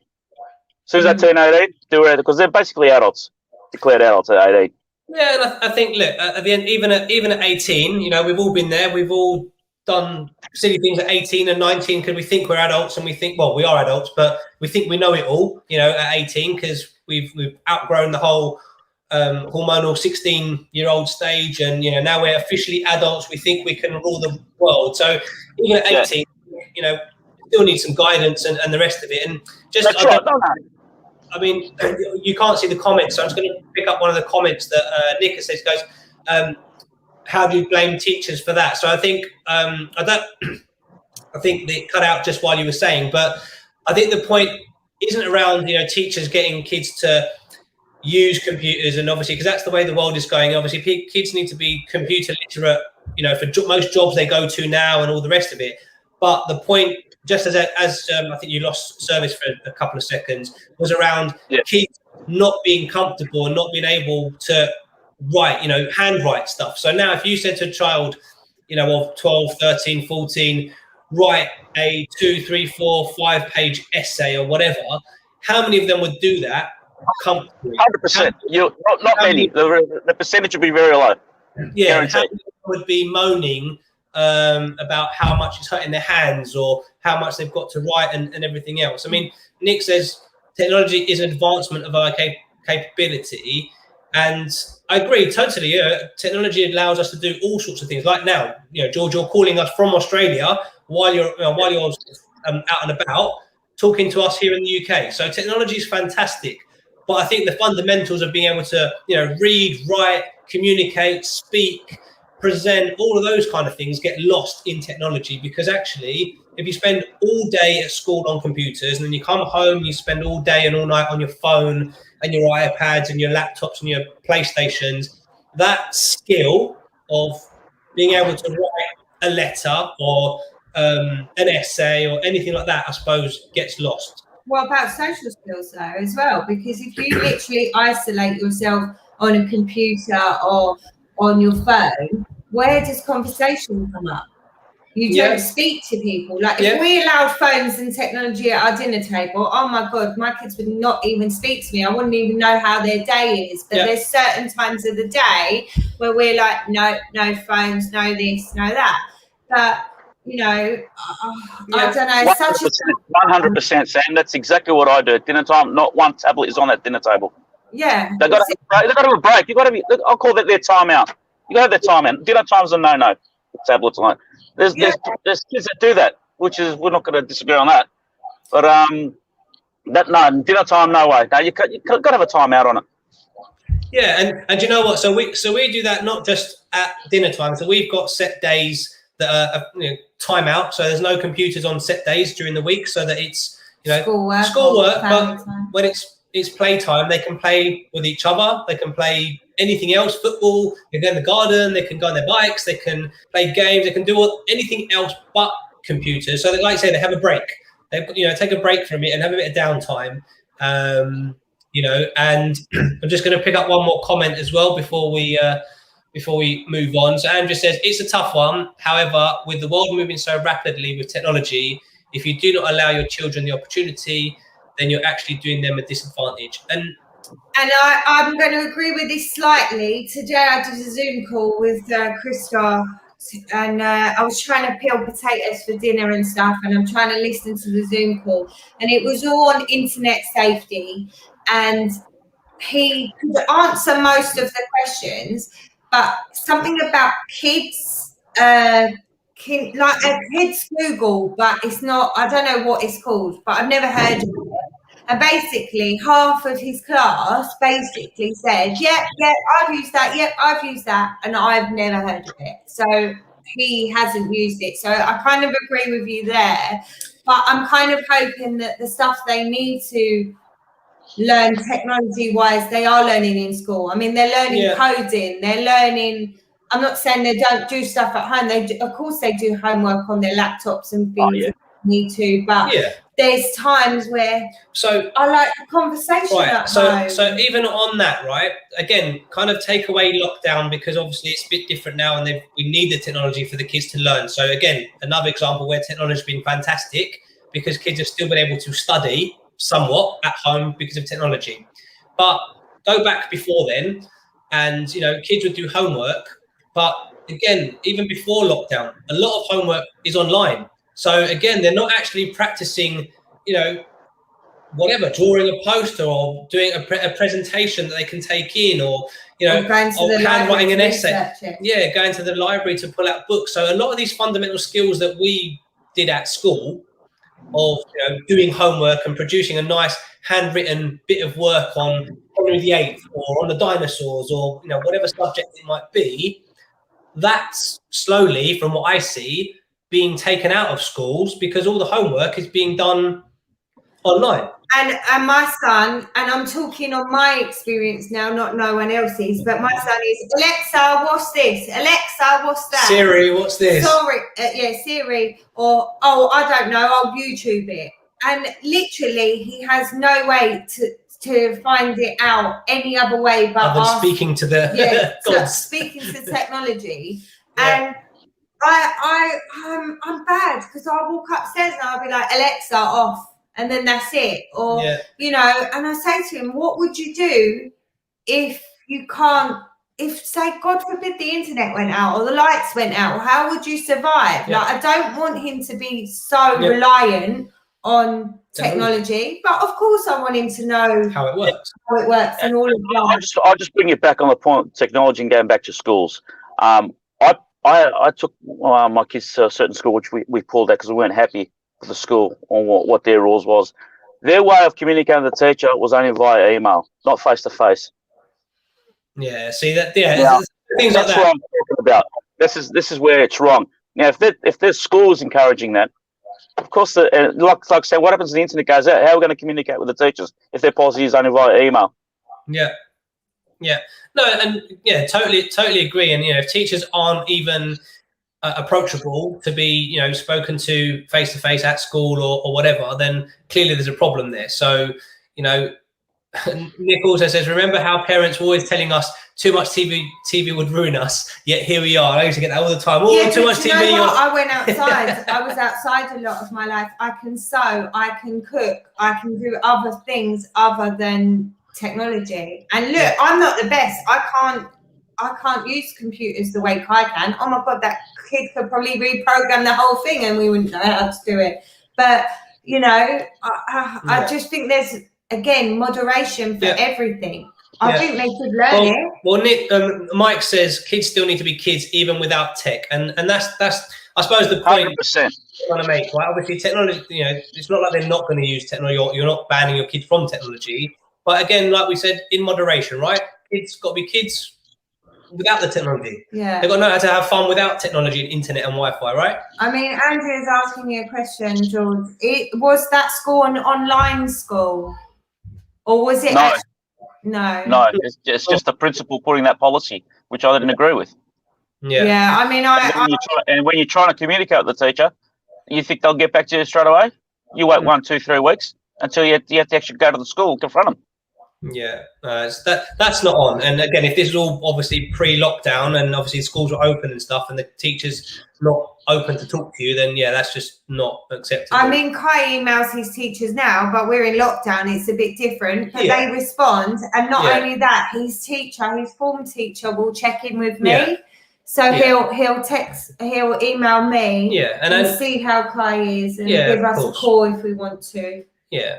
soon as they turn 18, do it, because they're basically adults, declared adults at 18. Yeah, and I think, look, at the end, even at 18, you know, we've all been there. We've all done silly things at 18 and 19 because we think we're adults, and we think, well, we are adults, but we think we know it all, you know, at 18 because we've outgrown the whole hormonal 16-year-old stage, and now we're officially adults. We think we can rule the world. So even at 18, still need some guidance and the rest of it. And just That's right. I mean, you can't see the comments, so I'm just going to pick up one of the comments that Nick has said. Goes, how do you blame teachers for that? So I think I think they cut out just while you were saying, but I think the point isn't around teachers getting kids to use computers, and obviously because that's the way the world is going. Obviously, kids need to be computer literate, for most jobs they go to now and all the rest of it. But the point, just as I think you lost service for a couple of seconds, was around kids not being comfortable and not being able to write, handwrite stuff. So now if you said to a child, of 12, 13, 14, write a 2, 3, 4, 5-page essay or whatever, how many of them would do that comfortably? 100%. Not many. The percentage would be very low. Yeah, how many would be moaning about how much it's hurting their hands or how much they've got to write and everything else. I mean, Nick says technology is an advancement of our capability, and I agree totally. Technology allows us to do all sorts of things. Like now, George, you're calling us from Australia while you're out and about, talking to us here in the UK. So technology is fantastic, but I think the fundamentals of being able to read, write, communicate, speak, present, all of those kind of things get lost in technology, because actually if you spend all day at school on computers and then you come home and you spend all day and all night on your phone and your iPads and your laptops and your PlayStations, that skill of being able to write a letter or an essay or anything like that, I suppose, gets lost. What about social skills though as well? Because if you literally isolate yourself on a computer or on your phone, where does conversation come up? You don't speak to people. Like if we allowed phones and technology at our dinner table, oh my God, my kids would not even speak to me. I wouldn't even know how their day is. But there's certain times of the day where we're like, no phones, no this, no that. But I don't know. 100%, Sam. That's exactly what I do at dinner time. Not one tablet is on that dinner table. Yeah. They've got to have a break. You've got to be. I'll call that their timeout. You got to have their timeout. Dinner time's a no-no. Tablets on. There's kids that do that, which is, we're not going to disagree on that. But dinner time, no way. No, you got to have a timeout on it. Yeah, and you know what? So we do that not just at dinner time. So we've got set days that are time out. So there's no computers on set days during the week, so that it's schoolwork. But when it's playtime, they can play with each other. They can play anything else, football. They can go in the garden. They can go on their bikes. They can play games. They can do anything else but computers. So, like I say, they have a break. They take a break from it and have a bit of downtime. And I'm just going to pick up one more comment as well before we move on. So Andrew says it's a tough one. However, with the world moving so rapidly with technology, if you do not allow your children the opportunity, then you're actually doing them a disadvantage. And I'm going to agree with this slightly. Today I did a Zoom call with Christoph, and I was trying to peel potatoes for dinner and stuff, and I'm trying to listen to the Zoom call, and it was all on internet safety, and he could answer most of the questions, but something about kids, like a kids Google, but it's not, I don't know what it's called, but I've never heard of it. And basically, half of his class basically said, yeah, I've used that, and I've never heard of it. So he hasn't used it. So I kind of agree with you there. But I'm kind of hoping that the stuff they need to learn technology-wise, they are learning in school. I mean, they're learning coding. They're learning. I'm not saying they don't do stuff at home. They do, of course, they do homework on their laptops and things. Need to, but there's times where I like the conversation at home. So even on that, right, again, kind of take away lockdown, because obviously it's a bit different now, and we need the technology for the kids to learn. So again, another example where technology has been fantastic, because kids have still been able to study somewhat at home because of technology. But go back before then, and kids would do homework, but again, even before lockdown, a lot of homework is online. So again, they're not actually practicing, whatever, drawing a poster or doing a presentation that they can take in, or Or going to the handwriting library an to essay. research it. Yeah, going to the library to pull out books. So a lot of these fundamental skills that we did at school, of doing homework and producing a nice handwritten bit of work on Henry VIII or on the dinosaurs, or whatever subject it might be, that's slowly, from what I see, being taken out of schools because all the homework is being done online. And my son, and I'm talking on my experience now, not no one else's, but my son is, Alexa, what's this? Alexa, what's that? Siri, what's this? Sorry, Siri, or I don't know, I'll YouTube it. And literally, he has no way to find it out any other way but other than speaking to the gods. Speaking to technology. Yeah. And I'm bad because I'll walk upstairs and I'll be like, Alexa, off. And then that's it. Or, and I say to him, what would you do if you can't, if, say, God forbid, the internet went out or the lights went out? How would you survive? Yeah. Like, I don't want him to be so reliant on technology, but of course I want him to know how it works. And all of that. I'll just bring it back on the point of technology and going back to schools. I took my kids to a certain school, which we pulled out because we weren't happy with the school on what their rules was. Their way of communicating with the teacher was only via email, not face to face. Yeah, see that. Yeah, things like that. That's what I'm talking about. This is where it's wrong. Now, if their school is encouraging that, of course, like say, what happens if the internet goes out? How are we going to communicate with the teachers if their policy is only via email? Yeah. No, and totally agree. And if teachers aren't even approachable to be spoken to face at school or whatever, then clearly there's a problem there. So Nick also says, remember how parents were always telling us too much TV would ruin us, yet here we are. I used to get that all the time. Too much TV. I went outside. I was outside a lot of my life. I can sew, I can cook, I can do other things other than technology. And look, I'm not the best. I can't use computers the way Kai can. Oh my God, that kid could probably reprogram the whole thing and we wouldn't know how to do it. But, I just think there's, again, moderation for everything. I think they should learn it. Well, Nick, Mike says kids still need to be kids even without tech. And that's I suppose the point 100%. I'm trying to make, right? Obviously, technology, it's not like they're not going to use technology. You're not banning your kid from technology. But again, like we said, in moderation, right? Kids got to be kids without the technology. Yeah. They've got to know how to have fun without technology and internet and Wi-Fi, right? I mean, Andrew is asking you a question, George. Was that school an online school? Or was it? No. No, it's just the principal putting that policy, which I didn't agree with. Yeah. I mean, and when you're trying to communicate with the teacher, you think they'll get back to you straight away? You wait 1, 2, 3 weeks until you have to actually go to the school and confront them. Yeah, that's not on. And again, if this is all obviously pre-lockdown and obviously schools are open and stuff and the teacher's not open to talk to you, then that's just not acceptable. I mean, Kai emails his teachers now, but we're in lockdown. It's a bit different. But they respond. And not only that, his form teacher will check in with me. Yeah. So he'll email me and see how Kai is and give us a call if we want to. Yeah.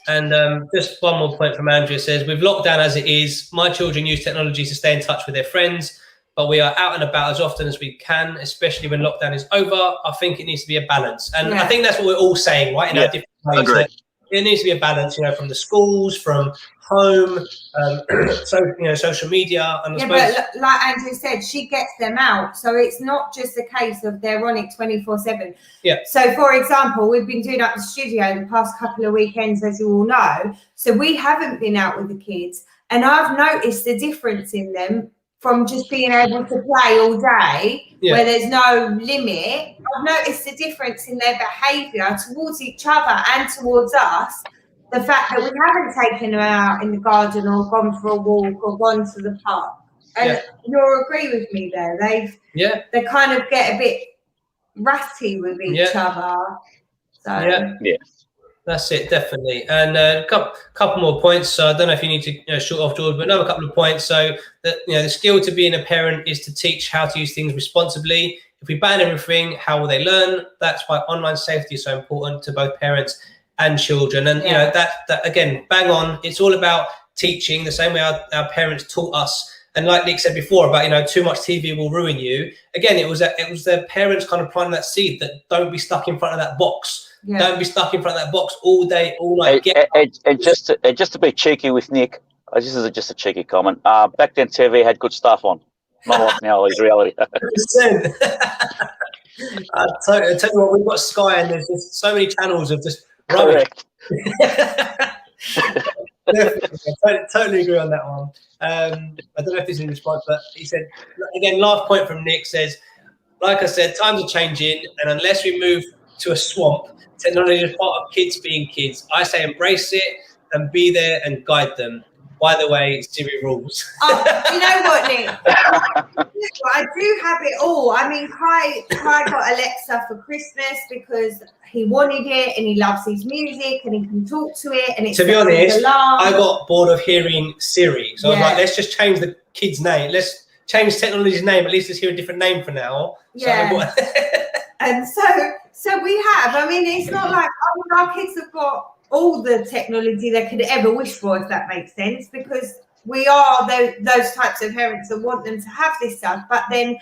And just one more point from Andrea says, with lockdown as it is, my children use technology to stay in touch with their friends, but we are out and about as often as we can, especially when lockdown is over. I think it needs to be a balance. And I think that's what we're all saying, right? In our different ways. Agree. There needs to be a balance, from the schools, from home, social media. And but like Andrew said, she gets them out. So it's not just a case of they're on it 24/7. Yeah. So, for example, we've been doing up the studio the past couple of weekends, as you all know. So we haven't been out with the kids. And I've noticed the difference in them from just being able to play all day, where there's no limit. I've noticed the difference in their behaviour towards each other and towards us. The fact that we haven't taken them out in the garden or gone for a walk or gone to the park. And you'll agree with me there. They kind of get a bit ratty with each other. So that's it, definitely. And a couple more points. So I don't know if you need to short off, George, but another couple of points. So that the skill to being a parent is to teach how to use things responsibly. If we ban everything, how will they learn? That's why online safety is so important to both parents and children. And, you know, that again, bang on. It's all about teaching the same way our parents taught us. And like Nick said before about, you know, too much TV will ruin you. Again, it was their parents kind of planting that seed that don't be stuck in front of that box. Yeah. Don't be stuck in front of that box all day, all night. And just to be cheeky with Nick, this is just a cheeky comment. Back then, TV had good stuff on. Not like now, it's reality. 100%. I tell you what, we've got Sky, and there's just so many channels of just rubbish. Totally agree on that one. I don't know if this is in response, but he said, again, last point from Nick says, like I said, times are changing, and unless we move to a swamp, technology is part of kids being kids. I say embrace it and be there and guide them. By the way, Siri rules. Oh, you know what, Nick? I do have it all. I mean, Kai got Alexa for Christmas because he wanted it and he loves his music and he can talk to it. And it's, to be honest, I got bored of hearing Siri. So I was like, let's just change the kid's name. Let's change technology's name. At least let's hear a different name for now. Yeah. And so we have. I mean, it's not like our kids have got all the technology they could ever wish for, if that makes sense, because we are those types of parents that want them to have this stuff. But then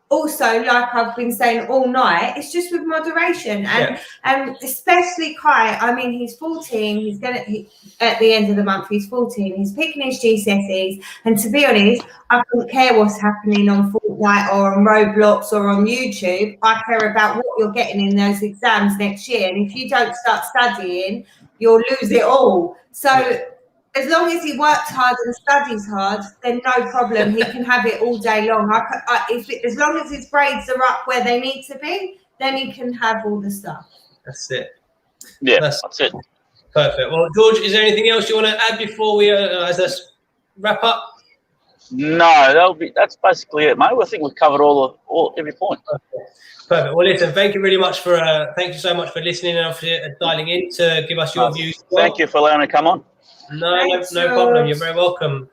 also, like I've been saying all night, it's just with moderation. And especially Kai, I mean, he's 14. At the end of the month, he's 14. He's picking his GCSEs. And to be honest, I don't care what's happening on Fortnite or on Roblox or on YouTube. I care about what you're getting in those exams next year. And if you don't start studying, you'll lose it all. So as long as he works hard and studies hard, then no problem. He can have it all day long. As long as his grades are up where they need to be, then he can have all the stuff. That's it. Yeah, that's it. Perfect. Well, George, is there anything else you want to add before we let's wrap up? No, that's basically it, mate. I think we've covered every point. Perfect. Well, listen, thank you really much thank you so much for listening and for dialing in to give us your views. Thank you for allowing me to come on. No problem. You're very welcome.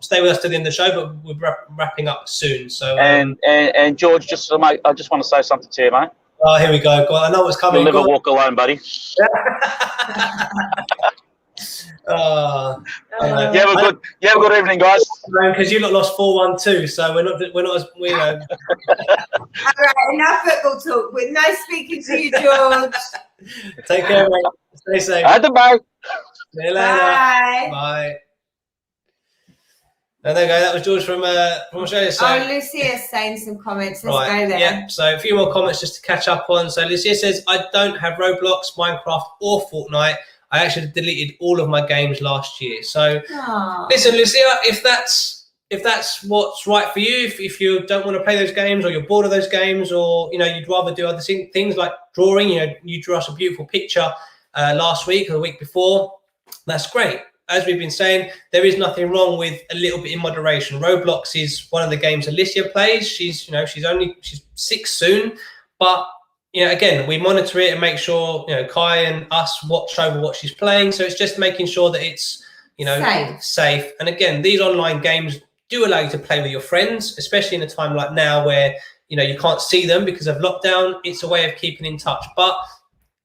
Stay with us to the end of the show, but we're wrapping up soon. So and George, I just want to say something to you, mate. Oh, here we go. God, I know what's coming. You'll never walk alone, buddy. You have a good evening, guys. Because you lot lost 4-1-2, so we're not as we know. All right, enough football talk. With no speaking to you, George. Take care, mate. Stay safe. Bye. See you later. Bye. And there you go. That was George from Australia. So, Lucia's saying some comments. Let's go there. Yeah. So a few more comments just to catch up on. So Lucia says, I don't have Roblox, Minecraft, or Fortnite. I actually deleted all of my games last year. So listen, Lucia, if that's what's right for you, if you don't want to play those games or you're bored of those games, or you'd rather do other things like drawing. You drew us a beautiful picture last week or the week before. That's great. As we've been saying, there is nothing wrong with a little bit in moderation. Roblox is one of the games Alicia plays. She's 6 soon, but again, we monitor it and make sure Kai and us watch over what she's playing. So it's just making sure that it's safe. And again, these online games do allow you to play with your friends, especially in a time like now where you can't see them because of lockdown. It's a way of keeping in touch. But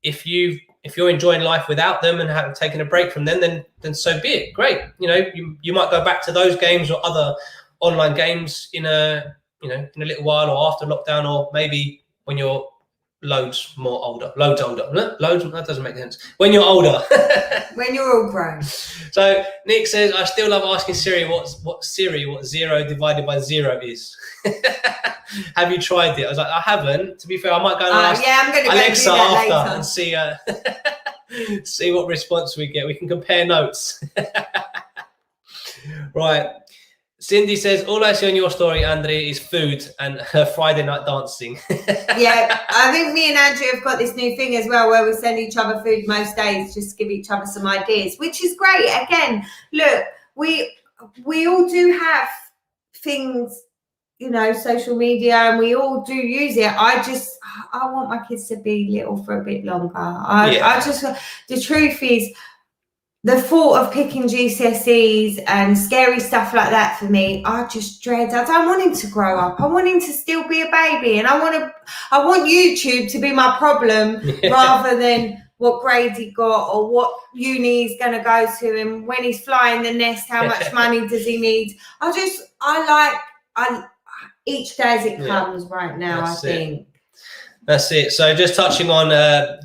if you're enjoying life without them and have taken a break from them, then so be it. Great. You might go back to those games or other online games in a little while, or after lockdown, or maybe when you're loads older. That doesn't make sense. When you're older. When you're all grown. So Nick says, I still love asking Siri what 0 divided by 0 is. Have you tried it? I was like, I haven't. To be fair, I might go and ask I'm going to Alexa go do that after later. and see what response we get. We can compare notes. Right. Cindy says, all I see on your story, Andre, is food and her Friday night dancing. Yeah, I think me and Andrew have got this new thing as well where we send each other food most days, just give each other some ideas, which is great. Again, look, we all do have things, social media, and we all do use it. I want my kids to be little for a bit longer. The truth is, the thought of picking GCSEs and scary stuff like that for me, I just dread. I don't want him to grow up. I want him to still be a baby, and I want YouTube to be my problem rather than what grade he got or what uni he's going to go to, and when he's flying the nest, how much money does he need. I each day as it comes right now. I think. That's it. So just touching on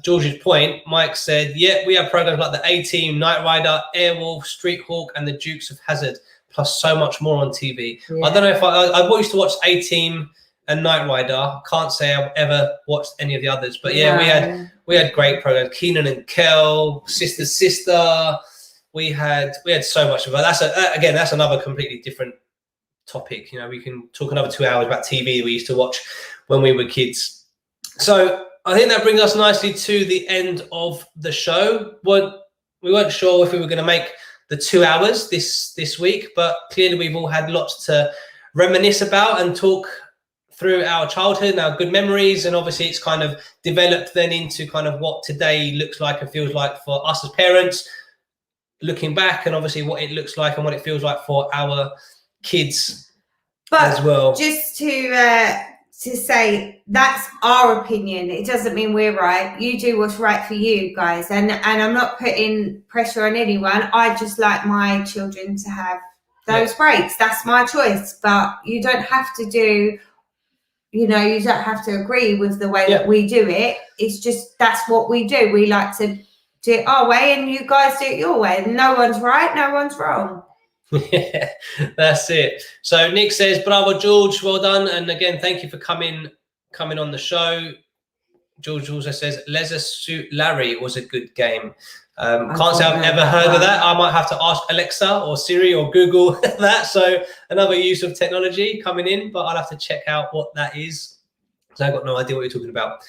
George's point, Mike said, yeah, we have programs like the A-Team, Knight Rider, Airwolf, Street Hawk, and the Dukes of Hazzard, plus so much more on TV. Yeah. I don't know if I used to watch A-Team and Knight Rider. Can't say I've ever watched any of the others, but yeah, we had great programs. Keenan and Kel, Sister. We had so much of it. That's another completely different topic. You know, we can talk another 2 hours about TV we used to watch when we were kids. So I think that brings us nicely to the end of the show. We weren't sure if we were going to make the 2 hours this week, but clearly we've all had lots to reminisce about and talk through our childhood and our good memories. And obviously it's kind of developed then into kind of what today looks like and feels like for us as parents, looking back, and obviously what it looks like and what it feels like for our kids as well. Just to say, that's our opinion. It doesn't mean we're right. You do what's right for you guys. And I'm not putting pressure on anyone. I just like my children to have those breaks. That's my choice. But you don't have to do, you don't have to agree with the way that we do it. It's just, that's what we do. We like to do it our way and you guys do it your way. No one's right, no one's wrong. Yeah, that's it. So Nick says, bravo George, well done, and again thank you for coming on the show. George also says Leisure Suit Larry was a good game. Can't say I've ever heard of that. I might have to ask Alexa or Siri or Google that. So another use of technology coming in, but I'll have to check out what that is. So I've got no idea what you're talking about.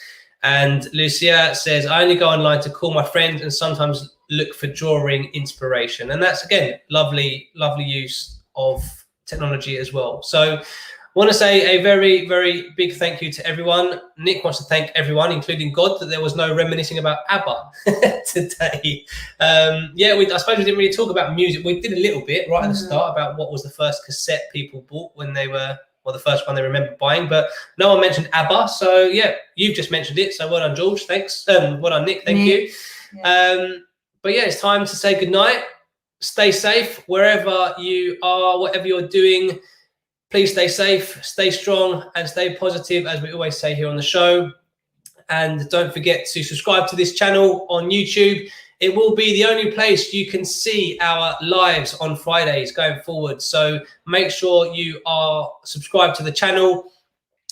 And Lucia says, I only go online to call my friends and sometimes look for drawing inspiration. And that's, again, lovely use of technology as well. So I want to say a very, very big thank you to everyone. Nick wants to thank everyone, including God, that there was no reminiscing about ABBA today. I suppose we didn't really talk about music. We did a little bit right at the start about what was the first cassette people bought when they were, or the first one they remember buying, but no one mentioned ABBA. So yeah, you've just mentioned it. So well done, George. Thanks. Well done, Nick. Thank you. Yeah. But yeah, it's time to say goodnight. Stay safe wherever you are, whatever you're doing. Please stay safe, stay strong, and stay positive, as we always say here on the show. And don't forget to subscribe to this channel on YouTube. It will be the only place you can see our lives on Fridays going forward. So make sure you are subscribed to the channel,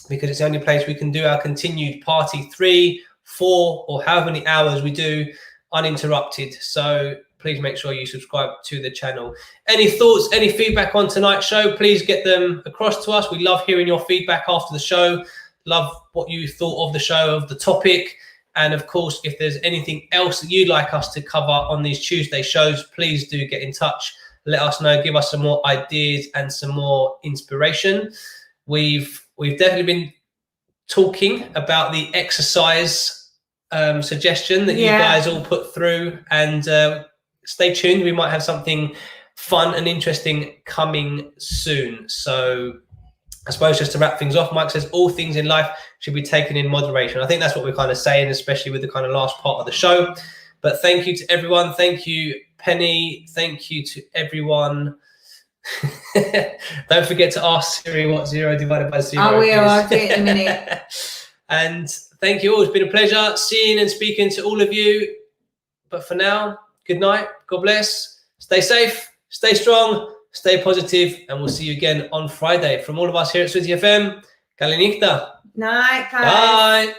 because it's the only place we can do our continued party 3, 4, or however many hours we do uninterrupted. So please make sure you subscribe to the channel. Any thoughts, any feedback on tonight's show, please get them across to us. We love hearing your feedback after the show. Love what you thought of the show, of the topic. And of course, if there's anything else that you'd like us to cover on these Tuesday shows, please do get in touch. Let us know, give us some more ideas and some more inspiration. We've definitely been talking about the exercise suggestion that you guys all put through, and stay tuned. We might have something fun and interesting coming soon. So I suppose just to wrap things off, Mike says all things in life should be taken in moderation. I think that's what we're kind of saying, especially with the kind of last part of the show. But thank you to everyone. Thank you, Penny. Thank you to everyone. Don't forget to ask Siri what 0 divided by 0 I will. is. I'll do it in a minute. And thank you all. It's been a pleasure seeing and speaking to all of you. But for now, good night. God bless. Stay safe. Stay strong. Stay positive. And we'll see you again on Friday. From all of us here at Sooty FM, Kalinikta. Night, guys. Bye.